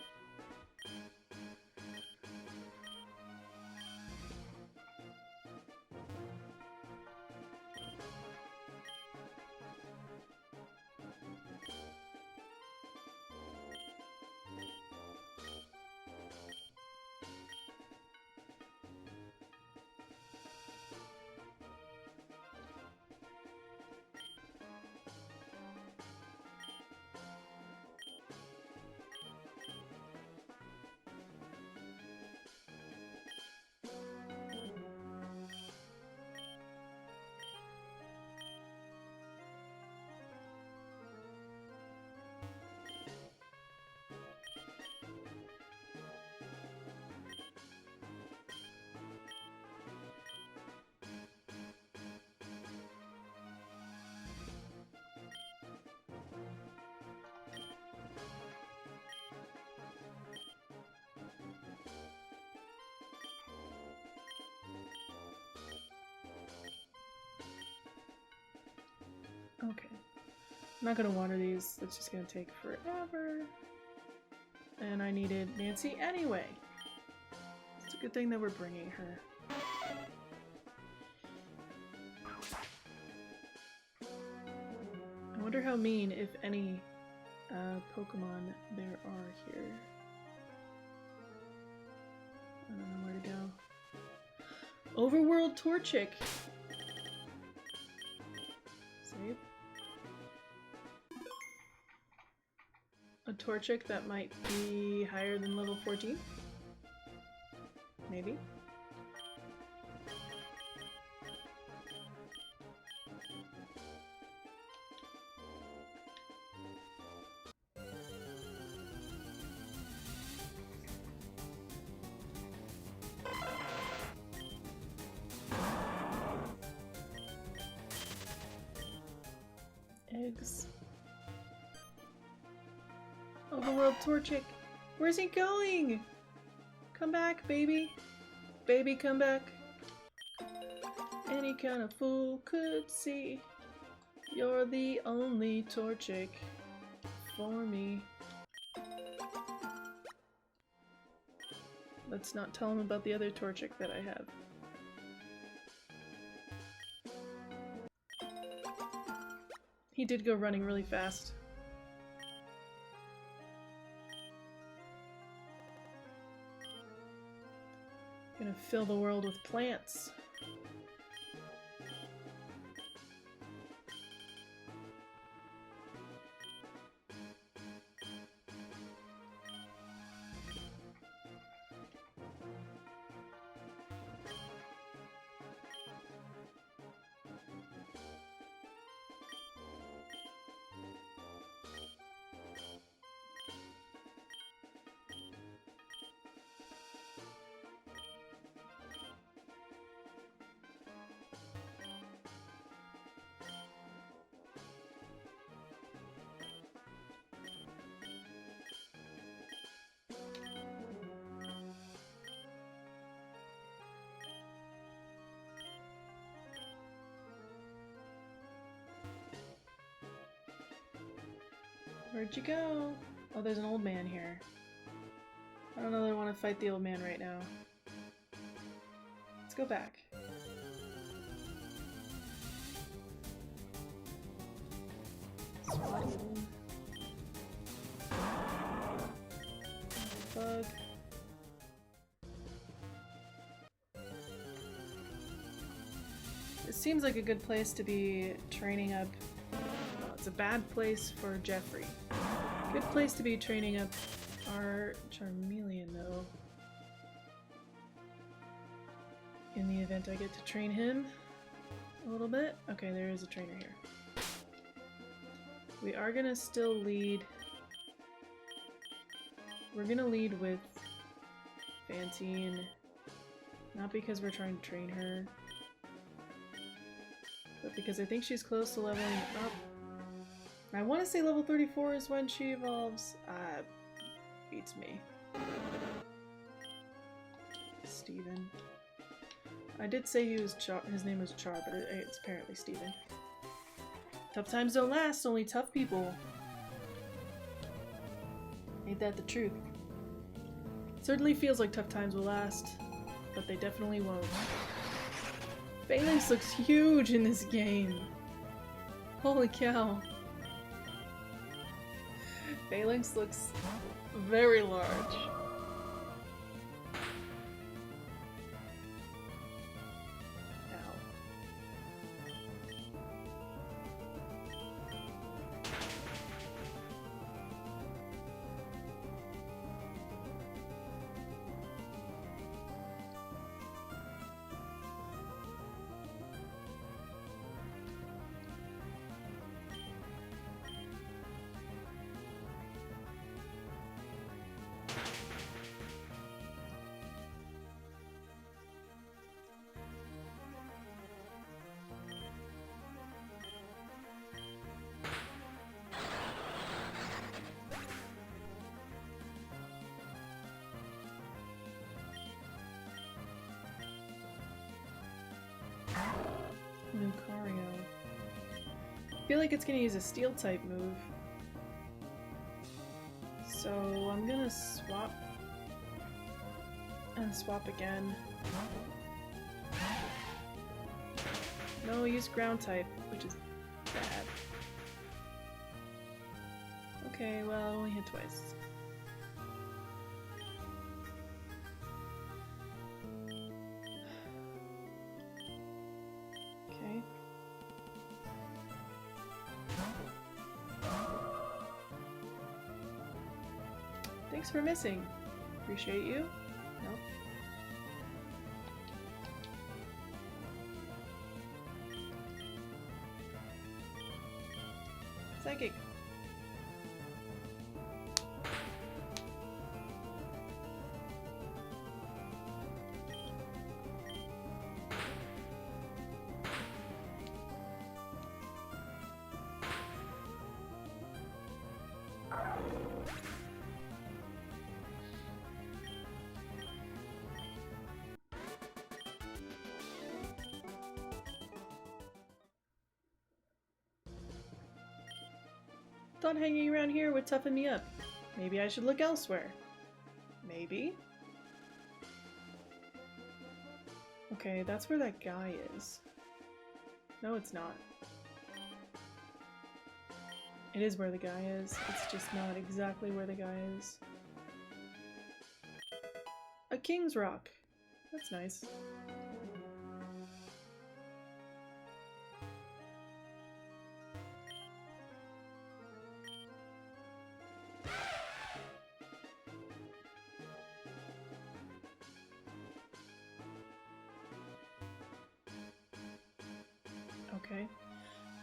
Okay. I'm not gonna water these, it's just gonna take forever. And I needed Nancy anyway. It's a good thing that we're bringing her. I wonder how mean, if any, Pokemon there are here. I don't know where to go. Overworld Torchic! Save. A Torchic that might be higher than level 14? Maybe. Eggs. Overworld Torchic! Where's he going? Come back, baby! Baby, come back! Any kind of fool could see you're the only Torchic for me. Let's not tell him about the other Torchic that I have. He did go running really fast. Gonna fill the world with plants. Where'd you go? Oh, there's an old man here. I don't know that I want to fight the old man right now. Let's go back. Swat him. Bug. It seems like a good place to be training up. Well, it's a bad place for Jeffrey. Good place to be training up our Charmeleon, though. In the event I get to train him a little bit. Okay, there is a trainer here. We are gonna still lead. We're gonna lead with Fantine. Not because we're trying to train her, but because I think she's close to leveling up. I want to say level 34 is when she evolves. Beats me. Steven. I did say he was his name was Char, but it's apparently Steven. Tough times don't last, only tough people. Ain't that the truth? Certainly feels like tough times will last, but they definitely won't. Phalanx looks huge in this game. Holy cow. Phalanx looks very large. Ow. Lucario. I feel like it's gonna use a steel type move. So I'm gonna swap and swap again. No, use ground type, which is bad. Okay, well, I only hit twice. Okay. Thanks for missing. Appreciate you. Nope. Psychic. Thought hanging around here would toughen me up. Maybe I should look elsewhere. Maybe? Okay, that's where that guy is. No, it's not. It is where the guy is. It's just not exactly where the guy is. A King's Rock. That's nice. Okay.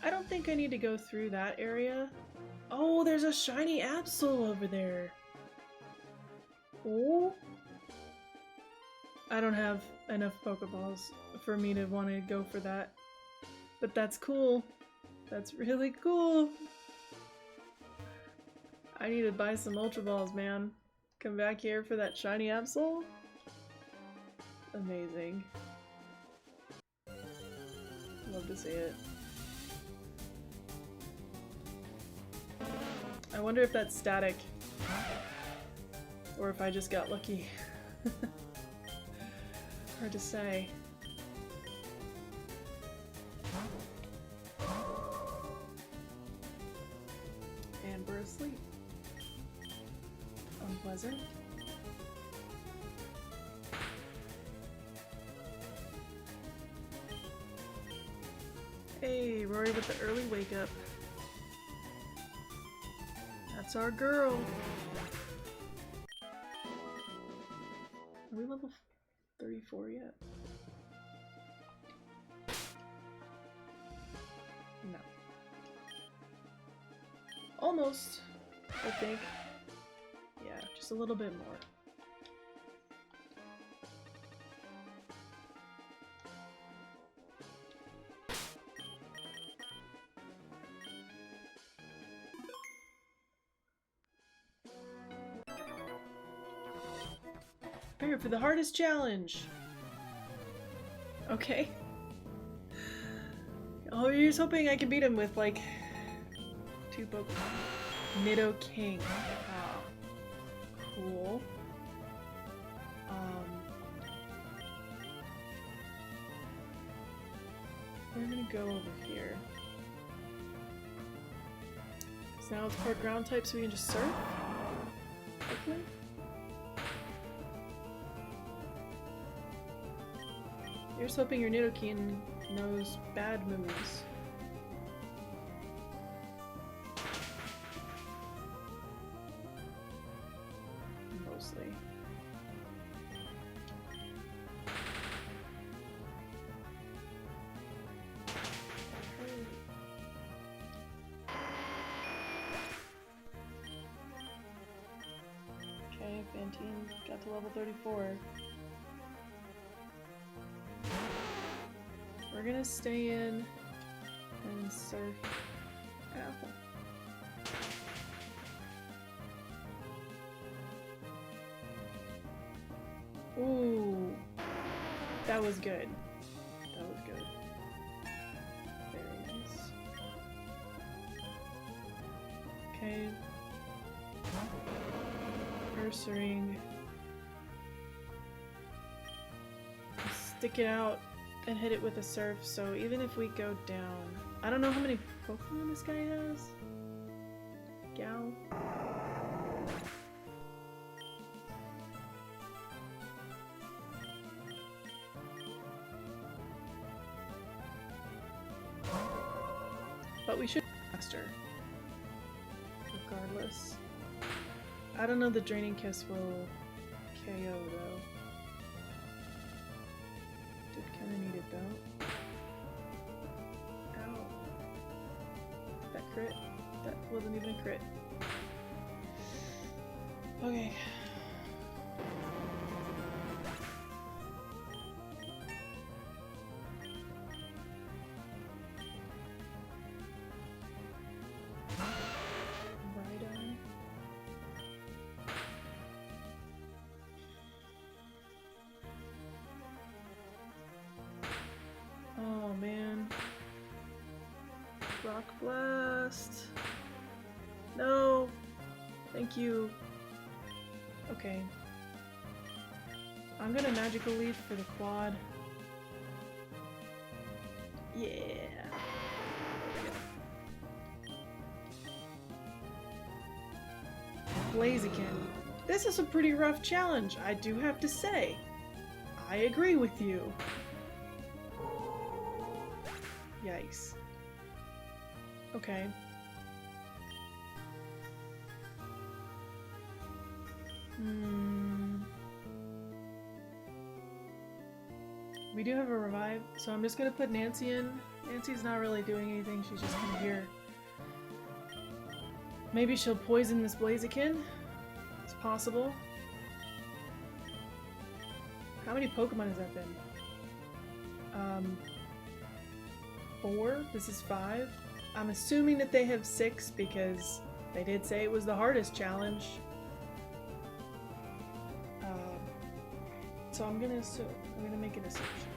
I don't think I need to go through that area. Oh, there's a shiny Absol over there. Oh. I don't have enough Pokeballs for me to want to go for that. But that's cool. That's really cool. I need to buy some Ultra Balls, man. Come back here for that shiny Absol? Amazing. Love to see it. I wonder if that's static. Or if I just got lucky. Hard to say. And we're asleep. Unpleasant. Hey, Rory with the early wake up. That's our girl. Are we level 34 yet? No. Almost, I think. Yeah, just a little bit more. Prepare for the hardest challenge! Okay. Oh, you're just hoping I can beat him with, like, 2 Pokemon. Nido King. Wow. Cool. We're gonna go over here. So now it's part ground type so we can just surf? Hopefully? You're just hoping your Nidoking knows bad moves. Mostly. Okay, Fantine got to level 34. We're gonna stay in and surf. Ow. Ooh, that was good. That was good. Very nice. Okay. Ursaring. Stick it out and hit it with a surf, so even if we go down... I don't know how many Pokemon this guy has. Gal. But we should be faster. Regardless. I don't know the Draining Kiss will KO though. Did kinda need it though. Ow. That crit? That wasn't even a crit. Okay. Bright-Eye. Oh man. Rock Blast. No. Thank you. Okay. I'm gonna Magical Leaf for the quad. Yeah. Blaziken. This is a pretty rough challenge, I do have to say. I agree with you. Yikes. Okay. We do have a revive, so I'm just gonna put Nancy in. Nancy's not really doing anything, she's just kind of here. Maybe she'll poison this Blaziken. It's possible. How many Pokemon has that been? 4? This is 5. I'm assuming that they have 6 because they did say it was the hardest challenge. So I'm gonna assume. I'm gonna make an assumption.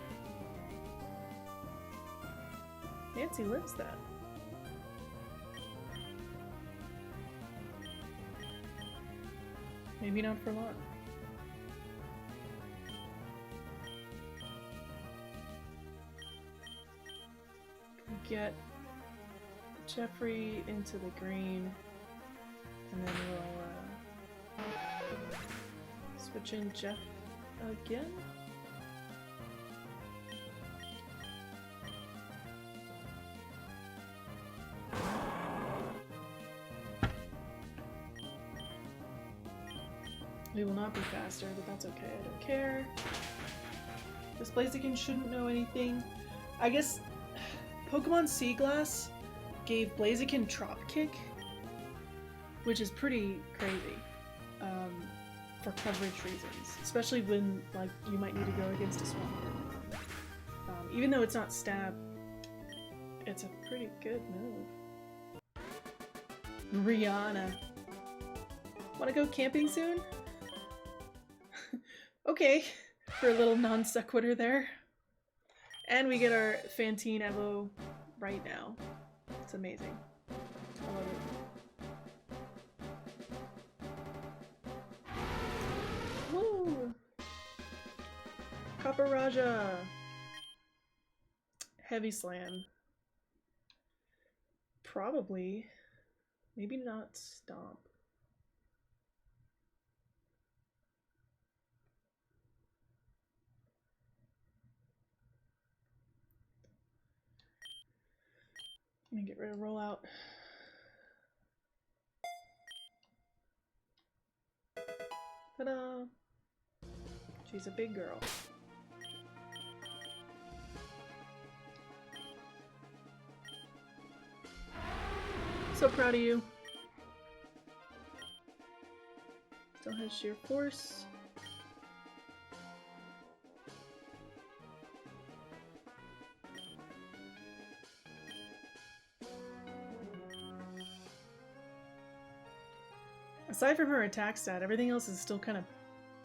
Nancy lives that. Maybe not for long. Get Jeffrey into the green, and then we'll switch in Jeff again. We will not be faster, but that's okay. I don't care. This Blaziken shouldn't know anything. I guess Pokemon Sea Glass gave Blaziken Trop Kick, which is pretty crazy for coverage reasons, especially when like you might need to go against a Swampert. Even though it's not Stab, it's a pretty good move. Rihanna. Wanna go camping soon? Okay, for a little non sequitur there. And we get our Fantine Evo right now. It's amazing. I love it. Woo! Copper Raja. Heavy Slam. Probably. Maybe not Stomp. I'm gonna get rid of Rollout. Ta-da! She's a big girl. So proud of you. Still has sheer force. Aside from her attack stat, everything else is still kind of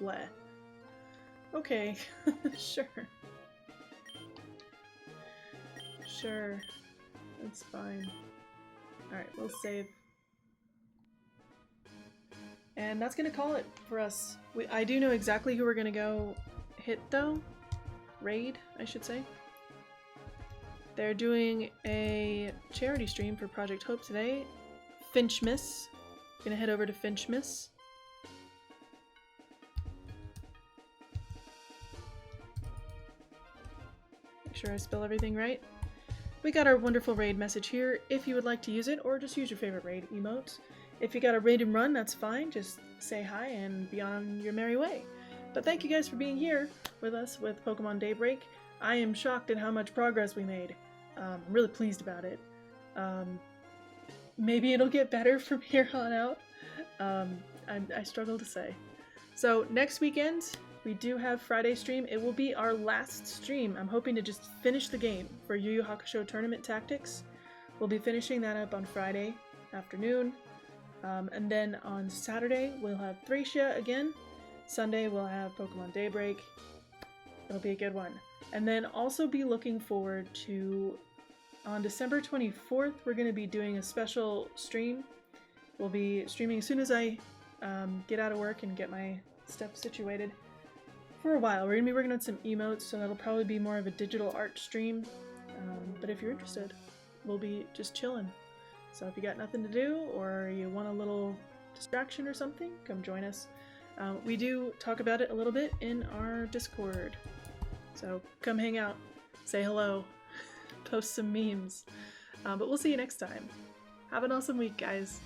bleh. Okay, sure. Sure, that's fine. Alright, we'll save. And that's gonna call it for us. I do know exactly who we're gonna go hit though. Raid, I should say. They're doing a charity stream for Project Hope today. Finchmas. Gonna head over to Finchmas. Make sure I spell everything right. We got our wonderful raid message here if you would like to use it, or just use your favorite raid emote. If you got a raid and run, that's fine. Just say hi and be on your merry way. But thank you guys for being here with us with Pokemon Daybreak. I am shocked at how much progress we made. I'm really pleased about it. Maybe it'll get better from here on out. I struggle to say. So next weekend, we do have Friday stream. It will be our last stream. I'm hoping to just finish the game for Yu Yu Hakusho Tournament Tactics. We'll be finishing that up on Friday afternoon. And then on Saturday, we'll have Thracia again. Sunday, we'll have Pokemon Daybreak. It'll be a good one. And then also be looking forward to, on December 24th, we're going to be doing a special stream. We'll be streaming as soon as I get out of work and get my stuff situated. For a while, we're going to be working on some emotes, so that'll probably be more of a digital art stream. But if you're interested, we'll be just chilling. So if you got nothing to do, or you want a little distraction or something, come join us. We do talk about it a little bit in our Discord. So come hang out, say hello, post some memes. But we'll see you next time. Have an awesome week, guys.